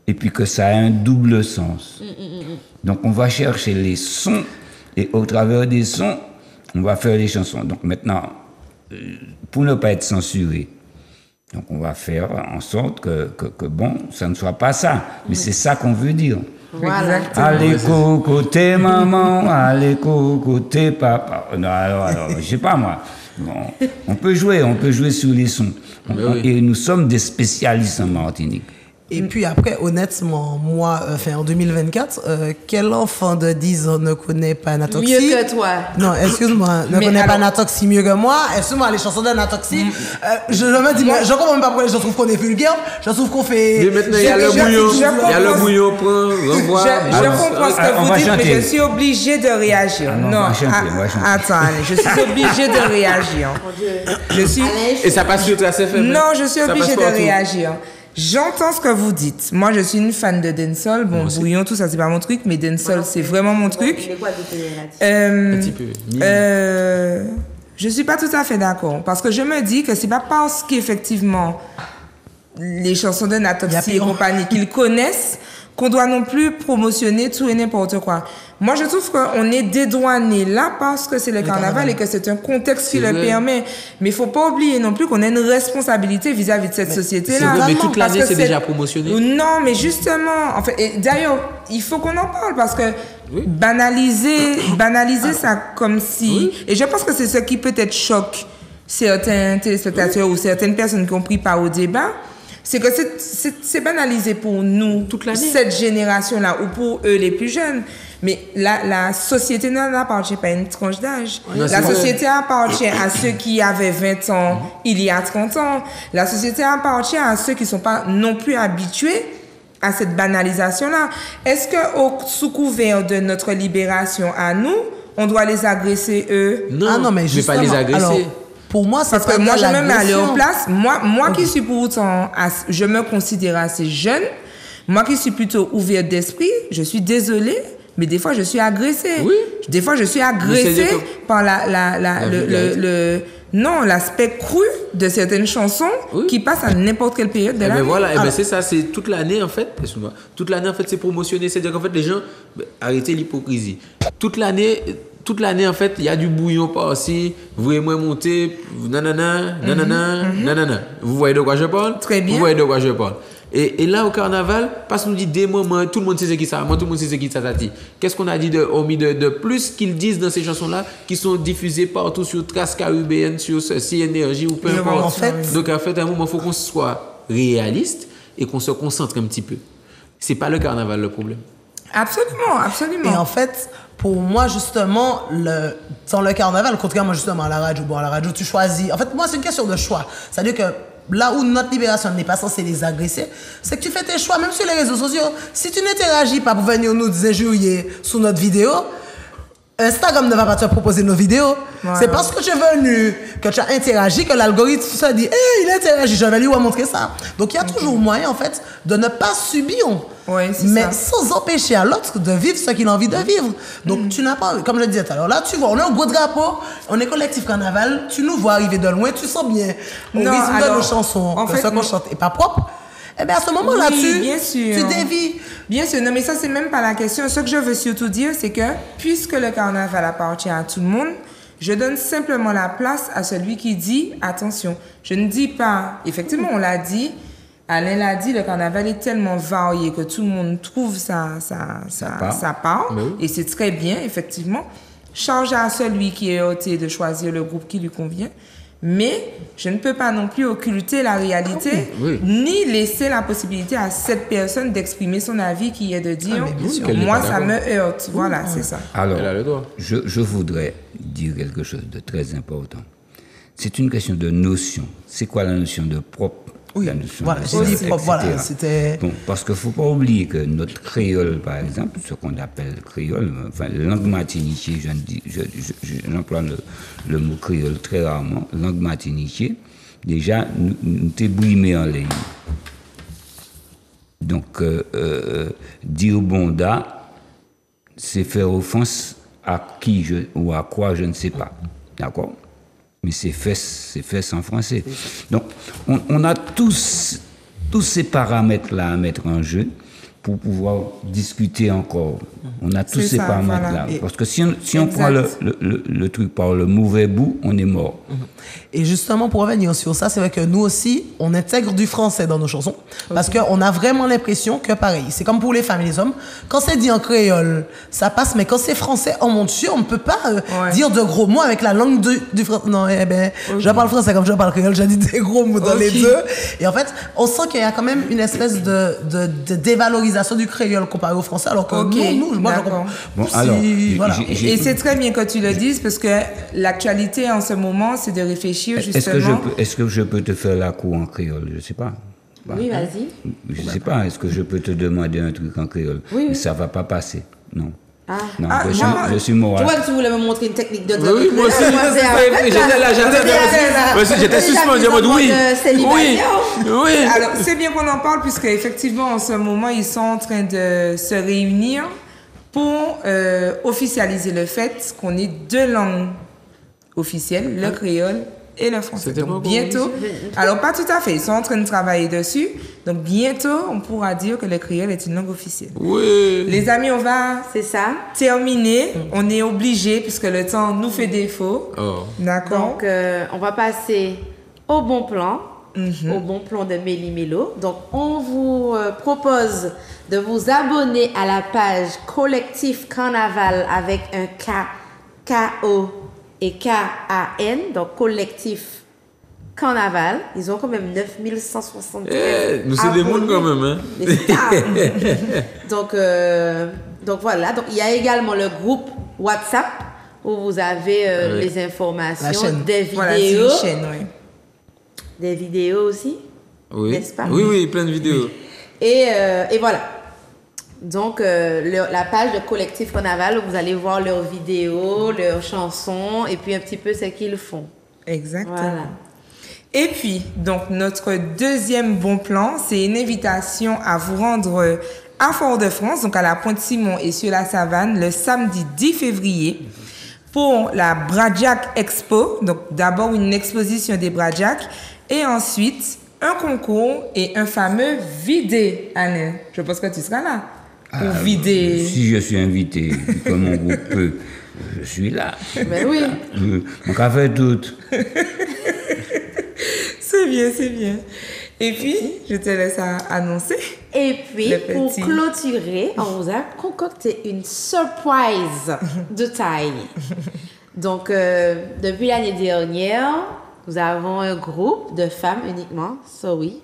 [SPEAKER 4] et puis que ça a un double sens. Donc on va chercher les sons et au travers des sons, on va faire les chansons. Donc maintenant, pour ne pas être censuré, donc on va faire en sorte que bon, ça ne soit pas ça, mais c'est ça qu'on veut dire.
[SPEAKER 1] Voilà.
[SPEAKER 4] Allez côté maman, allez côté papa. Non, alors, je sais pas moi. Bon, on peut jouer sur les sons. Et nous sommes des spécialistes en Martinique.
[SPEAKER 2] Et puis après, honnêtement, moi, en 2024, quel enfant de 10 ans ne connaît pas Natoxi?
[SPEAKER 1] Mieux que toi.
[SPEAKER 2] Non, excuse-moi, ne connaît pas Natoxi mieux que moi. Excuse-moi, les chansons de Natoxi, je me dis, je comprends même pas pourquoi je trouve qu'on est vulgaire, je trouve qu'on fait...
[SPEAKER 3] Mais maintenant, il y a le bouillon, renvoie.
[SPEAKER 5] Je comprends ce que vous dites, mais je suis obligée de réagir. Non, attends, allez, je suis obligée de réagir.
[SPEAKER 3] Et ça passe sur Trace FM?
[SPEAKER 5] Non, je suis obligée de réagir. J'entends ce que vous dites. Moi, je suis une fan de dancehall. Bon, bouillon, tout ça, c'est pas mon truc, mais dancehall, c'est vraiment mon truc.
[SPEAKER 3] Un petit peu.
[SPEAKER 5] Je suis pas tout à fait d'accord. Parce que je me dis que c'est pas parce qu'effectivement, les chansons de Natoxi et compagnie qu'ils connaissent, qu'on doit non plus promotionner tout et n'importe quoi. Moi, je trouve qu'on est dédouané là parce que c'est le carnaval et que c'est un contexte qui le permet. Mais il faut pas oublier non plus qu'on a une responsabilité vis-à-vis de cette société-là.
[SPEAKER 3] Mais toute l'année, c'est déjà promotionné.
[SPEAKER 5] Non, mais justement, en fait, d'ailleurs, il faut qu'on en parle parce que banaliser ça comme si... Et je pense que c'est ce qui peut-être choque certains téléspectateurs ou certaines personnes qui ont pris part au débat. C'est que c'est banalisé pour nous, toute cette génération-là, ou pour eux les plus jeunes. Mais la société n'appartient pas à une tranche d'âge. La société appartient à ceux qui avaient 20 ans il y a 30 ans. La société appartient à ceux qui ne sont pas non plus habitués à cette banalisation-là. Est-ce que sous couvert de notre libération à nous, on doit les agresser eux?
[SPEAKER 3] Non, mais justement, pas les agresser. Alors,
[SPEAKER 2] pour moi,
[SPEAKER 5] parce que moi, je me mets à leur place. Moi qui suis pourtant, je me considère assez jeune. Moi qui suis plutôt ouverte d'esprit, je suis désolée, mais des fois, je suis agressée.
[SPEAKER 3] Oui.
[SPEAKER 5] Des fois, je suis agressée par l'aspect cru de certaines chansons qui passent à n'importe quelle période de l'année.
[SPEAKER 3] Voilà, c'est ça, c'est toute l'année en fait. Excuse-moi. Toute l'année en fait, c'est promotionné. C'est-à-dire qu'en fait, les gens, arrêtez l'hypocrisie. Toute l'année, en fait, il y a du bouillon par-ci, vous et moi monter, nanana. Vous voyez de quoi je parle?
[SPEAKER 5] Très bien.
[SPEAKER 3] Vous voyez de quoi je parle. Et là, au carnaval, parce qu'on dit des moments, tout le monde sait ce qui ça, moi, tout le monde sait ce qui ça dit. Qu'est-ce qu'on a dit de plus qu'ils disent dans ces chansons-là, qui sont diffusées partout sur Trace Caribéenne, sur ceci, Énergie ou peu importe. Donc, en fait, à un moment, il faut qu'on soit réaliste et qu'on se concentre un petit peu. C'est pas le carnaval le problème.
[SPEAKER 5] Absolument, absolument.
[SPEAKER 2] Et en fait, pour moi, justement, dans le carnaval, contrairement justement à la radio, tu choisis. En fait, moi, c'est une question de choix. C'est-à-dire que là où notre libération n'est pas censée les agresser, c'est que tu fais tes choix, même sur les réseaux sociaux. Si tu n'interagis pas pour venir nous injurier sous notre vidéo, Instagram ne va pas te proposer nos vidéos. Ouais. C'est parce que tu es venu, que tu as interagi, que l'algorithme se dit, hey, il interagit, je vais lui montrer ça. Donc il y a toujours moyen, en fait, de ne pas subir.
[SPEAKER 5] Ouais,
[SPEAKER 2] mais sans empêcher à l'autre de vivre ce qu'il a envie de vivre. Donc tu n'as pas, comme je disais tout à l'heure, là tu vois, on a un gros drapeau, on est collectif carnaval, tu nous vois arriver de loin, tu sens bien au rythme de nos chansons, que ce qu'on chante n'est pas propre. Eh bien à ce moment-là, tu dévies.
[SPEAKER 5] Bien sûr, non mais ça c'est même pas la question. Ce que je veux surtout dire, c'est que puisque le carnaval appartient à tout le monde, je donne simplement la place à celui qui dit attention. Je ne dis pas, effectivement on l'a dit, Alain l'a dit, le carnaval est tellement varié que tout le monde trouve sa part. Et c'est très bien, effectivement. Charge à celui qui est ôté de choisir le groupe qui lui convient. Mais je ne peux pas non plus occulter la réalité, ni laisser la possibilité à cette personne d'exprimer son avis qui est de dire moi, ça me heurte. Voilà, c'est ça.
[SPEAKER 4] Alors, je voudrais dire quelque chose de très important. C'est une question de notion. C'est quoi la notion de propre?
[SPEAKER 2] Oui, voilà, j'ai dit propre, voilà, c'était...
[SPEAKER 4] Bon, parce qu'il ne faut pas oublier que notre créole, par exemple, ce qu'on appelle créole, enfin, langue martiniquée, j'emploie le mot créole très rarement, langue martiniquée, déjà, nous t'es brimé en ligne. Donc, dire bonda, c'est faire offense à qui ou à quoi, je ne sais pas. D'accord? Mais c'est fait en français. Donc, on a tous ces paramètres-là à mettre en jeu pour pouvoir discuter encore. On a tous
[SPEAKER 5] C'est
[SPEAKER 4] ces
[SPEAKER 5] ça,
[SPEAKER 4] paramètres-là.
[SPEAKER 5] voilà.
[SPEAKER 4] Parce que si on prend le truc par le mauvais bout, on est mort.
[SPEAKER 2] Et justement, pour revenir sur ça, c'est vrai que nous aussi, on intègre du français dans nos chansons. Parce qu'on a vraiment l'impression que, pareil, c'est comme pour les femmes et les hommes, quand c'est dit en créole, ça passe, mais quand c'est français, oh mon Dieu, on ne peut pas dire de gros mots avec la langue du français. Non, je parle français comme je parle créole, j'ai dit des gros mots dans les deux. Et en fait, on sent qu'il y a quand même une espèce de dévalorisation du créole comparé au français, alors que moi, je comprends.
[SPEAKER 4] Bon, alors,
[SPEAKER 2] voilà.
[SPEAKER 5] Et c'est très bien que tu le dises parce que l'actualité en ce moment, c'est de réfléchir justement.
[SPEAKER 4] Est-ce que je peux te faire la cour en créole? Je ne sais pas.
[SPEAKER 1] Oui, vas-y.
[SPEAKER 4] Je ne sais pas. Est-ce que je peux te demander un truc en créole?
[SPEAKER 1] Oui.
[SPEAKER 4] Mais ça ne va pas passer. Non.
[SPEAKER 1] Ah.
[SPEAKER 4] Non,
[SPEAKER 5] Ah,
[SPEAKER 4] je suis moral.
[SPEAKER 1] Tu vois que tu voulais me montrer une technique de
[SPEAKER 3] Oui, moi aussi, j'étais là, moi aussi, j'étais suspendu en mode oui. Oui.
[SPEAKER 5] Alors, c'est bien qu'on en parle puisque effectivement, en ce moment, ils sont en train de se réunir pour officialiser le fait qu'on ait deux langues officielles, le créole et le français.
[SPEAKER 3] C'était
[SPEAKER 5] Donc
[SPEAKER 3] pas
[SPEAKER 5] bientôt, alors pas tout à fait, ils sont en train de travailler dessus. Donc bientôt, on pourra dire que le créole est une langue officielle.
[SPEAKER 3] Oui.
[SPEAKER 5] Les amis, on va
[SPEAKER 1] C'est ça.
[SPEAKER 5] terminer. On est obligé puisque le temps nous fait défaut.
[SPEAKER 3] Oh.
[SPEAKER 5] D'accord.
[SPEAKER 1] Donc, on va passer au bon plan, au bon plan de Mélie Mélo. Donc, on vous propose de vous abonner à la page Collectif Carnaval avec un K, K-O et K-A-N, donc Collectif Carnaval. Ils ont quand même 9173
[SPEAKER 3] Nous, c'est des mondes quand même, hein.
[SPEAKER 1] Des stars. donc voilà. Donc, il y a également le groupe WhatsApp où vous avez les informations,
[SPEAKER 2] La chaîne.
[SPEAKER 1] des vidéos.
[SPEAKER 5] Voilà, c'est une chaîne, oui.
[SPEAKER 1] Des vidéos aussi,
[SPEAKER 3] Oui.
[SPEAKER 1] n'est-ce pas?
[SPEAKER 3] Oui, plein de vidéos.
[SPEAKER 1] Et voilà. Donc, la page de Collectif Carnaval, où vous allez voir leurs vidéos, leurs chansons, et puis un petit peu ce qu'ils font.
[SPEAKER 5] Exactement.
[SPEAKER 1] Voilà.
[SPEAKER 5] Et puis, donc, notre deuxième bon plan, c'est une invitation à vous rendre à Fort-de-France, donc à la Pointe-Simon et sur la Savane, le samedi 10 février, pour la Bradjack Expo. Donc, d'abord, une exposition des Bradjack, et ensuite, un concours et un fameux vidé, Alain. Je pense que tu seras là pour vider.
[SPEAKER 4] Si je suis invité, comme mon groupe peut, je suis là.
[SPEAKER 1] Ben oui.
[SPEAKER 4] On va faire tout.
[SPEAKER 5] C'est bien, c'est bien. Et puis, je te laisse annoncer.
[SPEAKER 1] Et puis,
[SPEAKER 5] Le
[SPEAKER 1] pour
[SPEAKER 5] petit.
[SPEAKER 1] clôturer, on vous a concocté une surprise de taille. Donc, depuis l'année dernière, nous avons un groupe de femmes uniquement, ça oui.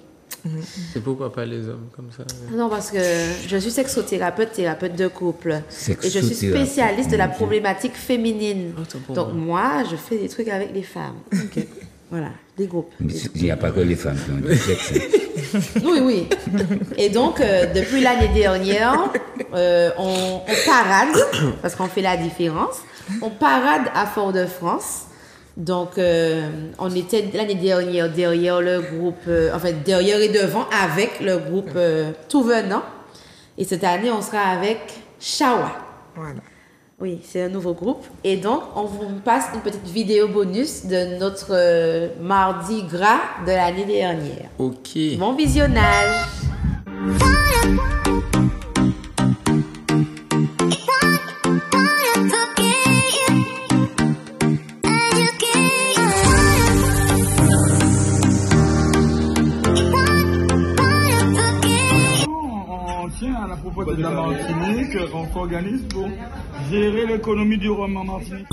[SPEAKER 3] C'est pourquoi pas les hommes comme ça.
[SPEAKER 1] Non, parce que je suis sexothérapeute, thérapeute de couple. Et je suis
[SPEAKER 4] Sexothérapeute,
[SPEAKER 1] spécialiste de la
[SPEAKER 4] mon Dieu.
[SPEAKER 1] problématique féminine.
[SPEAKER 3] Autant pour
[SPEAKER 1] Donc, moi, je fais des trucs avec les femmes. Voilà, des groupes.
[SPEAKER 4] Mais il n'y a pas que les femmes qui ont du sexe.
[SPEAKER 1] Oui, oui. Et donc, depuis l'année dernière, on parade, parce qu'on fait la différence. On parade à Fort-de-France. Donc, on était l'année dernière derrière le groupe, derrière et devant avec le groupe Tout Venant. Et cette année, on sera avec Chawa.
[SPEAKER 5] Voilà.
[SPEAKER 1] Oui, c'est un nouveau groupe. Et donc, on vous passe une petite vidéo bonus de notre mardi gras de l'année dernière.
[SPEAKER 3] Ok.
[SPEAKER 1] Bon visionnage.
[SPEAKER 9] On tient à la propreté de la Martinique, on s'organise pour gérer l'économie du rhum en Martinique.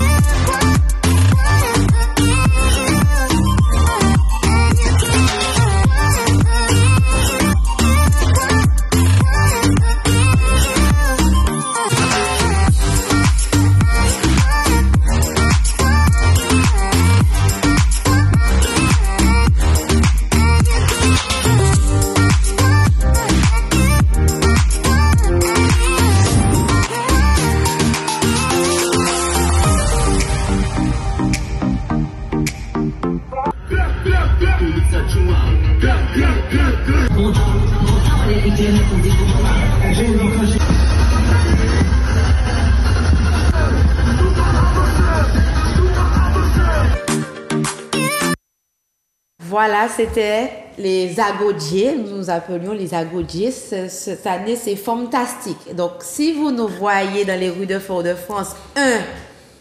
[SPEAKER 1] Voilà, c'était les agodiers, nous appelions les agodiers, cette année c'est fantastique. Donc si vous nous voyez dans les rues de Fort-de-France, 1,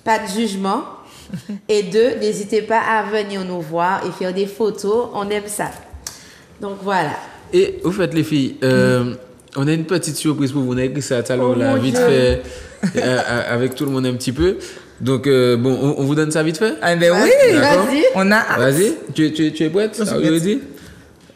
[SPEAKER 1] pas de jugement, et 2, n'hésitez pas à venir nous voir et faire des photos, on aime ça. Donc voilà.
[SPEAKER 3] Et au fait les filles, on a une petite surprise pour vous, on a écrit ça tout à l'heure là, vite fait, avec tout le monde un petit peu. Donc, bon, on vous donne ça vite fait?
[SPEAKER 5] Ah ben oui,
[SPEAKER 1] vas-y.
[SPEAKER 5] On a hâte.
[SPEAKER 3] Vas-y, tu es prête? Ça veut dire?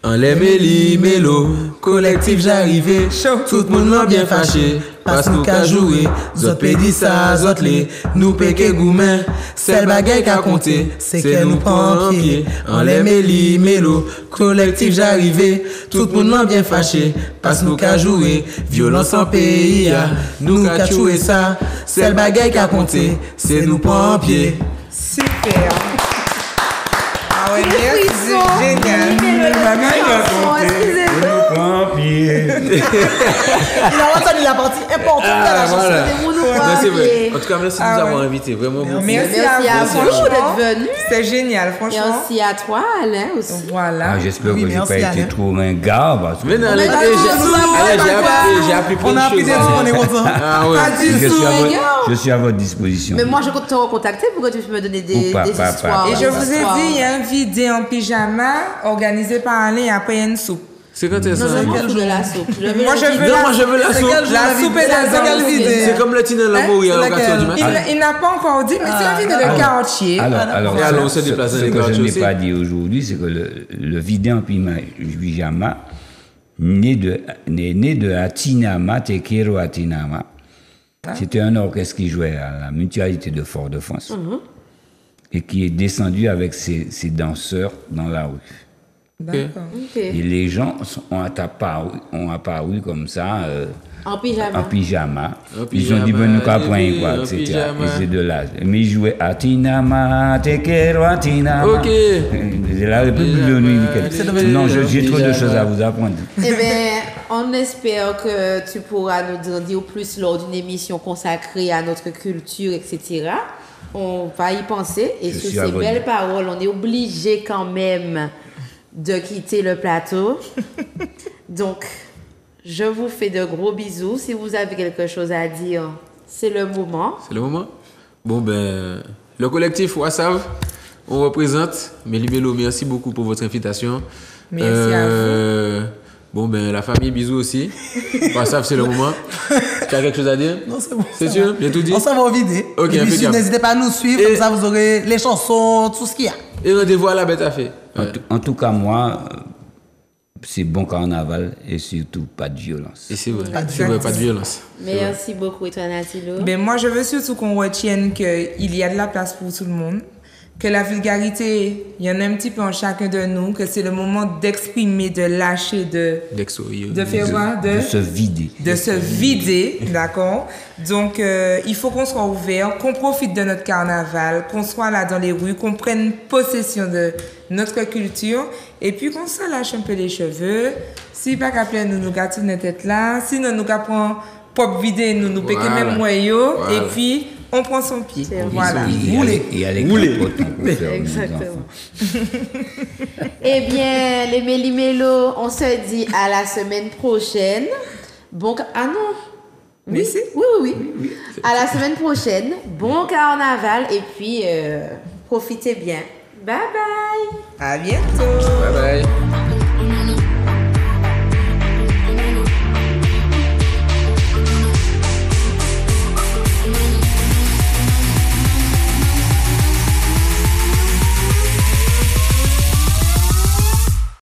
[SPEAKER 3] En les méli mélo, collectif j'arrivé, tout le monde l'a bien fâché, parce nous qu'à jouer, zot pédi ça, zot les, nous péké goumen, c'est le bagay qu'a compté, c'est que nous prend en pied. En les méli mélo, collectif j'arrivé, tout le monde l'a bien fâché, parce nous qu'à jouer, violence en pays, nous qu'à jouer ça, c'est le bagay qu'a compté, c'est nous prend en pied.
[SPEAKER 5] Super. Ah ouais, merci, c'est génial.
[SPEAKER 2] Il a entendu la partie importante de la chanson.
[SPEAKER 3] Voilà.
[SPEAKER 1] C'est
[SPEAKER 3] vrai. En tout cas, merci de nous avoir invités. Vraiment beaucoup.
[SPEAKER 5] Merci
[SPEAKER 1] à vous
[SPEAKER 5] franchement.
[SPEAKER 1] d'être venus.
[SPEAKER 5] C'est génial,
[SPEAKER 1] Et
[SPEAKER 5] franchement.
[SPEAKER 1] aussi à toi, Alain, aussi.
[SPEAKER 5] Voilà.
[SPEAKER 4] Ah, j'espère que j'ai
[SPEAKER 2] merci,
[SPEAKER 4] pas été
[SPEAKER 2] Alain.
[SPEAKER 4] trop ringard. Parce que
[SPEAKER 3] Mais non, Alain, j'ai appris plein
[SPEAKER 2] On
[SPEAKER 3] de
[SPEAKER 2] a appris
[SPEAKER 3] choses.
[SPEAKER 2] des trucs, on est content.
[SPEAKER 3] Ah ouais.
[SPEAKER 5] Pas du
[SPEAKER 4] je
[SPEAKER 5] tout.
[SPEAKER 4] suis, je suis à votre disposition.
[SPEAKER 1] Mais moi, je compte te recontacter pour que tu puisses me donner des
[SPEAKER 4] Ou pas,
[SPEAKER 1] histoires.
[SPEAKER 5] Et je vous ai
[SPEAKER 1] histoires.
[SPEAKER 5] dit, il y a un vidé en pyjama organisé par Alain et après il y a une soupe.
[SPEAKER 3] C'est quand est-ce
[SPEAKER 1] Non,
[SPEAKER 3] ça?
[SPEAKER 1] je m'en fous de la soupe.
[SPEAKER 5] Moi, je veux
[SPEAKER 3] Non, moi je veux la soupe.
[SPEAKER 5] La soupe et la viande.
[SPEAKER 3] C'est comme le tine l'amour hier au 4h du matin.
[SPEAKER 5] Il n'a pas encore dit, mais c'est un vidé de carotier.
[SPEAKER 4] Alors,
[SPEAKER 3] Et alors, on se déplace
[SPEAKER 4] ce
[SPEAKER 3] avec
[SPEAKER 4] que je
[SPEAKER 3] Gauthier
[SPEAKER 4] n'ai
[SPEAKER 3] aussi.
[SPEAKER 4] pas dit aujourd'hui, c'est que le vidé en pyjama né de Atinama, Tekero Atinama. C'était un orchestre qui jouait à la Mutualité de Fort-de-France et qui est descendu avec ses danseurs dans la rue.
[SPEAKER 5] D'accord.
[SPEAKER 1] Ok.
[SPEAKER 4] Et les gens ont apparu comme ça,
[SPEAKER 1] En pyjama.
[SPEAKER 4] en pyjama.
[SPEAKER 3] En
[SPEAKER 4] Ils ont dit,
[SPEAKER 3] pyjama,
[SPEAKER 4] ben, nous qu'apprendre
[SPEAKER 3] les
[SPEAKER 4] quoi,
[SPEAKER 3] filles, en
[SPEAKER 4] etc.
[SPEAKER 3] pyjama.
[SPEAKER 4] Et c'est de là. Mais ils jouaient Atinama, Tekero Atinama.
[SPEAKER 3] Ok.
[SPEAKER 4] C'est la République de Dominicaine. Non, j'ai trop de choses à vous apprendre.
[SPEAKER 1] Eh bien, on espère que tu pourras nous dire plus lors d'une émission consacrée à notre culture, etc. On va y penser. Et
[SPEAKER 4] Je
[SPEAKER 1] sur
[SPEAKER 4] suis à
[SPEAKER 1] ces
[SPEAKER 4] votre
[SPEAKER 1] belles
[SPEAKER 4] disposition.
[SPEAKER 1] paroles, on est obligé quand même de quitter le plateau. Donc, je vous fais de gros bisous. Si vous avez quelque chose à dire, c'est le moment.
[SPEAKER 3] C'est le moment? Bon, ben, le collectif Wassav, on représente. Méli Mélo, merci beaucoup pour votre invitation.
[SPEAKER 5] Merci à vous.
[SPEAKER 3] Bon, ben, la famille, bisous aussi. Wassav, c'est le moment. Tu as quelque chose à dire?
[SPEAKER 2] Non, c'est bon.
[SPEAKER 3] C'est
[SPEAKER 2] ça
[SPEAKER 3] sûr?
[SPEAKER 2] va.
[SPEAKER 3] Bien tout dit?
[SPEAKER 2] On s'en va au vidé.
[SPEAKER 3] Ok,
[SPEAKER 2] Et puis,
[SPEAKER 3] impeccable.
[SPEAKER 2] n'hésitez pas à nous suivre,
[SPEAKER 3] Et-
[SPEAKER 2] comme ça vous aurez les chansons, tout ce qu'il y a.
[SPEAKER 3] Et rendez-vous à la bête à fait.
[SPEAKER 4] En tout cas, moi, c'est bon carnaval et surtout pas de violence.
[SPEAKER 3] Et c'est vrai,
[SPEAKER 2] Pas de
[SPEAKER 3] c'est vrai, pas de violence.
[SPEAKER 1] Merci beaucoup, et toi, Natilo.
[SPEAKER 5] Ben moi, je veux surtout qu'on retienne qu'il y a de la place pour tout le monde, que la vulgarité, il y en a un petit peu en chacun de nous, que c'est le moment d'exprimer, de lâcher, de faire quoi?
[SPEAKER 4] De se vider.
[SPEAKER 5] De se vider, d'accord? Donc, il faut qu'on soit ouvert, qu'on profite de notre carnaval, qu'on soit là dans les rues, qu'on prenne possession de notre culture, et puis qu'on se lâche un peu les cheveux. Si pas qu'à plaire, nous gâtons notre tête là, sinon nous qu'à prendre pop vider, nous piquer
[SPEAKER 3] Voilà.
[SPEAKER 5] même moyau,
[SPEAKER 3] Voilà.
[SPEAKER 5] et puis on prend son pied. Voilà.
[SPEAKER 4] Et avec la pote, on peut faire nos
[SPEAKER 1] Exactement.
[SPEAKER 4] enfants.
[SPEAKER 1] Eh bien, les Méli-Mélo, on se dit à la semaine prochaine. Bon, ah non.
[SPEAKER 5] Oui, si.
[SPEAKER 1] Oui. À la semaine prochaine. Bon carnaval et puis profitez bien. Bye bye.
[SPEAKER 5] À bientôt.
[SPEAKER 3] Bye bye.